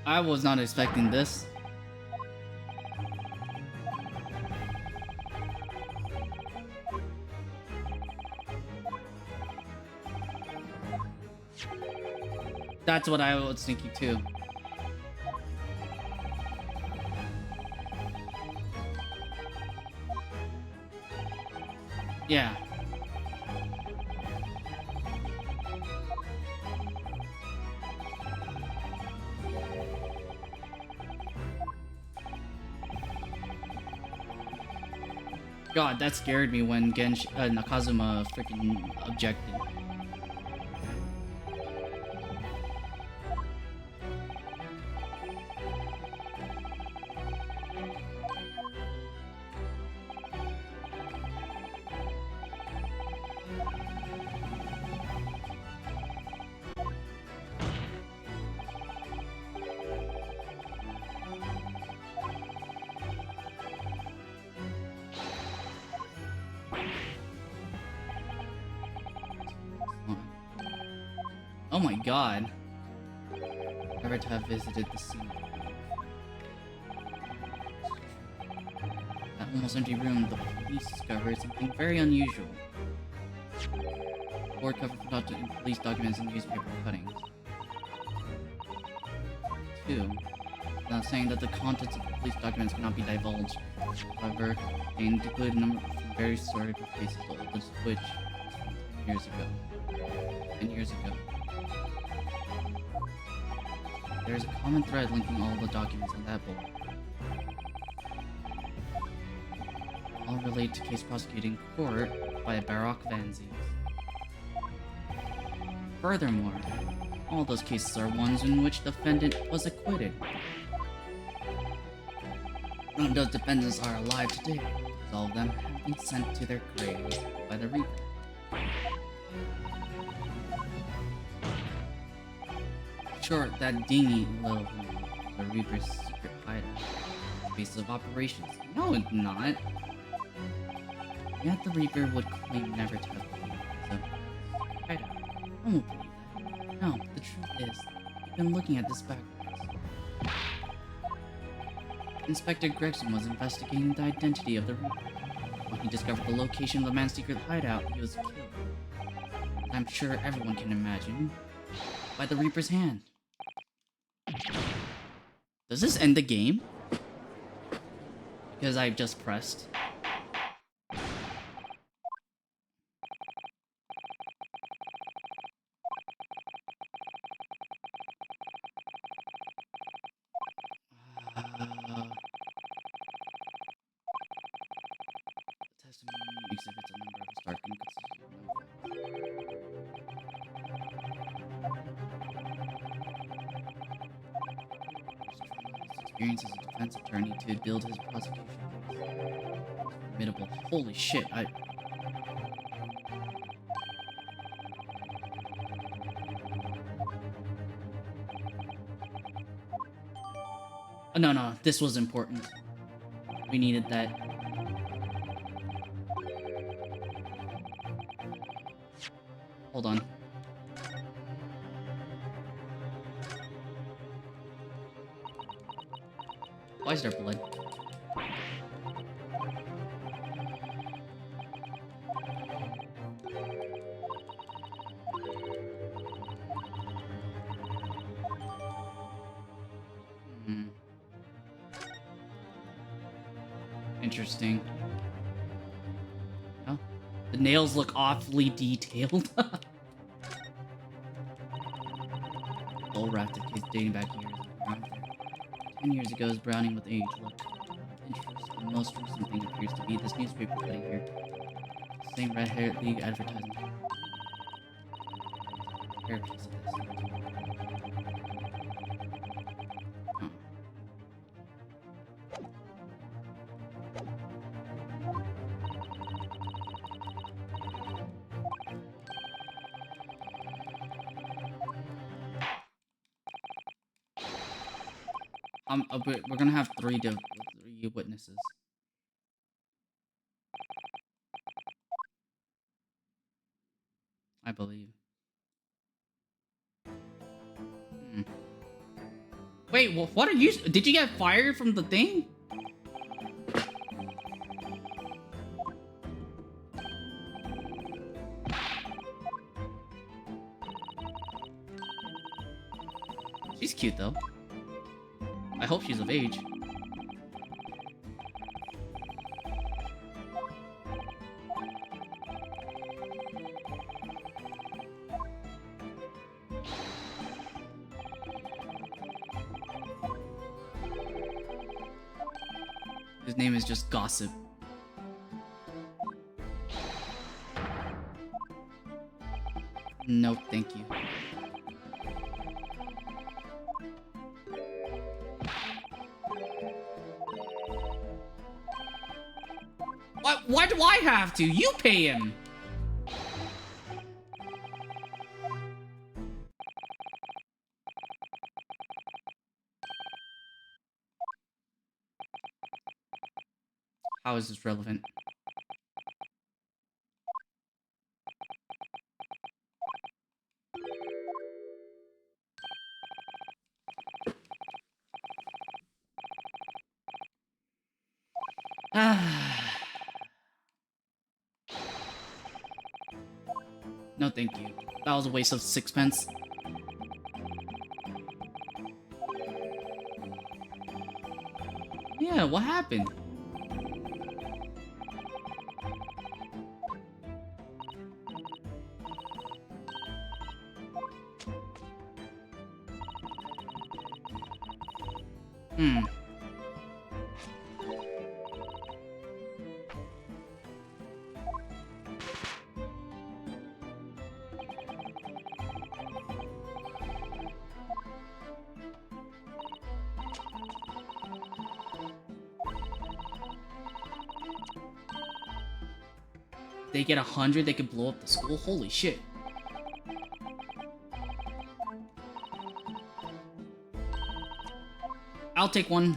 I was not expecting this. That's what I was thinking too. Yeah. God, that scared me when Nakazuma freaking objected. Oh my god. Never to have visited the scene. That almost empty room, the police discovered something very unusual. Board cover for police documents and newspaper cuttings. 2. Not saying that the contents of the police documents cannot be divulged. However, they include a number of very historical cases, the oldest of which was from 10 years ago. There is a common thread linking all the documents on that board. All relate to case prosecuted in court by Barak Van Zies. Furthermore, all those cases are ones in which the defendant was acquitted. None of those defendants are alive today, because all of them have been sent to their graves by the Reaper. Sure, that dingy little thing was the Reaper's secret hideout, basis of operations. No, it's not. Yet the Reaper would claim never to have been the hideout. I won't believe that. No, the truth is, I've been looking at this backwards. Inspector Gregson was investigating the identity of the Reaper. When he discovered the location of the man's secret hideout, he was killed. I'm sure everyone can imagine. By the Reaper's hand. Does this end the game? Because I've just pressed. The testimony exhibits a number of stark experience as a defense attorney to build his prosecution case. Formidable. Holy shit, Oh, no, this was important. We needed that. Hold on. Why is there blood? Interesting. Oh, the nails look awfully detailed. Bull Raptor case dating back years. Around 10 years ago, as Browning with age looked interest. The most recent thing appears to be this newspaper cutting here. Same Red Hair League advertisement. Hair piece of this. Huh. We're gonna have three witnesses. I believe. Wait, well, what are you? Did you get fired from the thing? She's cute though. I hope she's of age. His name is just Gossip. No, thank you. Why do I have to? You pay him! How is this relevant? No, thank you. That was a waste of sixpence. Yeah, what happened? Hmm. They get 100, they could blow up the school? Holy shit. I'll take one,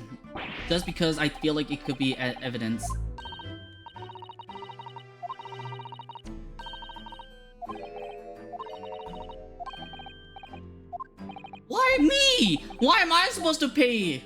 just because I feel like it could be evidence. Why me? Why am I supposed to pay?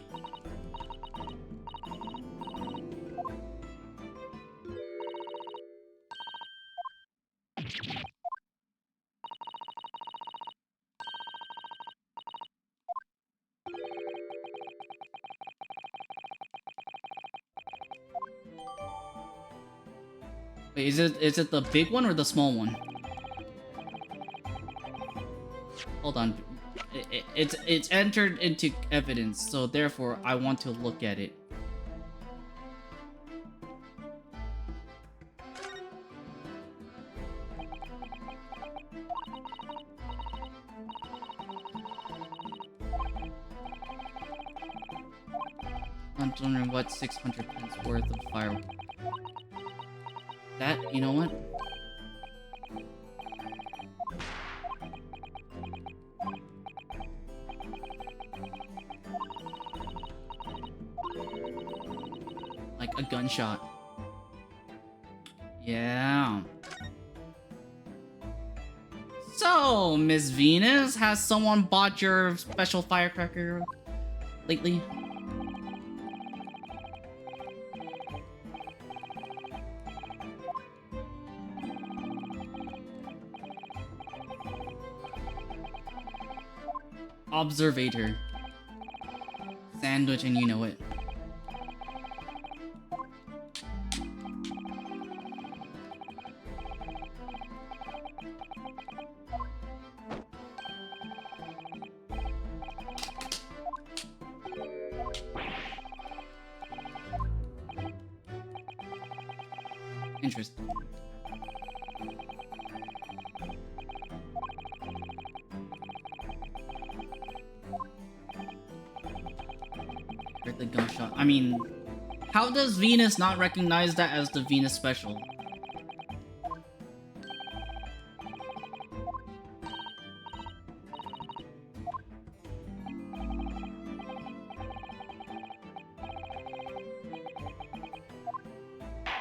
Wait, is it the big one or the small one? Hold on. It's entered into evidence, so therefore I want to look at it. I'm wondering what 600 pence worth of fireworks. That, you know what? Like a gunshot. Yeah. So, Miss Venus, has someone bought your special firecracker lately? Observator. Sandwich and you know it. Interesting. Heard the gunshot. I mean, how does Venus not recognize that as the Venus special?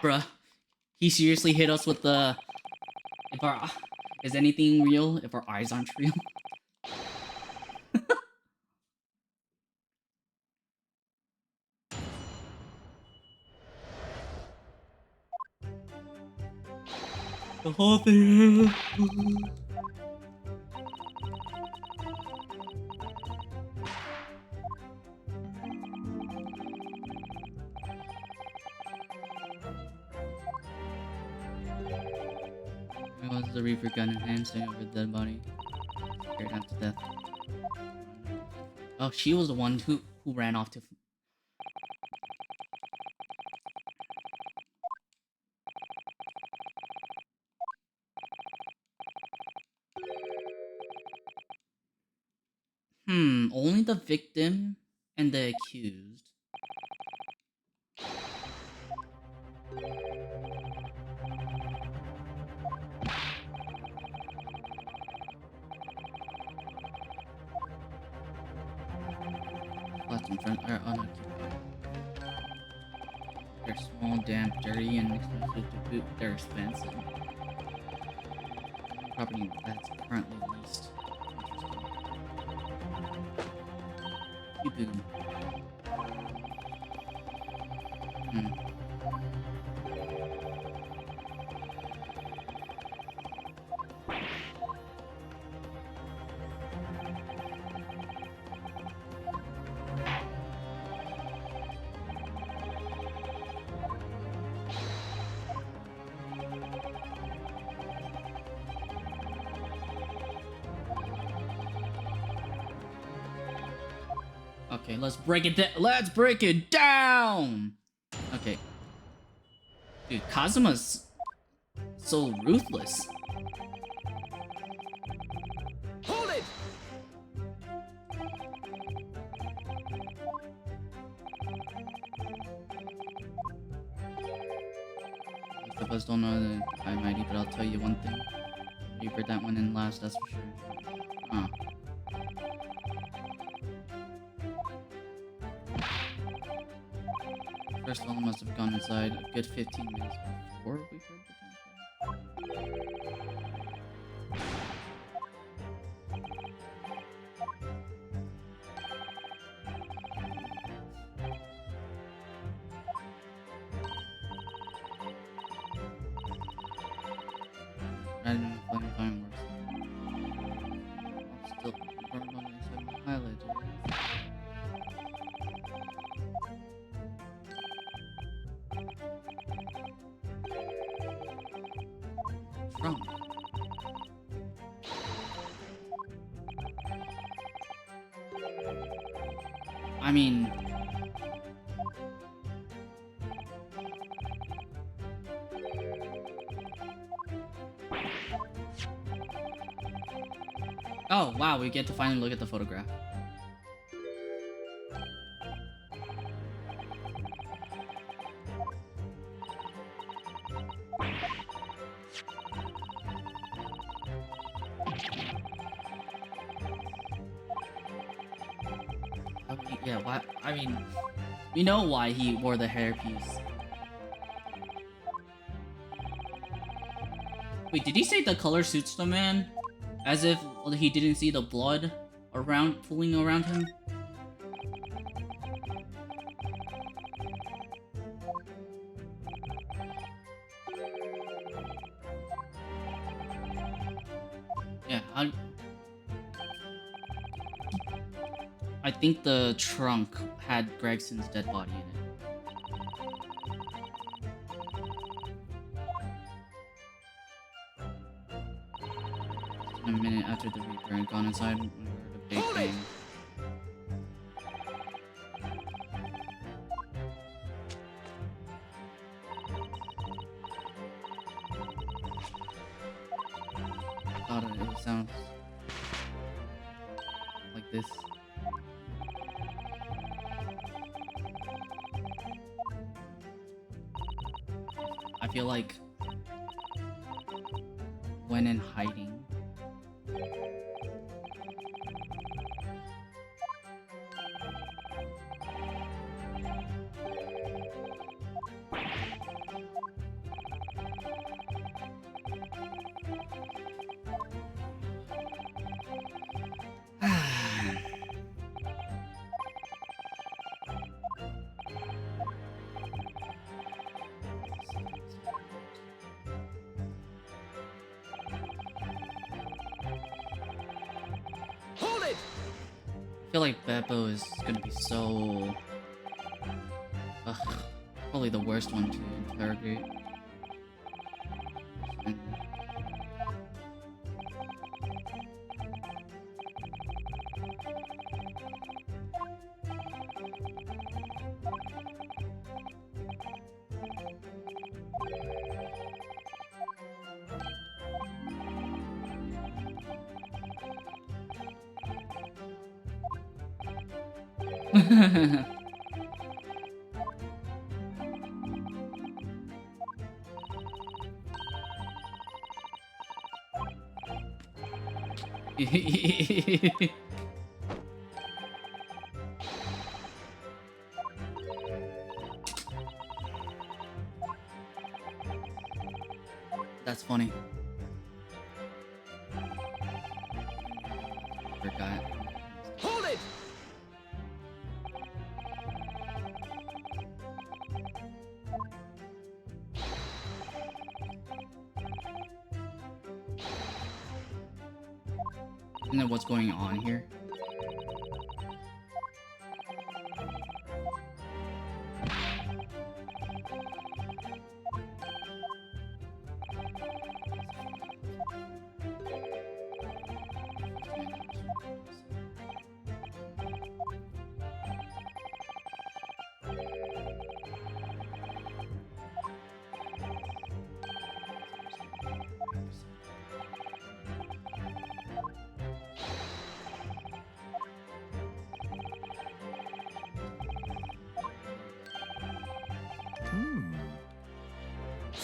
Bruh, he seriously hit us with the... If our... Is anything real if our eyes aren't real? The whole thing. It was the Reaper gun in hand, standing over the dead body. Scared half to death. Oh, she was the one who ran off to... only the victim and the accused. Left in front are unoccupied. They're small, damp, dirty, and expensive to boot. They're expensive. Property that's currently leased. Boom. Okay, let's break it down. Let's break it down. Okay. Dude, Kazuma's so ruthless. Hold it! Most of us don't know that I'm mighty, but I'll tell you one thing. Reaper that one in last, that's for sure. Huh. First one must have gone inside a good 15 minutes before we heard the gunfire. Random flame fireworks. I'm still burned on inside my highlighter. Trump. I mean, oh wow, we get to finally look at the photograph. Yeah, why? I mean, we know why he wore the hairpiece. Wait, did he say the color suits the man? As if he didn't see the blood around pooling around him? Yeah, I think the trunk had Gregson's dead body in it. A minute after the Reaper had gone inside, we heard a big bang. Thought it would sound like this. I feel like when in hiding, Hold it! I feel like Beppo is gonna be so... probably the worst one to interrogate. And... That's funny. Forgot. Hold it! Isn't that what's going on here?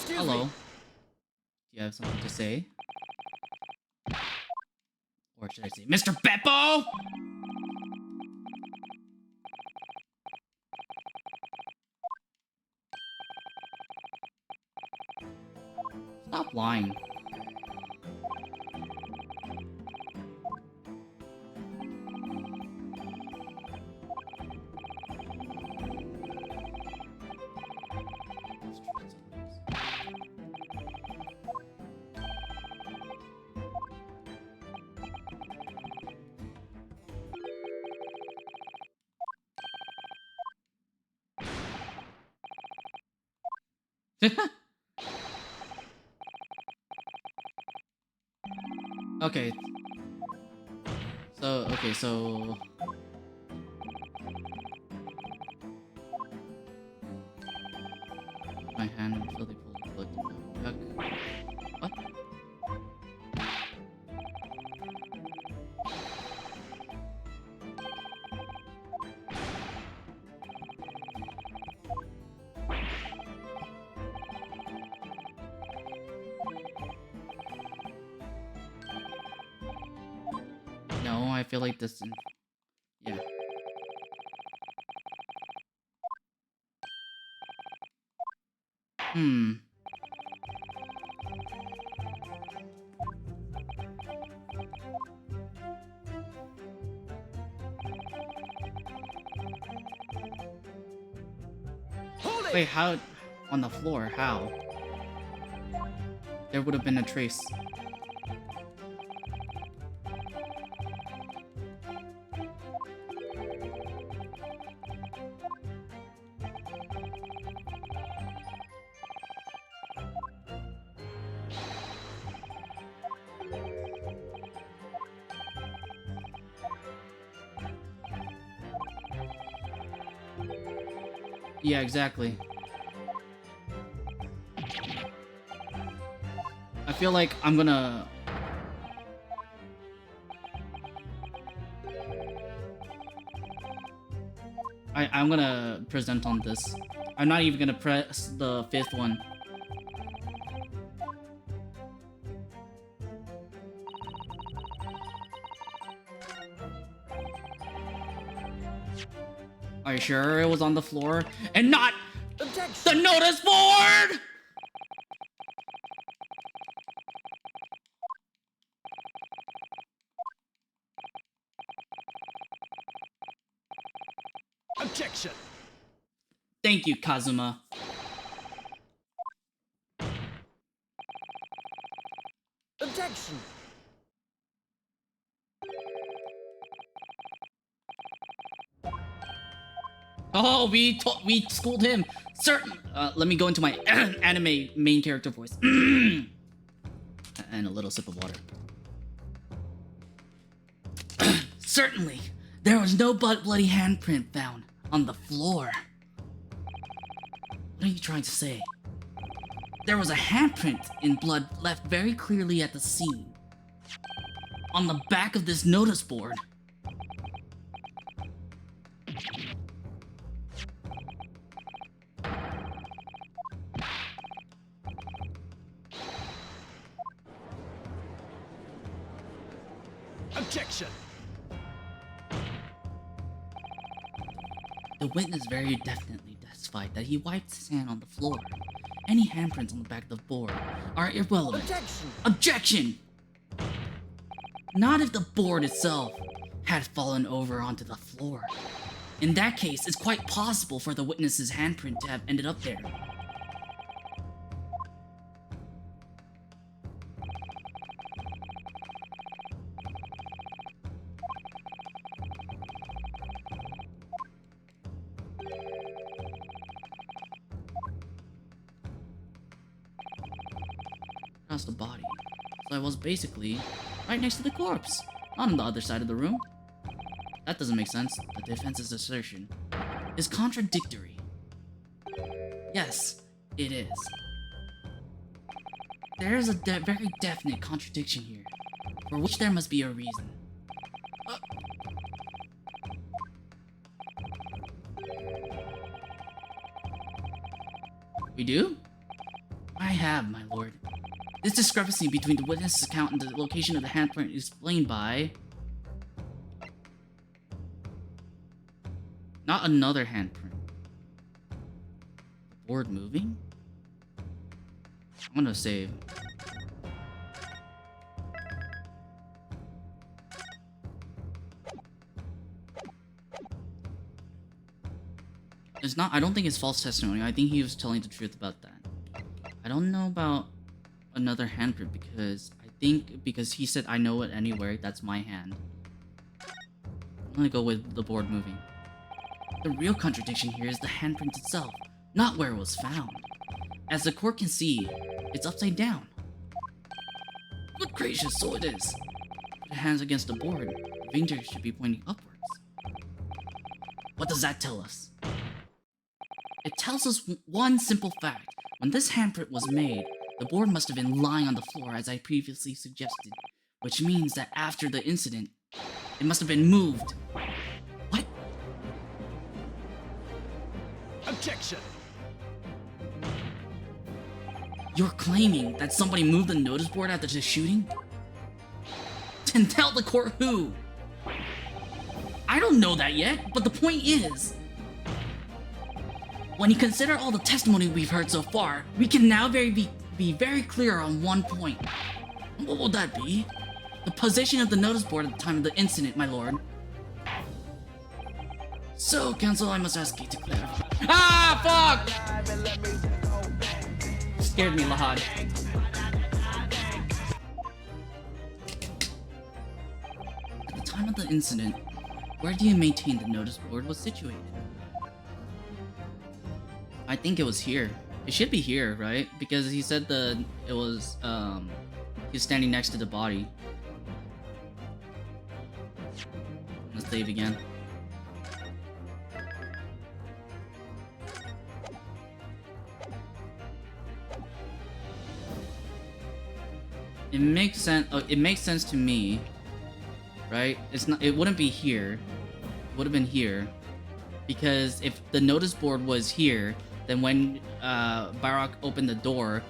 Excuse Hello. me. Do you have something to say? Or should I say, Mr. Beppo? Stop lying. Okay. So my hand and feel the pull of blood. What? No, I feel like this. Yeah. Hmm. Hold it! Wait, how? On the floor? How? There would have been a trace. Yeah, exactly. I feel like I'm gonna... I'm gonna present on this. I'm not even gonna press the fifth one. Are you sure it was on the floor and not Objection! the notice board? Objection! Thank you, Kazuma. Objection! Oh, we schooled him. Certain. Let me go into my anime main character voice. And a little sip of water. Certainly, there was no bloody handprint found on the floor. What are you trying to say? There was a handprint in blood left very clearly at the scene. On the back of this notice board. Objection! The witness very definitely testified that he wiped his hand on the floor. Any handprints on the back of the board are irrelevant. Objection! Objection! Not if the board itself had fallen over onto the floor. In that case, it's quite possible for the witness's handprint to have ended up there. Across the body. So I was basically right next to the corpse, not on the other side of the room. That doesn't make sense. The defense's assertion is contradictory. Yes, it is. There is a very definite contradiction here, for which there must be a reason. We do? I I have, my lord. This discrepancy between the witness's account and the location of the handprint is explained by... Not another handprint. The board moving? I'm gonna save. It's not, I don't think it's false testimony. I think he was telling the truth about that. I don't know about another handprint because he said I know it anywhere. That's my hand. I'm gonna go with the board moving. The real contradiction here is the handprint itself, not where it was found. As the court can see, it's upside down. Good gracious, so it is. Put hands against the board. The finger should be pointing upwards. What does that tell us? It tells us one simple fact. When this handprint was made, the board must have been lying on the floor as I previously suggested, which means that after the incident, it must have been moved. What? Objection! You're claiming that somebody moved the notice board after the shooting? Then tell the court who! I don't know that yet, but the point is... When you consider all the testimony we've heard so far, we can now be very clear on one point. What will that be? The position of the notice board at the time of the incident, my lord. So, counsel, I must ask you to clarify. Ah, fuck! Scared me, Lahad. At the time of the incident, where do you maintain the notice board was situated? I think it was here. It should be here, right? Because he said he was standing next to the body. Let's save again. It makes sense. It makes sense to me, right? It's not. It wouldn't be here. It would have been here, because if the notice board was here, then when Barak opened the door,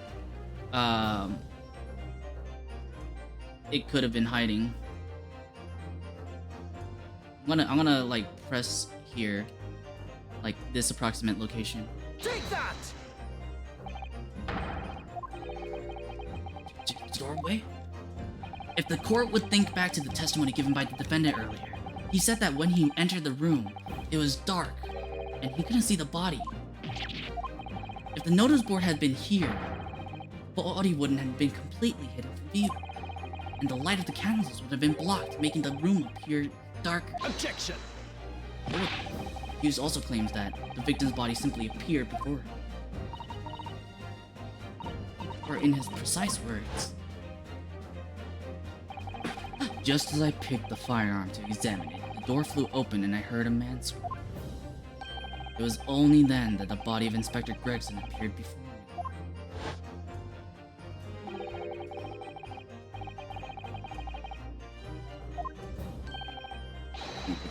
it could have been hiding. I'm gonna like press here, like this approximate location. Take that! Doorway? If the court would think back to the testimony given by the defendant earlier, he said that when he entered the room, it was dark, and he couldn't see the body. If the notice board had been here, the body wouldn't have been completely hidden from view, and the light of the candles would have been blocked, making the room appear darker. Objection! Hughes also claims that the victim's body simply appeared before him. Or in his precise words, just as I picked the firearm to examine it, the door flew open and I heard a man scream. It was only then that the body of Inspector Gregson appeared before me.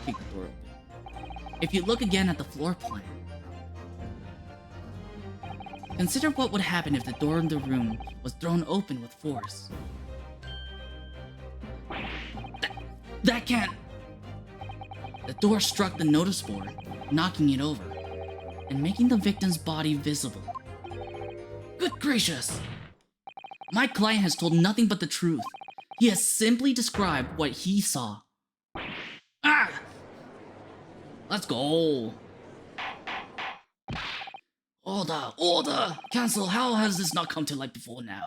Kick the door open. If you look again at the floor plan, consider what would happen if the door in the room was thrown open with force. That can't... The door struck the notice board, knocking it over, and making the victim's body visible. Good gracious! My client has told nothing but the truth. He has simply described what he saw. Ah! Let's go! Order! Order! Counsel, how has this not come to light before now?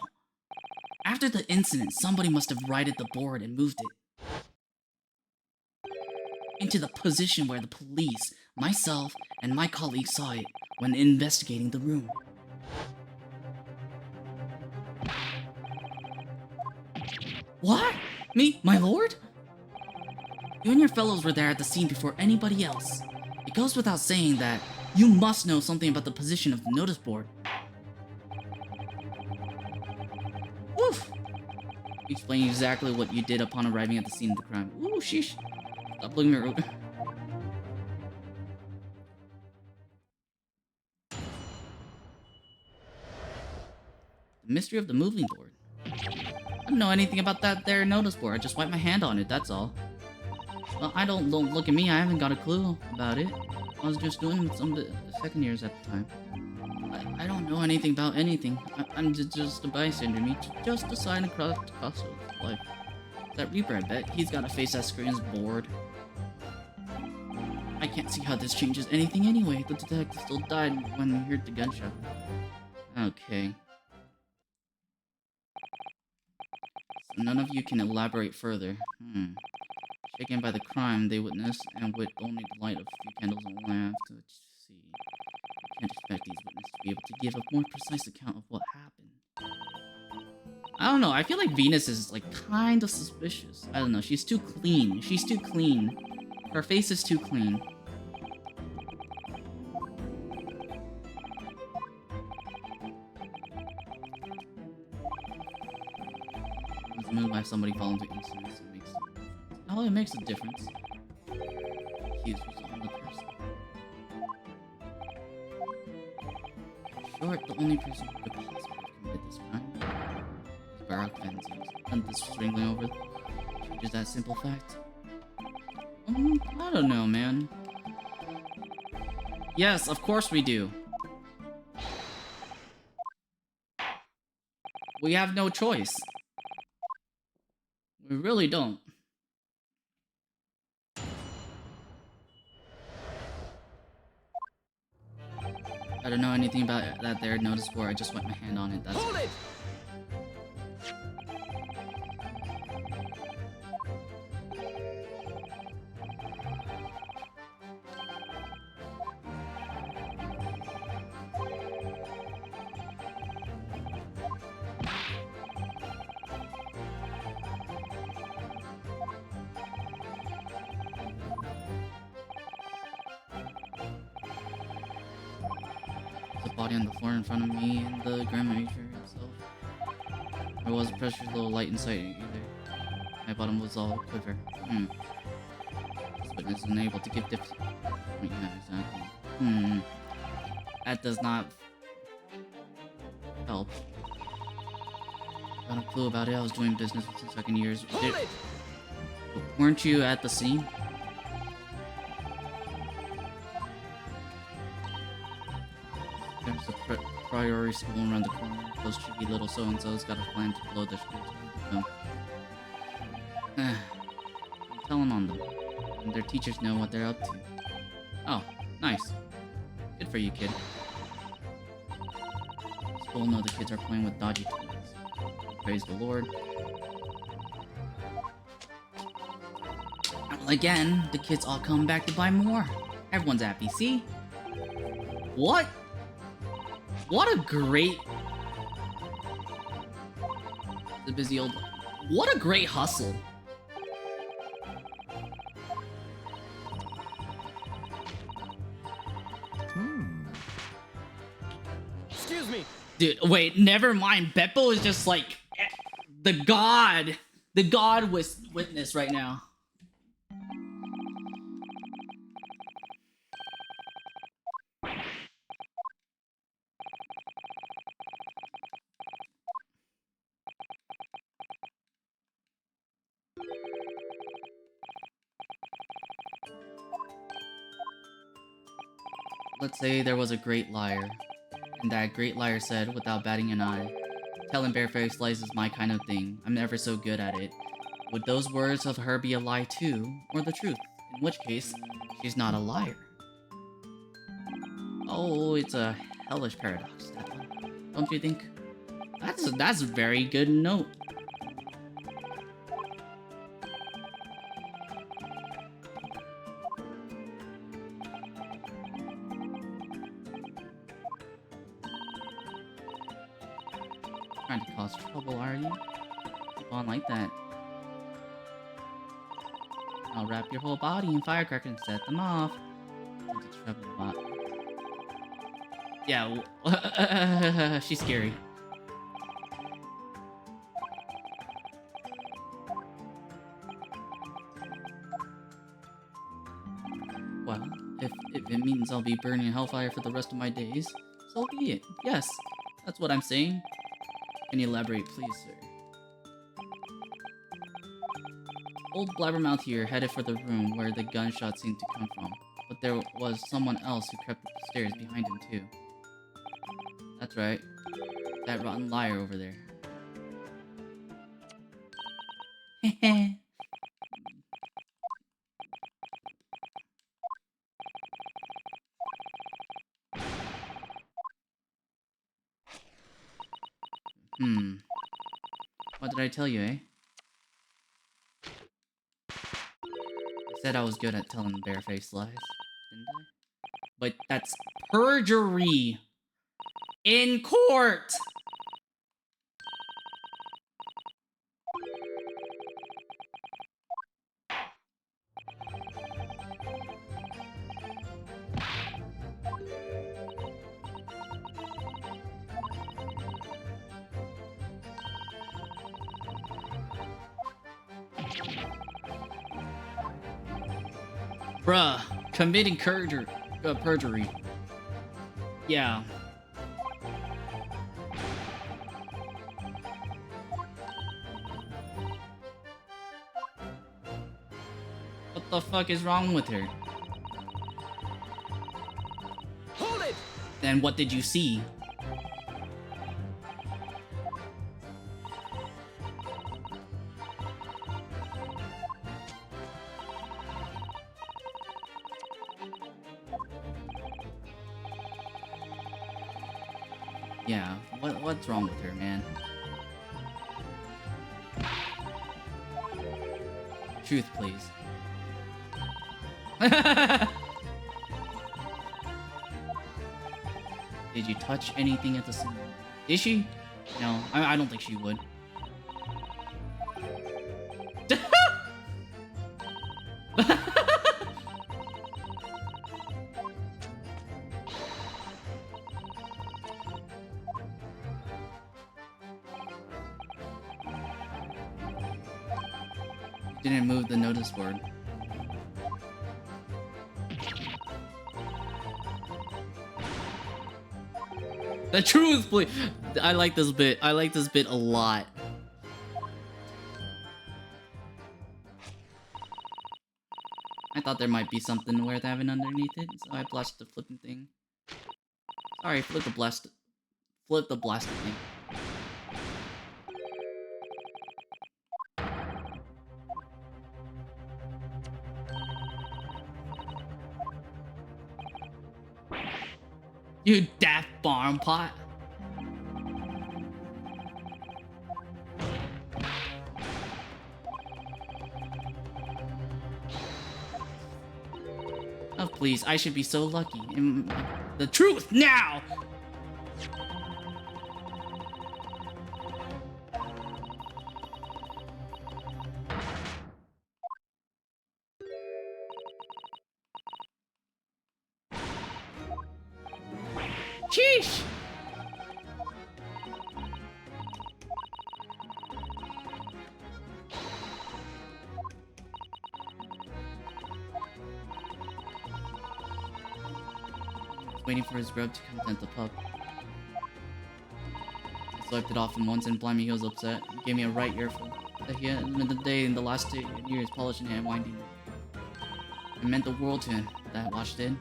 After the incident, somebody must have righted the board and moved it into the position where the police, myself, and my colleagues saw it when investigating the room. What? Me? My lord? You and your fellows were there at the scene before anybody else. It goes without saying that you must know something about the position of the notice board. Woof! Explain exactly what you did upon arriving at the scene of the crime. Ooh, sheesh. Stop looking at me. The mystery of the moving board. I don't know anything about that there notice board. I just wiped my hand on it, that's all. Well, don't look at me. I haven't got a clue about it. I was just doing some of the second years at the time. I don't know anything about anything. I'm just a bystander. Me, just a sign across the cost of life. That Reaper, I bet. He's got a face that screams bored. I can't see how this changes anything anyway. The detective still died when he heard the gunshot. Okay. So none of you can elaborate further. Shaken by the crime they witnessed, and with only the light of a few candles and lamps to see. I can't expect these witnesses to be able to give a more precise account of what happened. I don't know, I feel like Venus is, like, kind of suspicious. I don't know, she's too clean. She's too clean. Her face is too clean. It's moved by somebody falling to incidents. Oh, it makes a difference. Accused was on the person. In short, the only person who could possibly have committed this crime is Barak Fences. And this strangling over changes that simple fact. I don't know, man. Yes, of course we do. We have no choice. We really don't. I don't know anything about that there notice board. I just wiped my hand on it. That's Hold it! the body on the floor in front of me and the Grand Major himself. There was a precious little light inside either. My bottom was all quiver. This witness is unable to give yeah, exactly. That does not help. Got a clue about it. I was doing business with the second years. Weren't you at the scene? There's a priority school around the corner. Those cheeky little so-and-so's got a plan to blow their schools. I'm telling on them. And their teachers know what they're up to. Oh, nice. Good for you, kid. School know the kids are playing with dodgy toys. Praise the Lord. Well, again, the kids all come back to buy more. Everyone's happy, see? What? What a great... The busy old... What a great hustle. Excuse me. Dude, wait, never mind. Beppo is just like... The god. The god witness right now. Let's say there was a great liar, and that great liar said, without batting an eye, "Telling bare-faced lies is my kind of thing. I'm never so good at it." Would those words of her be a lie too, or the truth? In which case, she's not a liar. Oh, it's a hellish paradox, that one. Don't you think? That's a very good note. Trying to cause trouble, are you? Keep on like that. I'll wrap your whole body in firecrackers and set them off. Into trouble, bot. Yeah, she's scary. Well, if it means I'll be burning hellfire for the rest of my days, so be it. Yes, that's what I'm saying. Can you elaborate, please, sir? Old Blabbermouth here headed for the room where the gunshot seemed to come from, but there was someone else who crept up the stairs behind him too. That's right. That rotten liar over there. Heh. What did I tell you, eh? I said I was good at telling barefaced lies, didn't I? But that's perjury! In court! Bruh, committing perjury. Yeah. What the fuck is wrong with her? Hold it! Then what did you see? Yeah, what's wrong with her, man? Truth, please. Did you touch anything at the scene? Did she? No, I don't think she would. Didn't move the notice board. The truth, please. I like this bit. I like this bit a lot. I thought there might be something worth having underneath it, so I blasted the flipping thing. Sorry, flip the blasted thing. You daft barn pot. Oh please, I should be so lucky. The truth now! Sheesh! Waiting for his grub to content the pup. I swiped it off him once and blimey, he was upset. He gave me a right earful. That he had spent the day in the last 2 years polishing it and winding it. It meant the world to him, that watch did.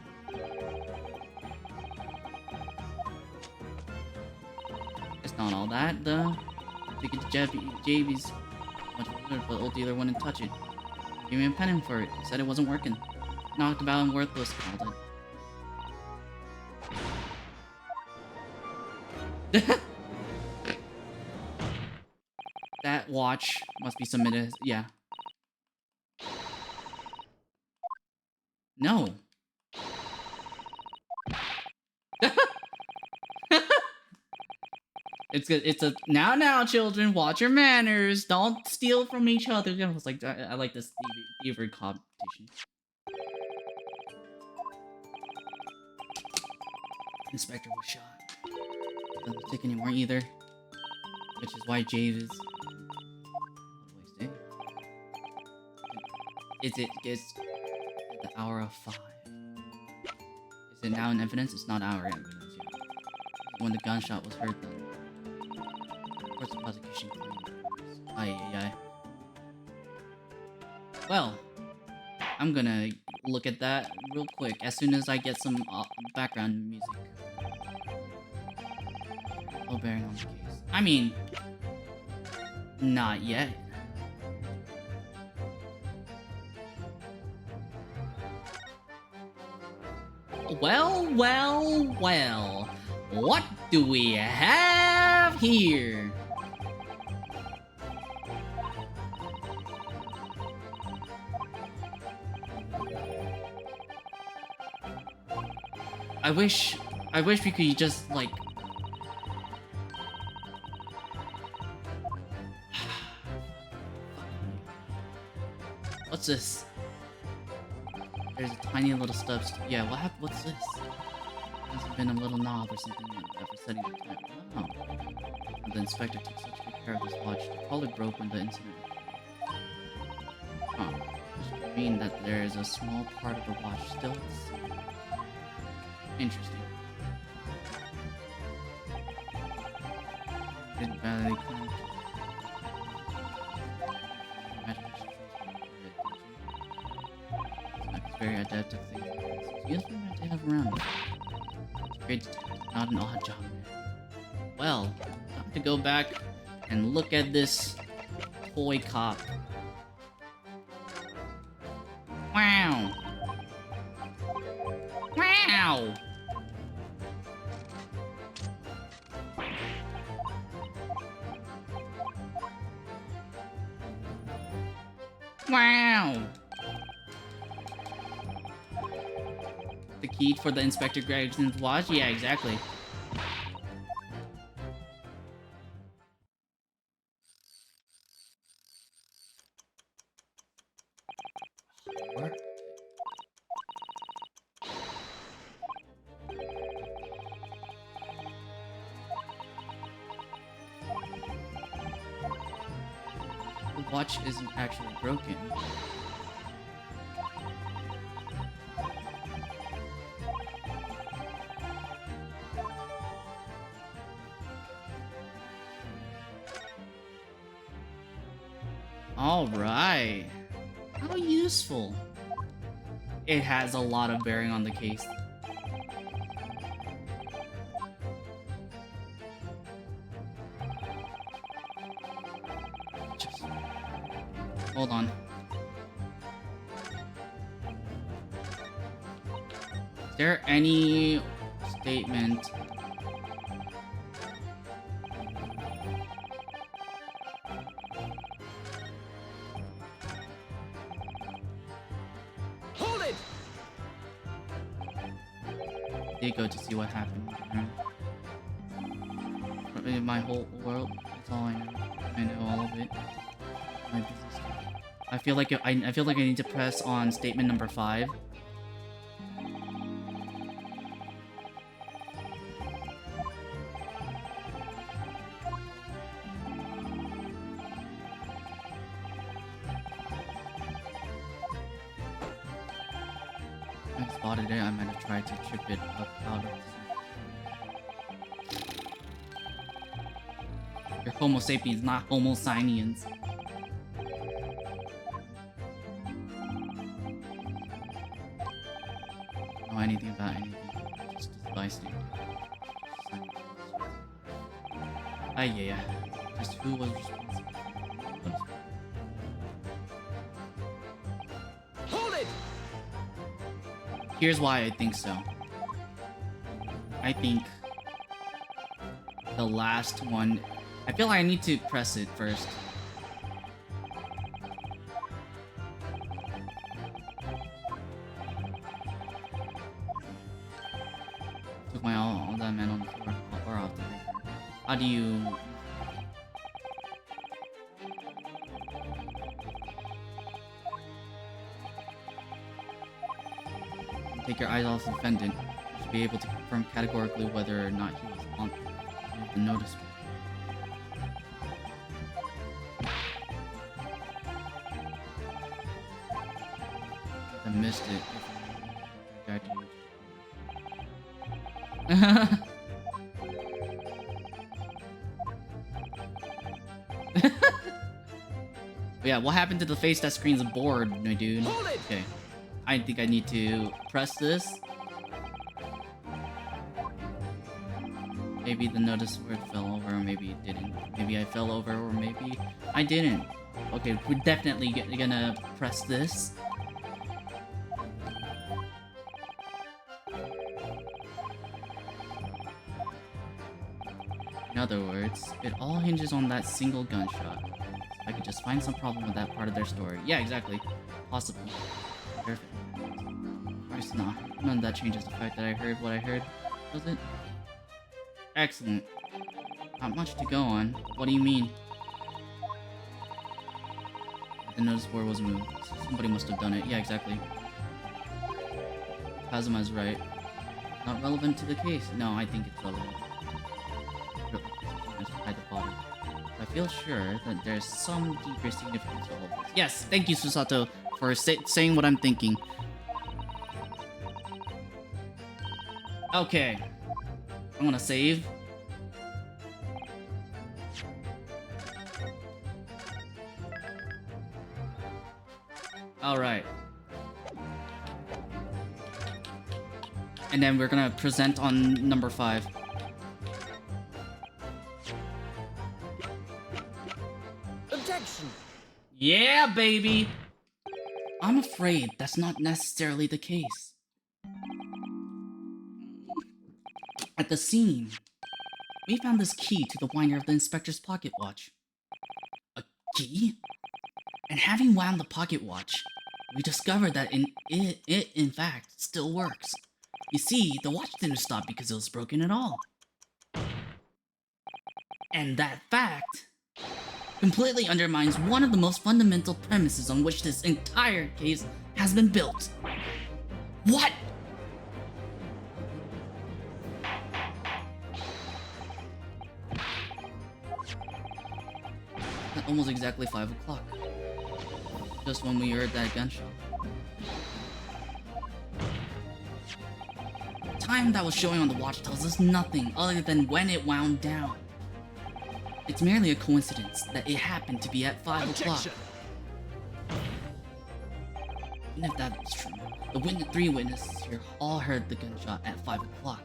It's not all that, though. Took it to JB's, but old dealer wouldn't touch it. Gave me a penny for it. He said it wasn't working. Knocked about and worthless, called it. That watch must be submitted. Yeah. No. It's good. It's a now, children. Watch your manners. Don't steal from each other. I was like, I like this thievery competition. Inspector was shot. Doesn't take anymore either, which is why Jave is. Is it gets at the hour of 5? Is it now in evidence? It's not our evidence yet. When the gunshot was heard, then. Reports of prosecution. Aye, aye, aye. Well, I'm gonna look at that real quick as soon as I get some background music. No bearing on the case. I mean, not yet. Well, well, well. What do we have here? I wish we could just like what's this? There's a tiny little stubs. Yeah, what happened? What's this? Must have been a little knob or something after setting the time. Oh. The inspector took such good care of his watch. The collar broke when the incident occurred. Huh. Which could mean that there is a small part of the watch still at sea. Interesting. Didn't badly crack. It's very adept at things like this. It's useful to have around. It's great detective, not an odd job, man. Well, time to go back and look at this toy cop. Wow! Wow! Wow! The key for the Inspector Gregson's watch? Yeah, exactly. The watch isn't actually broken. Alright. How useful. It has a lot of bearing on the case. Just... hold on. Is there any statement? Hold it! Did go to see what happened. In my whole world, that's all I know. I know all of it. My business. I feel like I feel like I need to press on statement number 5. I spotted it. I might have tried to trip it up out of. You're Homo sapiens, not Homo sinians. Don't know anything about anything. Just a bystander. Ah, yeah. Just who was responsible? Hold it! Here's why I think so. I think the last one. I feel like I need to press it first. Took my all that man on the floor or off the river. How do you? Take your eyes off the defendant. You should be able to confirm categorically whether or not he was on the notice board. I missed it. Yeah, what happened to the face that screams bored, my dude? Hold it! Okay. I think I need to press this. Maybe the notice word fell over, or maybe it didn't. Maybe I fell over, or maybe I didn't. Okay, we're definitely gonna press this. In other words, it all hinges on that single gunshot. If I could just find some problem with that part of their story. Yeah, exactly. Possible. Perfect. Of course not. None of that changes the fact that I heard what I heard. Does it? Excellent. Not much to go on. What do you mean? The notice board was moved. Somebody must have done it. Yeah, exactly. Kazuma's right. Not relevant to the case. No, I think it's relevant. Hide the body. I feel sure that there's some deeper significance to all of this. Yes, thank you, Susato, for saying what I'm thinking. Okay. I'm gonna save. Alright. And then we're gonna present on number 5. Objection! Yeah, baby! I'm afraid that's not necessarily the case. At the scene, we found this key to the winder of the inspector's pocket watch. A key? And having wound the pocket watch, we discovered that it in fact still works. You see, the watch didn't stop because it was broken at all. And that fact completely undermines one of the most fundamental premises on which this entire case has been built. What? At almost exactly 5 o'clock. Just when we heard that gunshot. The time that was showing on the watch tells us nothing other than when it wound down. It's merely a coincidence that it happened to be at 5 o'clock. And if that's true, the 3 witnesses here all heard the gunshot at 5 o'clock.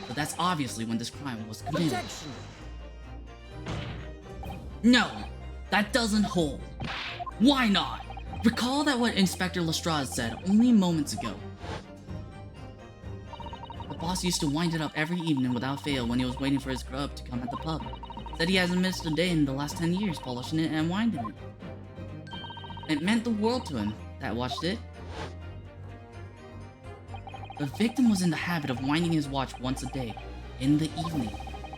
So that's obviously when this crime was committed. Objection! No, that doesn't hold. Why not? Recall that what Inspector Lestrade said only moments ago. The boss used to wind it up every evening without fail when he was waiting for his grub to come at the pub. Said he hasn't missed a day in the last 10 years polishing it and winding it. It meant the world to him that watched it. The victim was in the habit of winding his watch once a day, in the evening.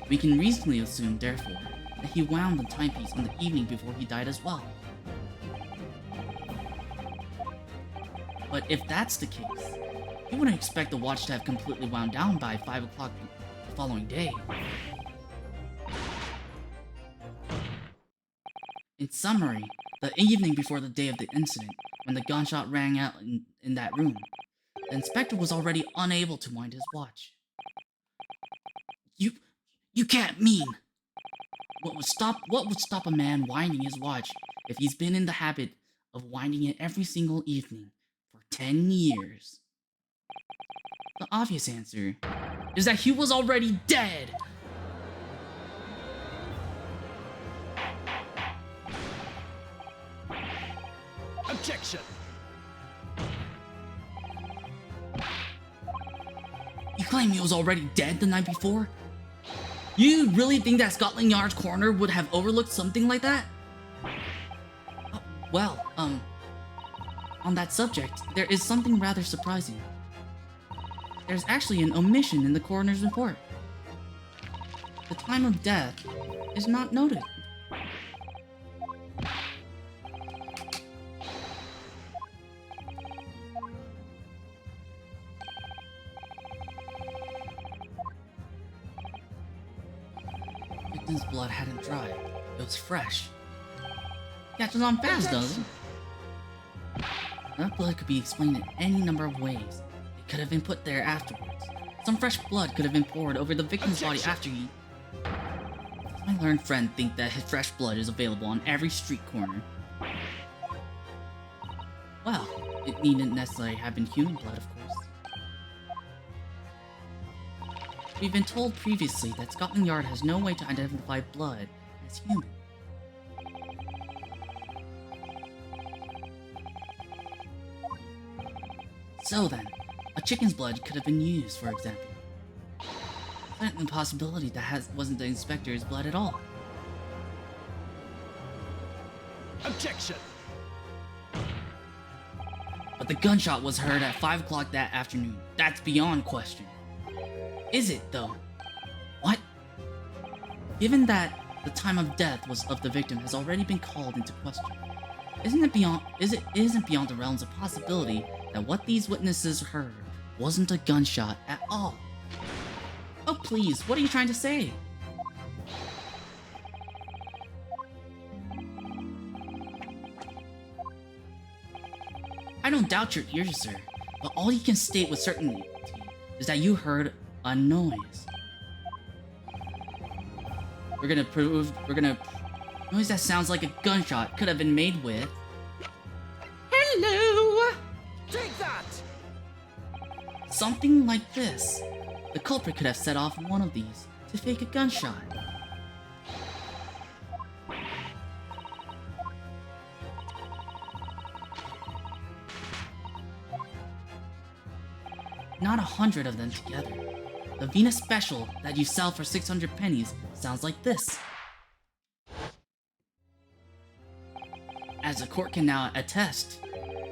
We can reasonably assume, therefore, that he wound the timepiece on the evening before he died as well. But if that's the case, you wouldn't expect the watch to have completely wound down by 5 o'clock the following day. In summary, the evening before the day of the incident, when the gunshot rang out in that room, the inspector was already unable to wind his watch. You can't mean... What would stop a man winding his watch if he's been in the habit of winding it every single evening for 10 years? The obvious answer is that he was already dead! Objection! You claim he was already dead the night before? You really think that Scotland Yard's coroner would have overlooked something like that? Well, on that subject, there is something rather surprising. There's actually an omission in the coroner's report. The time of death is not noted. Victim's blood hadn't dried. It was fresh. Catches on fast, doesn't it? That blood could be explained in any number of ways. It could have been put there afterwards. Some fresh blood could have been poured over the victim's body after he... My learned friend think that his fresh blood is available on every street corner. Well, it needn't necessarily have been human blood, of course. We've been told previously that Scotland Yard has no way to identify blood as human. So then, a chicken's blood could have been used, for example. Certainly a possibility that wasn't the inspector's blood at all. Objection! But the gunshot was heard at 5 o'clock that afternoon. That's beyond question. Is it, though? What? Given that the time of death of the victim has already been called into question, isn't beyond the realms of possibility that what these witnesses heard wasn't a gunshot at all? Oh please, what are you trying to say? I don't doubt your ears, sir, but all you can state with certainty is that you heard a noise. Noise that sounds like a gunshot could have been made with... Hello! Take that! Something like this. The culprit could have set off one of these to fake a gunshot. Not 100 of them together. The Venus Special that you sell for 600 pennies sounds like this. As the court can now attest,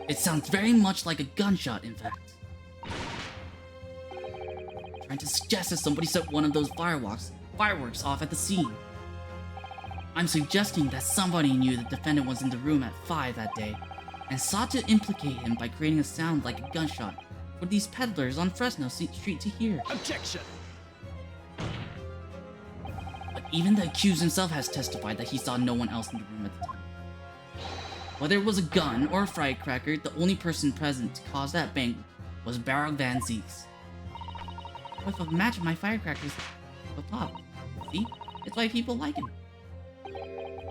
it sounds very much like a gunshot, in fact. Trying to suggest that somebody set one of those fireworks off at the scene. I'm suggesting that somebody knew the defendant was in the room at 5 that day, and sought to implicate him by creating a sound like a gunshot for these peddlers on Fresno Street to hear. Objection! But even the accused himself has testified that he saw no one else in the room at the time. Whether it was a gun or a firecracker, the only person present to cause that bang was Barrel Van Zeeks. If a match of my firecrackers will pop. See? It's why people like him.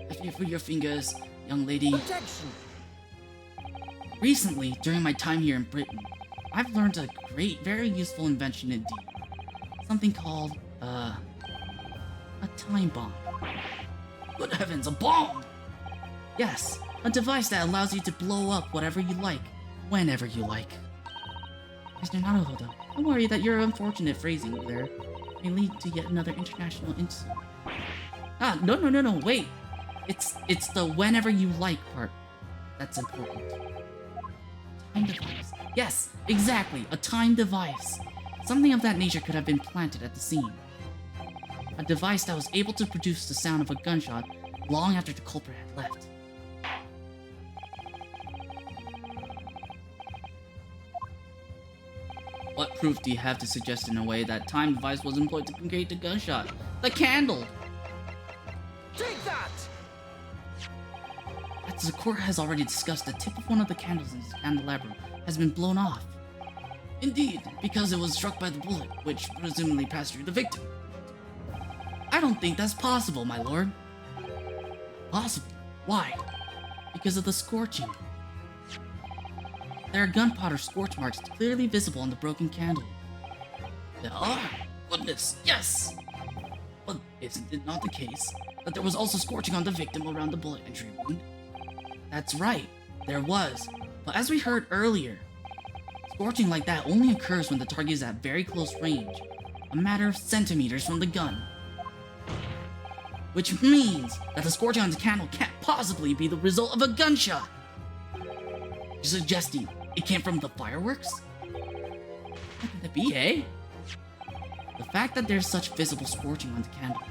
I fear for your fingers, young lady. Objection! Recently, during my time here in Britain, I've learned a great, very useful invention indeed. Something called, a time bomb. Good heavens, a bomb! Yes, a device that allows you to blow up whatever you like, whenever you like. Mr. Naruhodo, don't worry that your unfortunate phrasing there may lead to yet another international incident. Ah, no, wait! It's the whenever you like part that's important. Time device. Yes, exactly, a time device. Something of that nature could have been planted at the scene. A device that was able to produce the sound of a gunshot long after the culprit had left. What proof do you have to suggest in a way that time device was employed to create the gunshot? The candle! Take that! As the court has already discussed, the tip of one of the candles in the candelabrum has been blown off. Indeed, because it was struck by the bullet, which presumably passed through the victim. I don't think that's possible, my lord. Possible? Why? Because of the scorching. There are gunpowder scorch marks clearly visible on the broken candle. There are? Goodness, yes! But isn't it not the case that there was also scorching on the victim around the bullet entry wound? That's right, there was. But as we heard earlier, scorching like that only occurs when the target is at very close range, a matter of centimeters from the gun. Which means that the scorching on the candle can't possibly be the result of a gunshot. You're suggesting it came from the fireworks? How could that be, eh? The fact that there's such visible scorching on the candle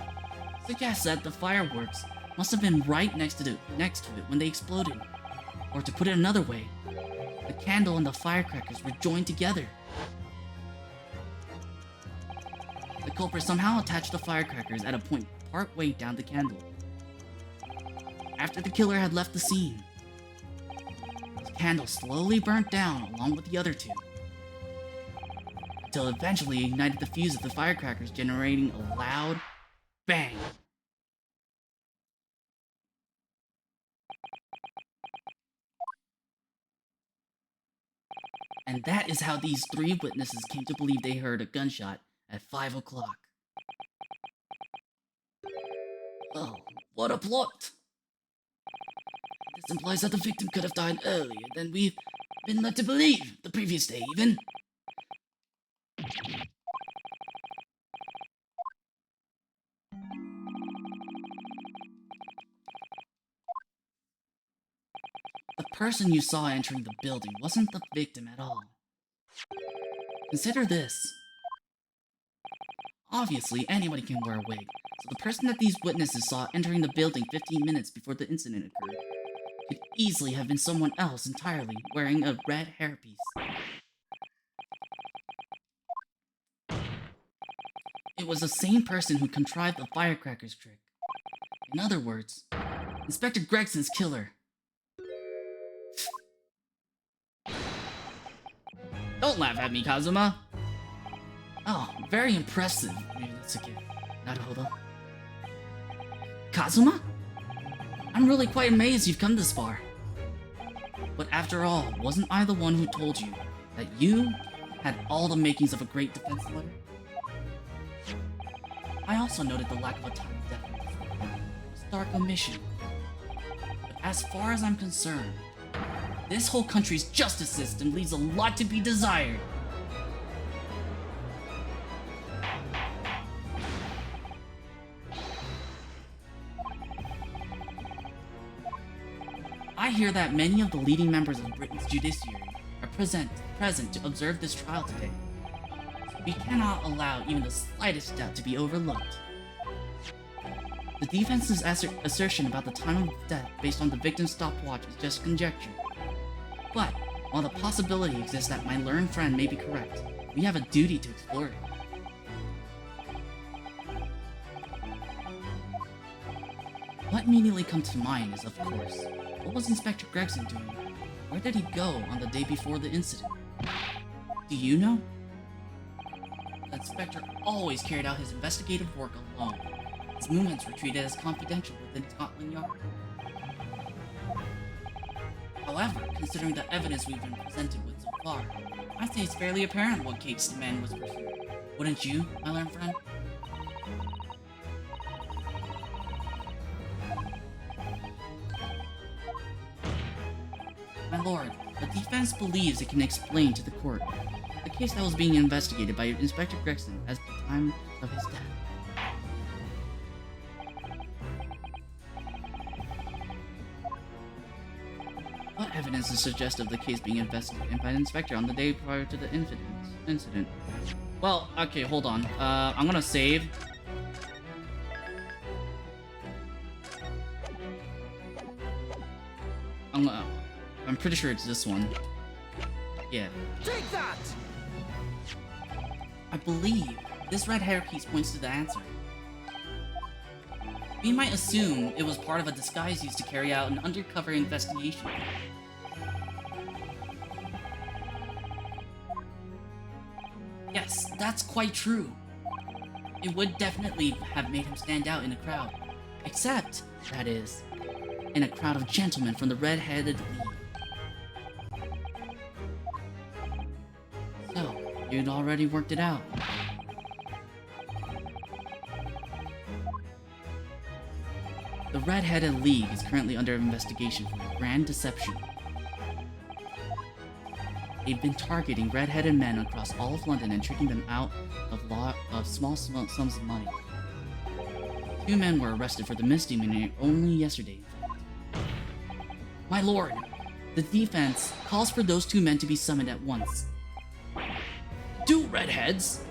suggests that the fireworks must have been right next to it when they exploded. Or to put it another way, the candle and the firecrackers were joined together. The culprit somehow attached the firecrackers at a point partway down the candle. After the killer had left the scene, the candle slowly burnt down along with the other two, until it eventually ignited the fuse of the firecrackers, generating a loud bang. And that is how these 3 witnesses came to believe they heard a gunshot at 5 o'clock. Oh, what a plot! This implies that the victim could have died earlier than we've been led to believe, the previous day even. The person you saw entering the building wasn't the victim at all. Consider this. Obviously, anybody can wear a wig, so the person that these witnesses saw entering the building 15 minutes before the incident occurred could easily have been someone else entirely, wearing a red hairpiece. It was the same person who contrived the firecrackers trick. In other words, Inspector Gregson's killer. Don't laugh at me, Kazuma! Oh, very impressive, Ryunosuke. Naruhodo. Kazuma? I'm really quite amazed you've come this far. But after all, wasn't I the one who told you that you had all the makings of a great defense lawyer? I also noted the lack of a time of death. Stark omission. But as far as I'm concerned, this whole country's justice system leaves a lot to be desired. I hear that many of the leading members of Britain's judiciary are present to observe this trial today. We cannot allow even the slightest doubt to be overlooked. The defense's assertion about the time of death based on the victim's stopwatch is just conjecture. But, while the possibility exists that my learned friend may be correct, we have a duty to explore it. What immediately comes to mind is, of course, what was Inspector Gregson doing? Where did he go on the day before the incident? Do you know? The inspector always carried out his investigative work alone. His movements were treated as confidential within Scotland Yard. However, considering the evidence we've been presented with so far, I'd say it's fairly apparent what case the man was pursuing. Wouldn't you, my learned friend? My lord, the defense believes it can explain to the court the case that was being investigated by Inspector Gregson at the time of his death. What evidence is suggestive of the case being investigated by the inspector on the day prior to the incident? Well, okay, hold on. I'm gonna save. I'm pretty sure it's this one. Yeah. Take that! I believe this red hairpiece points to the answer. We might assume it was part of a disguise used to carry out an undercover investigation. Yes, that's quite true. It would definitely have made him stand out in a crowd. Except, that is, in a crowd of gentlemen from the Red-Headed League. So, you'd already worked it out. The Red-Headed League is currently under investigation for grand deception. They've been targeting red-headed men across all of London and tricking them out of small sums of money. 2 men were arrested for the misdemeanor only yesterday. My lord, the defense calls for those 2 men to be summoned at once. 2 redheads?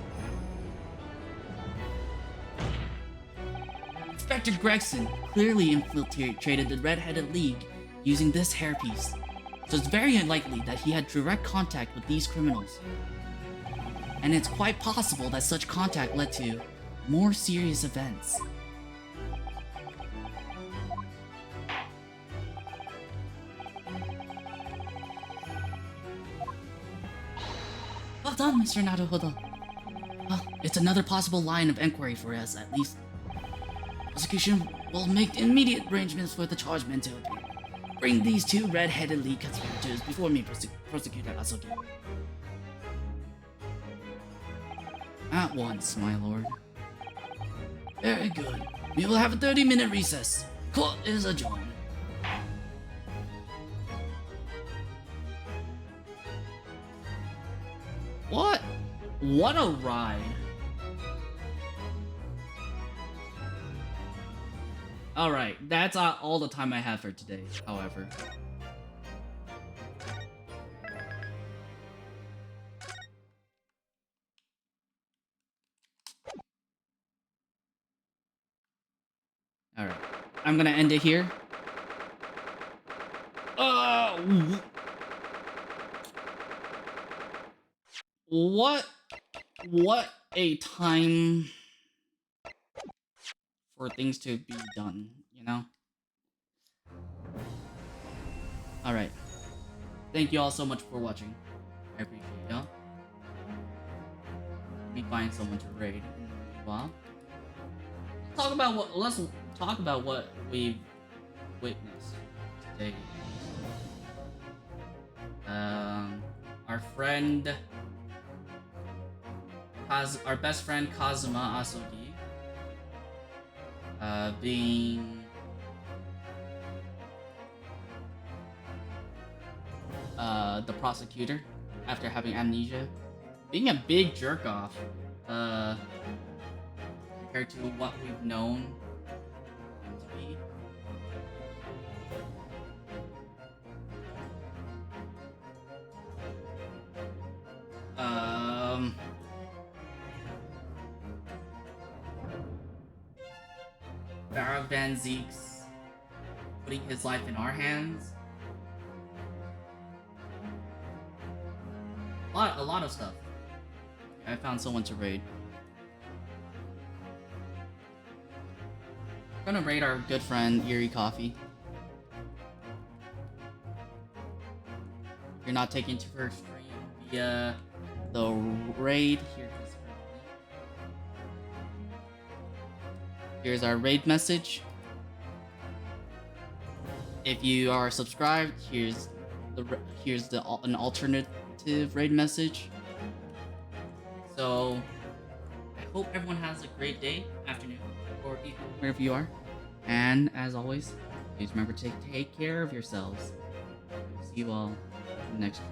Inspector Gregson clearly infiltrated the Red-Headed League using this hairpiece, so it's very unlikely that he had direct contact with these criminals. And it's quite possible that such contact led to more serious events. Well done, Mr. Naruhodo. Well, it's another possible line of inquiry for us, at least. Prosecution will make immediate arrangements for the charged men to appear. Bring these two red-headed lead conspirators before me, Prosecutor Asogi. At once, my lord. Very good. We will have a 30-minute recess. Court is adjourned. What? What a ride. Alright, that's all the time I have for today, however. Alright, I'm gonna end it here. What a time for things to be done, you know? Alright. Thank you all so much for watching. I appreciate y'all. Let me find someone to raid in the meanwhile. Let's talk about what we've witnessed today. Our friend our best friend Kazuma Asogi being the prosecutor after having amnesia, being a big jerk off compared to what we've known him to be. Farah Van Zeek's putting his life in our hands. A lot of stuff. I found someone to raid. I'm gonna raid our good friend Yuri Coffee. If you're not taken to her stream via the raid, here's our raid message. If you are subscribed, here's an alternative raid message. So I hope everyone has a great day, afternoon, or evening, wherever you are. And as always, please remember to take care of yourselves. See you all next week.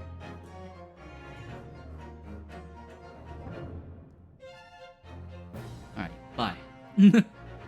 Alright, bye.